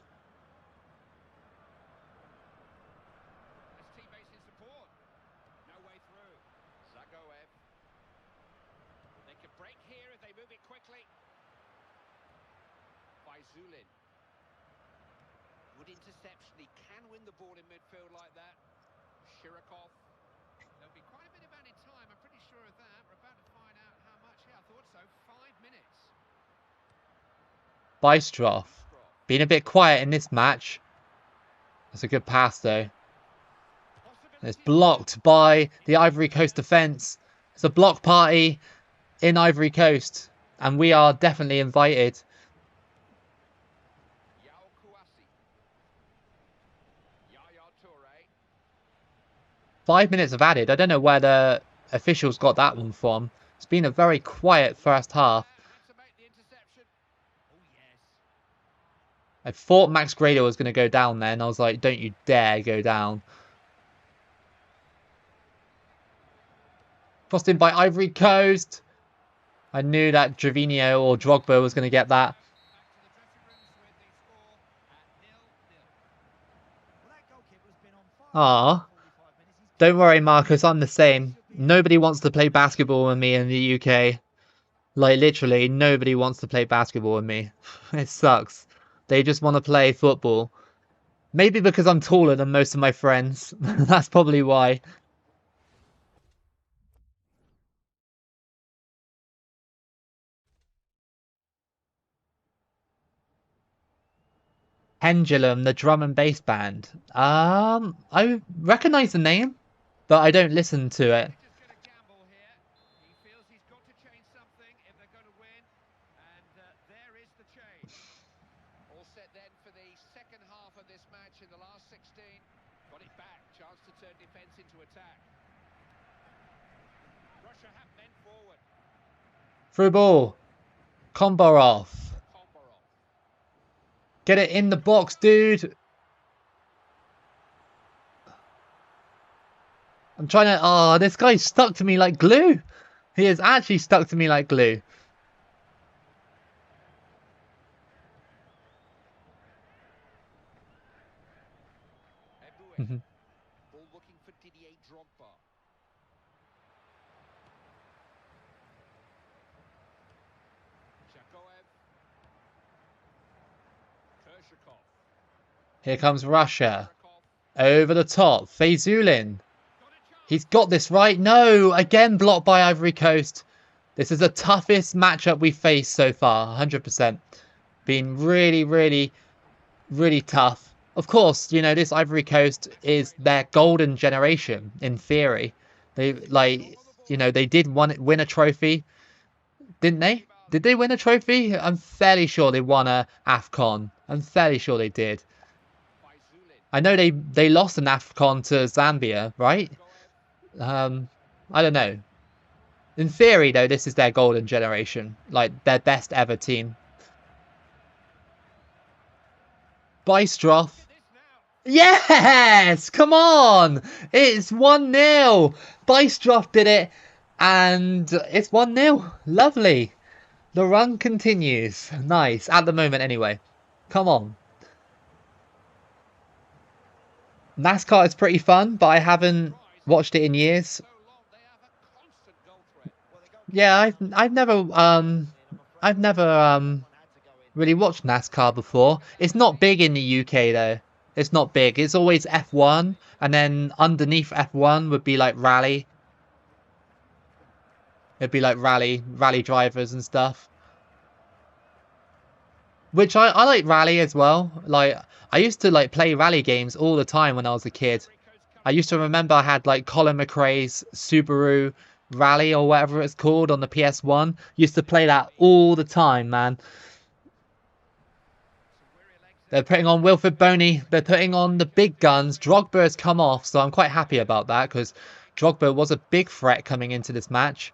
Speaker 3: Good interception. He can win the ball in midfield like that. Shirokov. There'll be quite a bit of added time. I'm pretty sure of that. We're about to find out how much. Yeah, I thought so. 5 minutes.
Speaker 1: Bystroff. Being a bit quiet in this match. That's a good pass, though. It's blocked by the Ivory Coast defence. It's a block party in Ivory Coast. And we are definitely invited. 5 minutes of added. I don't know where the officials got that one from. It's been a very quiet first half. I thought Max Grader was going to go down there, and I was like, don't you dare go down. Crossed in by Ivory Coast. I knew that Gervinho or Drogba was going to get that. Ah, don't worry, Marcus. I'm the same. Nobody wants to play basketball with me in the UK. Like, literally, nobody wants to play basketball with me. It sucks. They just want to play football. Maybe because I'm taller than most of my friends. That's probably why. Pendulum, the drum and bass band. I recognize the name, but I don't listen to it. Through ball. Kombarov. Get it in the box, dude. I'm trying to... Oh, this guy's stuck to me like glue. He is actually stuck to me like glue. Here comes Russia. Over the top. Fazulin. He's got this right. No! Again blocked by Ivory Coast. This is the toughest matchup we've faced so far. 100%. Been really, really, really tough. Of course, you know, this Ivory Coast is their golden generation, in theory. They, like, you know, they did win a trophy. Didn't they? Did they win a trophy? I'm fairly sure they won a AFCON. I'm fairly sure they did. I know they lost an AFCON to Zambia, right? I don't know. In theory, though, this is their golden generation. Like, their best ever team. Bystroff. Yes! Come on! It's 1-0. Bystroff did it. And it's 1-0. Lovely. The run continues. Nice. At the moment, anyway. Come on. NASCAR is pretty fun, but I haven't watched it in years. Yeah, I've never really watched NASCAR before. It's not big in the UK though. It's not big. It's always F1, and then underneath F1 would be like rally. It'd be like rally drivers and stuff. Which I like rally as well. Like I used to like play rally games all the time when I was a kid. I used to remember I had like Colin McRae's Subaru Rally or whatever it's called on the PS1. Used to play that all the time, man. They're putting on Wilfred Boney. They're putting on the big guns. Drogba has come off, so I'm quite happy about that because Drogba was a big threat coming into this match.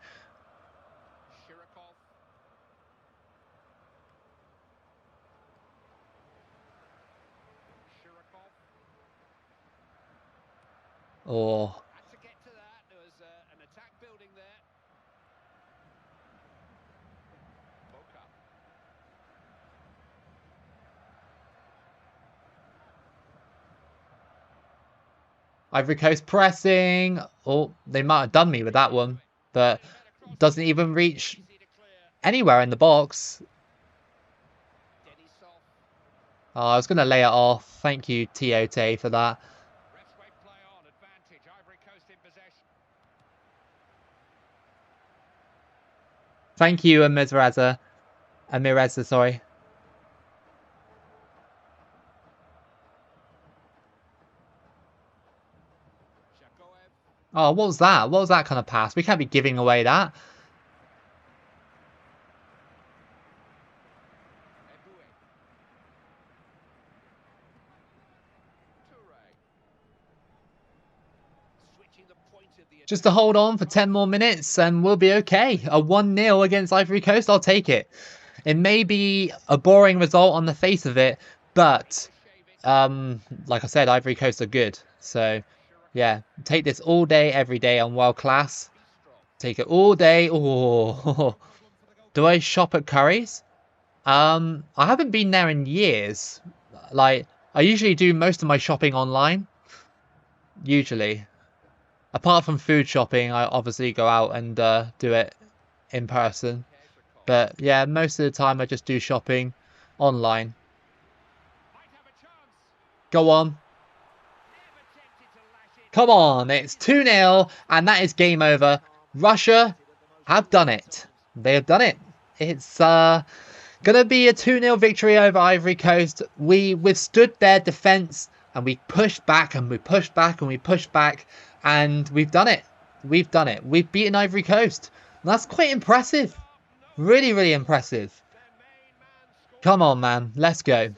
Speaker 1: Oh. Ivory Coast pressing. Oh, they might have done me with that one, but doesn't even reach anywhere in the box. Oh, I was going to lay it off. Thank you, Tiote, for that. Thank you, Amireza. Sorry. Oh, what was that? What was that kind of pass? We can't be giving away that. Just to hold on for 10 more minutes and we'll be okay. A 1-0 against Ivory Coast, I'll take it. It may be a boring result on the face of it, but like I said, Ivory Coast are good. So, yeah, take this all day, every day on World Class. Take it all day. Oh, do I shop at Curry's? I haven't been there in years. Like, I usually do most of my shopping online. Usually. Apart from food shopping, I obviously go out and do it in person. But yeah, most of the time I just do shopping online. Go on. Come on, it's 2-0 and that is game over. Russia have done it. They have done it. It's going to be a 2-0 victory over Ivory Coast. We withstood their defence and we pushed back and we pushed back and we pushed back. And we've done it. We've done it. We've beaten Ivory Coast. And that's quite impressive. Really, really impressive. Come on, man. Let's go.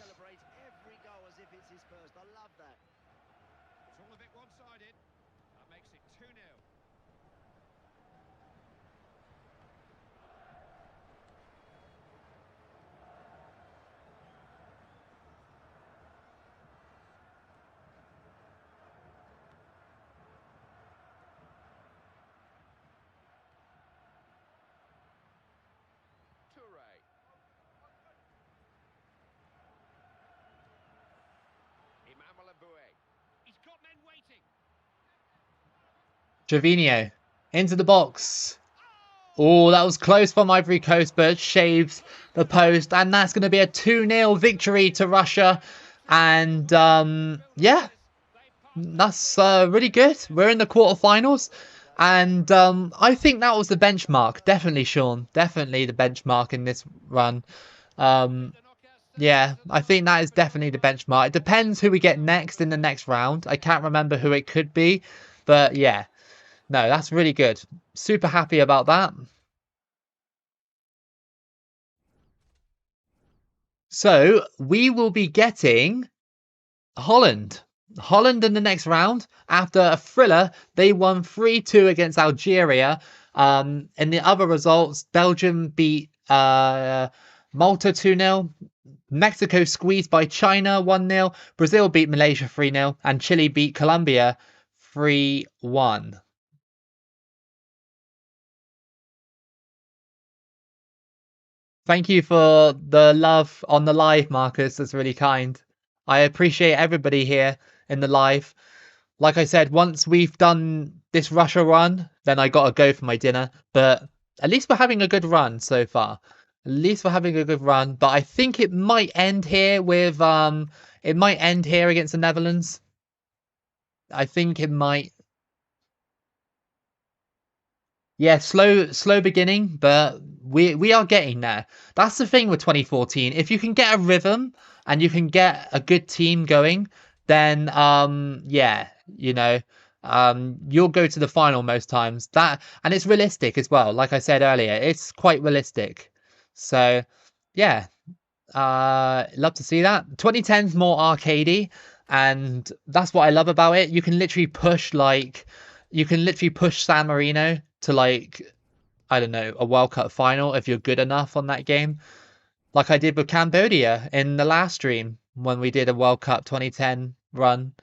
Speaker 1: Gervinho into the box. Oh, that was close from Ivory Coast, but shaves the post. And that's going to be a 2-0 victory to Russia. And yeah, that's really good. We're in the quarterfinals. And I think that was the benchmark. Definitely, Sean. Definitely the benchmark in this run. Yeah, I think that is definitely the benchmark. It depends who we get next in the next round. I can't remember who it could be. But yeah. No, that's really good. Super happy about that. So we will be getting Holland. Holland in the next round. After a thriller, they won 3-2 against Algeria. In the other results, Belgium beat Malta 2-0. Mexico squeezed by China 1-0. Brazil beat Malaysia 3-0. And Chile beat Colombia 3-1. Thank you for the love on the live, Marcus. That's really kind. I appreciate everybody here in the live. Like I said, once we've done this Russia run, then I got to go for my dinner. But at least we're having a good run so far. At least we're having a good run. But I think it might end here with it might end here against the Netherlands. I think it might. Yeah, slow beginning, but we are getting there. That's the thing with 2014. If you can get a rhythm and you can get a good team going, then yeah, you know, you'll go to the final most times. That, and it's realistic as well. Like I said earlier, it's quite realistic. So, yeah, love to see that. 2010's more arcadey, and that's what I love about it. You can literally push San Marino to, like, I don't know, a World Cup final if you're good enough on that game. Like I did with Cambodia in the last stream when we did a World Cup 2010 run.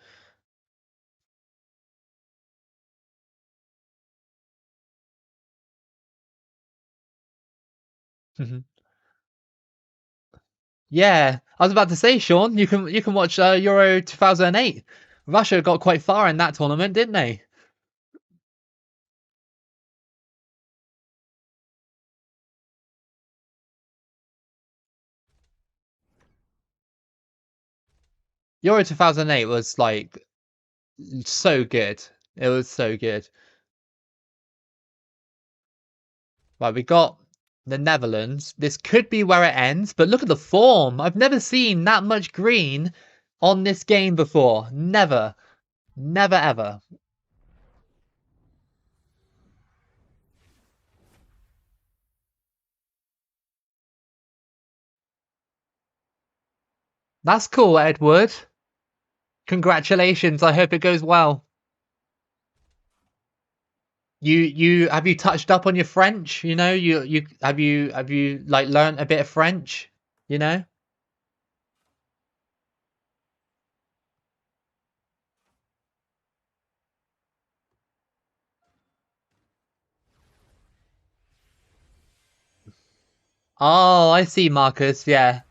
Speaker 1: Yeah, I was about to say, Sean, you can watch Euro 2008. Russia got quite far in that tournament, didn't they? Euro 2008 was like so good. It was so good. Right, we got the Netherlands. This could be where it ends, but look at the form. I've never seen that much green on this game before. Never. Never ever. That's cool, Edward. Congratulations. I hope it goes well. You have you touched up on your French? You know, you like learnt a bit of French, you know? Oh, I see, Marcus. Yeah.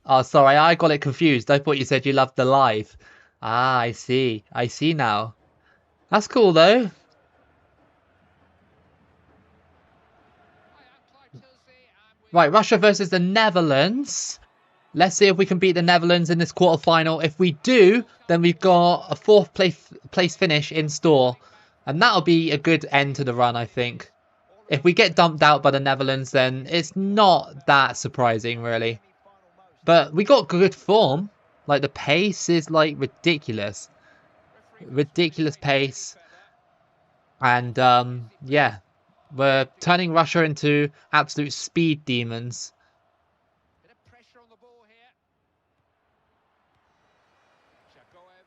Speaker 1: Oh, sorry, I got it confused. I thought you said you loved the live. Ah, I see. I see now. That's cool though. Right, Russia versus the Netherlands. Let's see if we can beat the Netherlands in this quarterfinal. If we do, then we've got a fourth place finish in store. And that'll be a good end to the run, I think. If we get dumped out by the Netherlands, then it's not that surprising, really. But we got good form. Like, the pace is, like, ridiculous. Ridiculous pace. And, yeah. We're turning Russia into absolute speed demons.
Speaker 3: Bit of pressure on the ball here. Shakoev.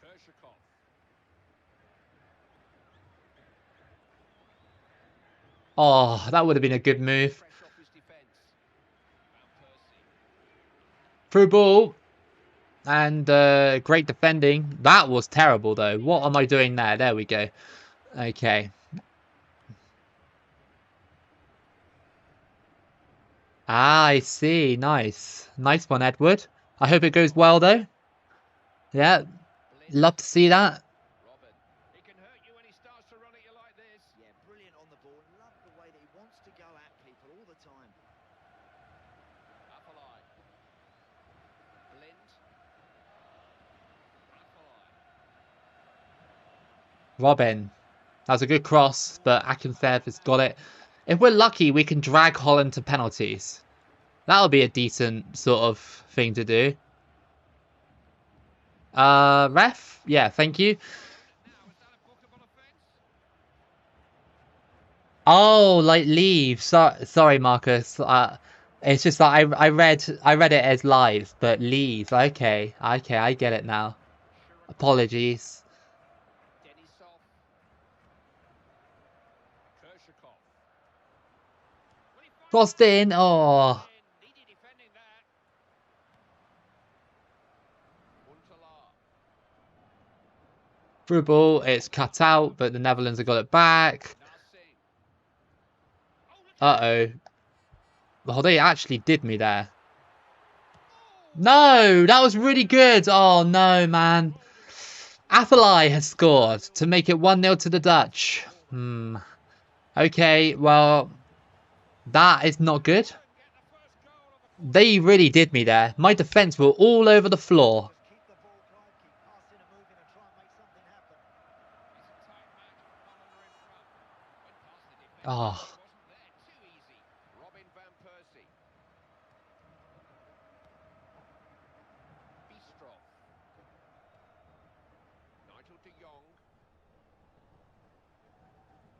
Speaker 3: Kershakov.
Speaker 1: Oh, that would have been a good move.
Speaker 3: Fresh off his defence. Van Persie.
Speaker 1: Through ball. And great defending. That was terrible, though. What am I doing there? There we go. Okay. Ah, I see. Nice. Nice one, Edward. I hope it goes well, though. Yeah. Love to see that.
Speaker 3: Robin. He can hurt you when he starts to run at you like this.
Speaker 2: Yeah, brilliant on the ball. Love the way that he wants to go at people all the time.
Speaker 3: Afalai. Blind. Afalai.
Speaker 1: Robin. That was a good cross, but Akinfev has got it. If we're lucky, we can drag Holland to penalties. That'll be a decent sort of thing to do. Ref? Yeah, thank you.
Speaker 3: Now, is that a bookable offence?
Speaker 1: Oh, like leave. Sorry, Marcus. It's just that I read it as live, but leave. Okay, I get it now. Apologies.
Speaker 3: Denisov. Kershakov. Will he find
Speaker 1: Crossed in. Oh,
Speaker 3: needy defending there. Huntelaar.
Speaker 1: through ball. It's cut out, but the Netherlands have got it back.
Speaker 3: Narsing.
Speaker 1: Uh-oh. Oh, they actually did me there. No, that was really good. Oh, no, man. Afalai has scored to make it 1-0 to the Dutch. Okay, well, That is not good. They really did me there. My defense were all over the floor.
Speaker 2: Keep the ball, Clive. Keep passing and moving and try and make something happen.
Speaker 1: Oh,
Speaker 3: Robin van Persie. Bistro. Nigel de Jong.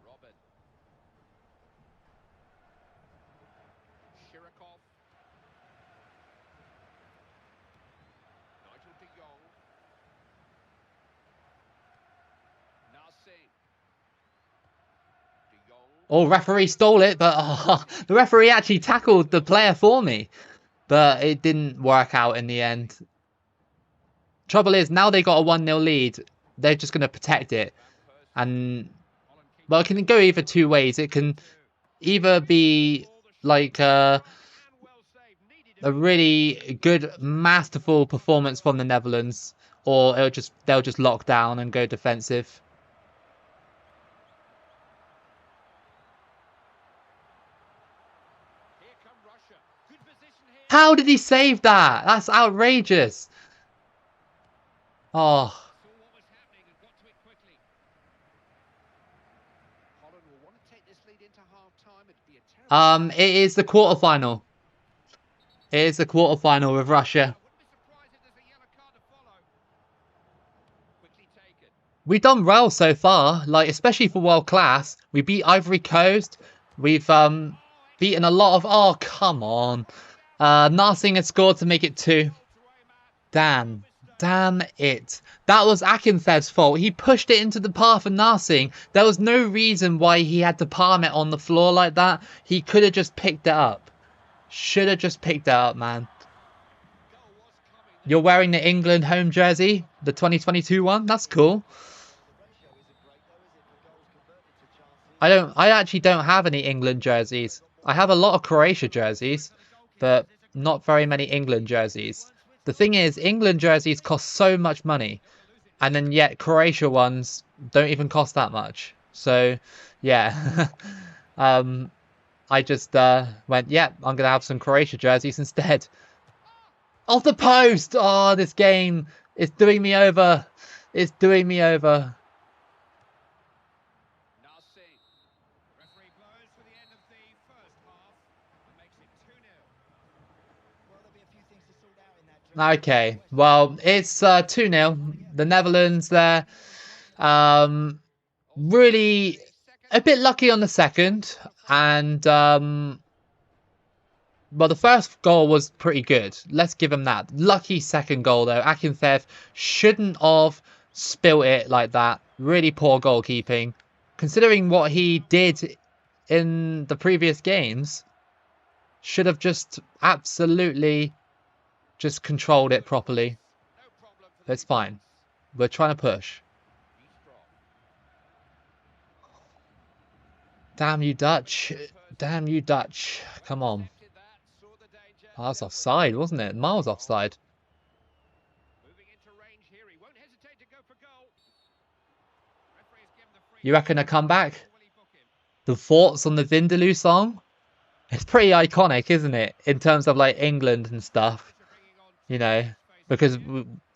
Speaker 3: Robin. Shirokov. Nigel de Jong. Narsing. De Jong.
Speaker 1: oh, referee stole it, but the referee actually tackled the player for me. But it didn't work out in the end. Trouble is, now they got a 1-0 lead. They're just going to protect it. And, well, it can go either two ways. It can either be like a really good, masterful performance from the Netherlands, or they'll just lock down and go defensive.
Speaker 3: Here come Russia. Good position here.
Speaker 1: How did he save that? That's outrageous. Oh,
Speaker 3: Saw what was happening and got to it quickly. Holland will want to take this lead into half time. It'd be a terrible.
Speaker 1: it is the quarterfinal. It is the quarterfinal with Russia.
Speaker 3: Wouldn't be surprised if there's a yellow card to follow. Quickly taken.
Speaker 1: We've done well so far, like especially for world class. We beat Ivory Coast. We've beaten a lot of. Oh, come on. Narsing had scored to make it 2. Damn it. That was Akinfev's fault. He pushed it into the path of Narsing. There was no reason why he had to palm it on the floor like that. He could have just picked it up. Should have just picked it up, man. You're wearing the England home jersey, the 2022 one. That's cool. I actually don't have any England jerseys. I have a lot of Croatia jerseys, but not very many England jerseys. The thing is, England jerseys cost so much money, and then yet Croatia ones don't even cost that much. So, yeah. I just went, yeah, I'm going to have some Croatia jerseys instead. Off the post! Oh, this game is doing me over. It's doing me over.
Speaker 3: Narsing. Referee blows for the end of the first half and makes it 2-0.
Speaker 2: Well, there'll be a few things to sort out in that.
Speaker 1: Okay, well, it's 2-0. The Netherlands there. Really a bit lucky on the second. And, well, the first goal was pretty good. Let's give him that. Lucky second goal, though. Akinfev shouldn't have spilt it like that. Really poor goalkeeping. Considering what he did in the previous games, should have just absolutely just controlled it properly.
Speaker 3: No problem for the
Speaker 1: It's fine. We're trying to push. Damn you, Dutch. Damn you, Dutch. Come on.
Speaker 3: Accepted that, saw the danger.
Speaker 1: Oh, that's offside, wasn't it? Miles offside.
Speaker 3: Moving into range here. He won't hesitate to go for goal. Referee's given the free.
Speaker 1: You reckon a comeback?
Speaker 3: Will he book him?
Speaker 1: The thoughts on the Vindaloo song? It's pretty iconic, isn't it? In terms of like England and stuff.
Speaker 3: Bringing on
Speaker 1: You know, because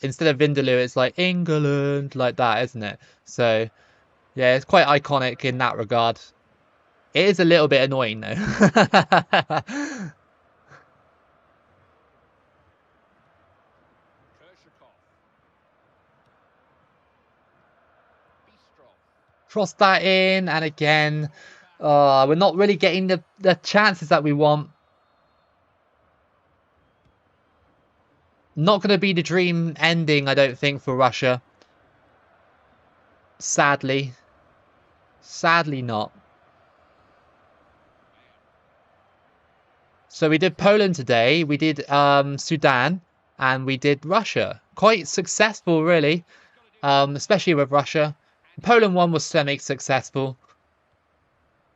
Speaker 1: instead of Vindaloo, it's like England, like that, isn't it? So, yeah, it's quite iconic in that regard. It is a little bit annoying, though.
Speaker 3: Kershakov. Bistro.
Speaker 1: Cross that in, and again, we're not really getting the chances that we want. Not going to be the dream ending, I don't think, for Russia. Sadly. Sadly not. So we did Poland today, we did Sudan, and we did Russia. Quite successful, really, especially with Russia. Poland one was semi-successful.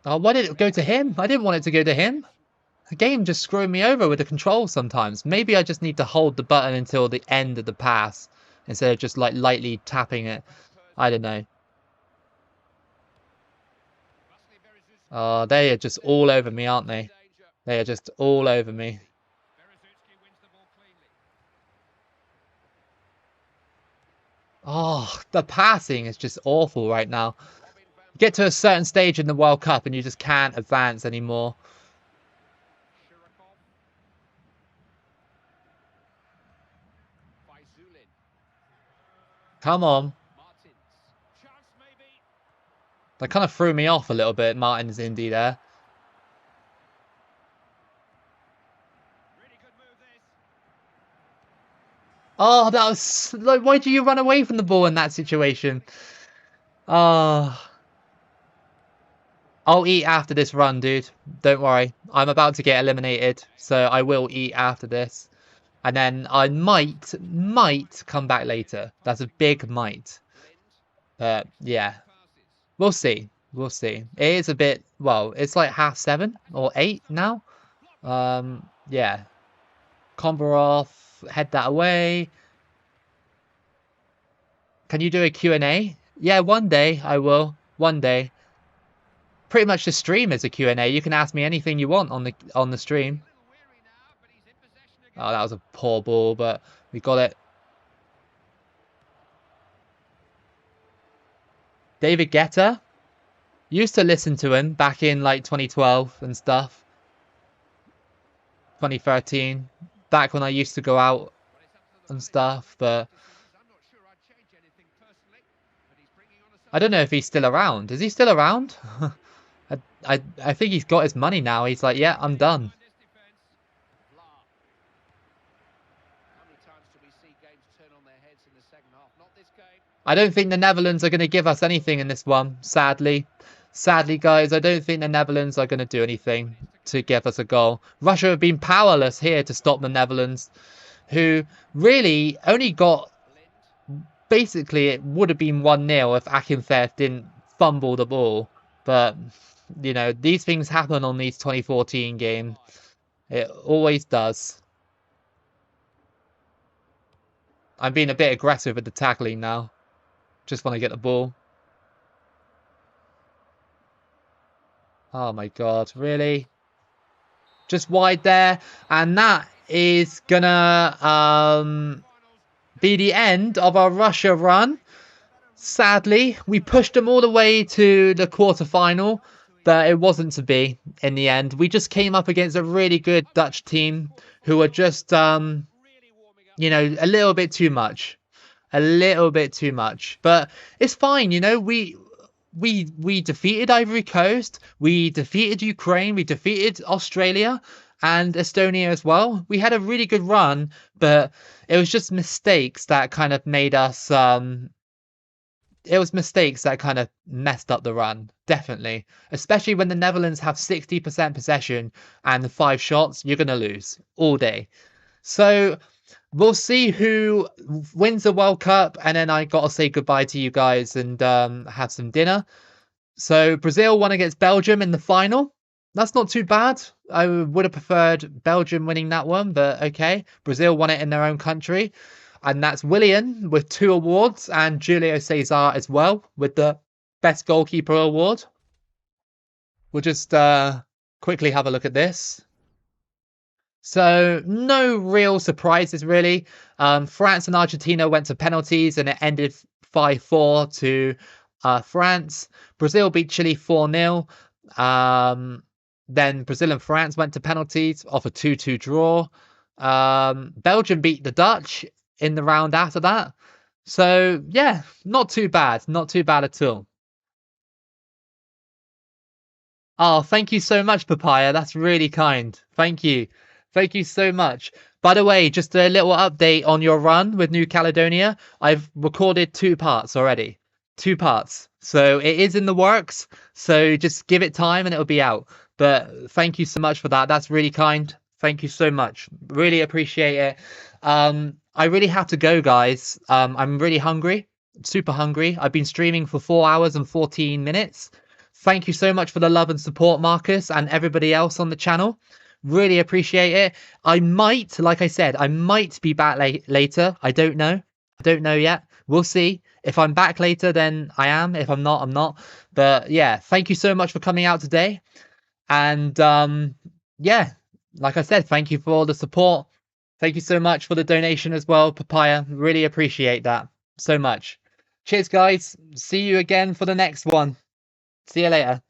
Speaker 1: Oh, why did it go to him? I didn't want it to go to him. The game just screwing me over with the controls sometimes. Maybe I just need to hold the button until the end of the pass instead of just like lightly tapping it. I don't know. Oh, they are just all over me, aren't they? They are just all over me. Oh, the passing is just awful right now. You get to a certain stage in the World Cup and you just can't advance anymore. Come on. That kind of threw me off a little bit, Martin's Indy there. Oh, that was like, why do you run away from the ball in that situation? Oh, I'll eat after this run, dude. Don't worry. I'm about to get eliminated, so I will eat after this. And then I might come back later. That's a big might. But yeah, we'll see. We'll see. It is a bit, well, it's like 7:30 or 8 now. Yeah. Kombarov, head that away. Can you do a Q&A? Yeah, one day I will. One day. Pretty much the stream is a Q&A. You can ask me anything you want on the stream. Oh, that was a poor ball, but we got it. David Guetta. Used to listen to him back in like 2012 and stuff. 2013. Back when I used to go out and stuff, but I don't know if he's still around. Is he still around? I think he's got his money now. He's like, yeah, I'm done. I don't think the Netherlands are going to give us anything in this one, sadly. Sadly, guys, I don't think the Netherlands are going to do anything to give us a goal. Russia have been powerless here to stop the Netherlands, who really only got... Basically, it would have been 1-0 if Akinfeev didn't fumble the ball. But, you know, these things happen on these 2014 games. It always does. I'm being a bit aggressive with the tackling now. Just want to get the ball. Oh my god, really? Just wide there. And that is gonna be the end of our Russia run. Sadly, we pushed them all the way to the quarterfinal, but it wasn't to be in the end. We just came up against a really good Dutch team who were just, you know, a little bit too much. A little bit too much. But it's fine, you know, we defeated Ivory Coast, we defeated Ukraine, we defeated Australia and Estonia as well. We had a really good run, but it was just mistakes that kind of made us... It was mistakes that kind of messed up the run, definitely. Especially when the Netherlands have 60% possession and 5 shots, you're going to lose all day. So we'll see who wins the World Cup, and then I got to say goodbye to you guys and have some dinner. So Brazil won against Belgium in the final. That's not too bad. I would have preferred Belgium winning that one, but okay. Brazil won it in their own country. And that's Willian with 2 awards and Julio Cesar as well with the Best Goalkeeper award. We'll just quickly have a look at this. So no real surprises really. France and Argentina went to penalties and it ended 5-4 to France. Brazil beat Chile 4-0. Then Brazil and France went to penalties off a 2-2 draw. Belgium beat the Dutch in the round after that. So yeah, not too bad. Not too bad at all. Oh, thank you so much, Papaya. That's really kind. Thank you. Thank you so much. By the way, just a little update on your run with New Caledonia. I've recorded 2 parts already. 2 parts. So it is in the works. So just give it time and it'll be out. But thank you so much for that. That's really kind. Thank you so much. Really appreciate it. I really have to go, guys. I'm really hungry. Super hungry. I've been streaming for 4 hours and 14 minutes. Thank you so much for the love and support, Marcus, and everybody else on the channel. Really appreciate it. I might, like I said, I might be back later. I don't know. I don't know yet. We'll see. If I'm back later, then I am. If I'm not, I'm not. But yeah, thank you so much for coming out today. And yeah, like I said, thank you for all the support. Thank you so much for the donation as well, Papaya. Really appreciate that so much. Cheers, guys. See you again for the next one. See you later.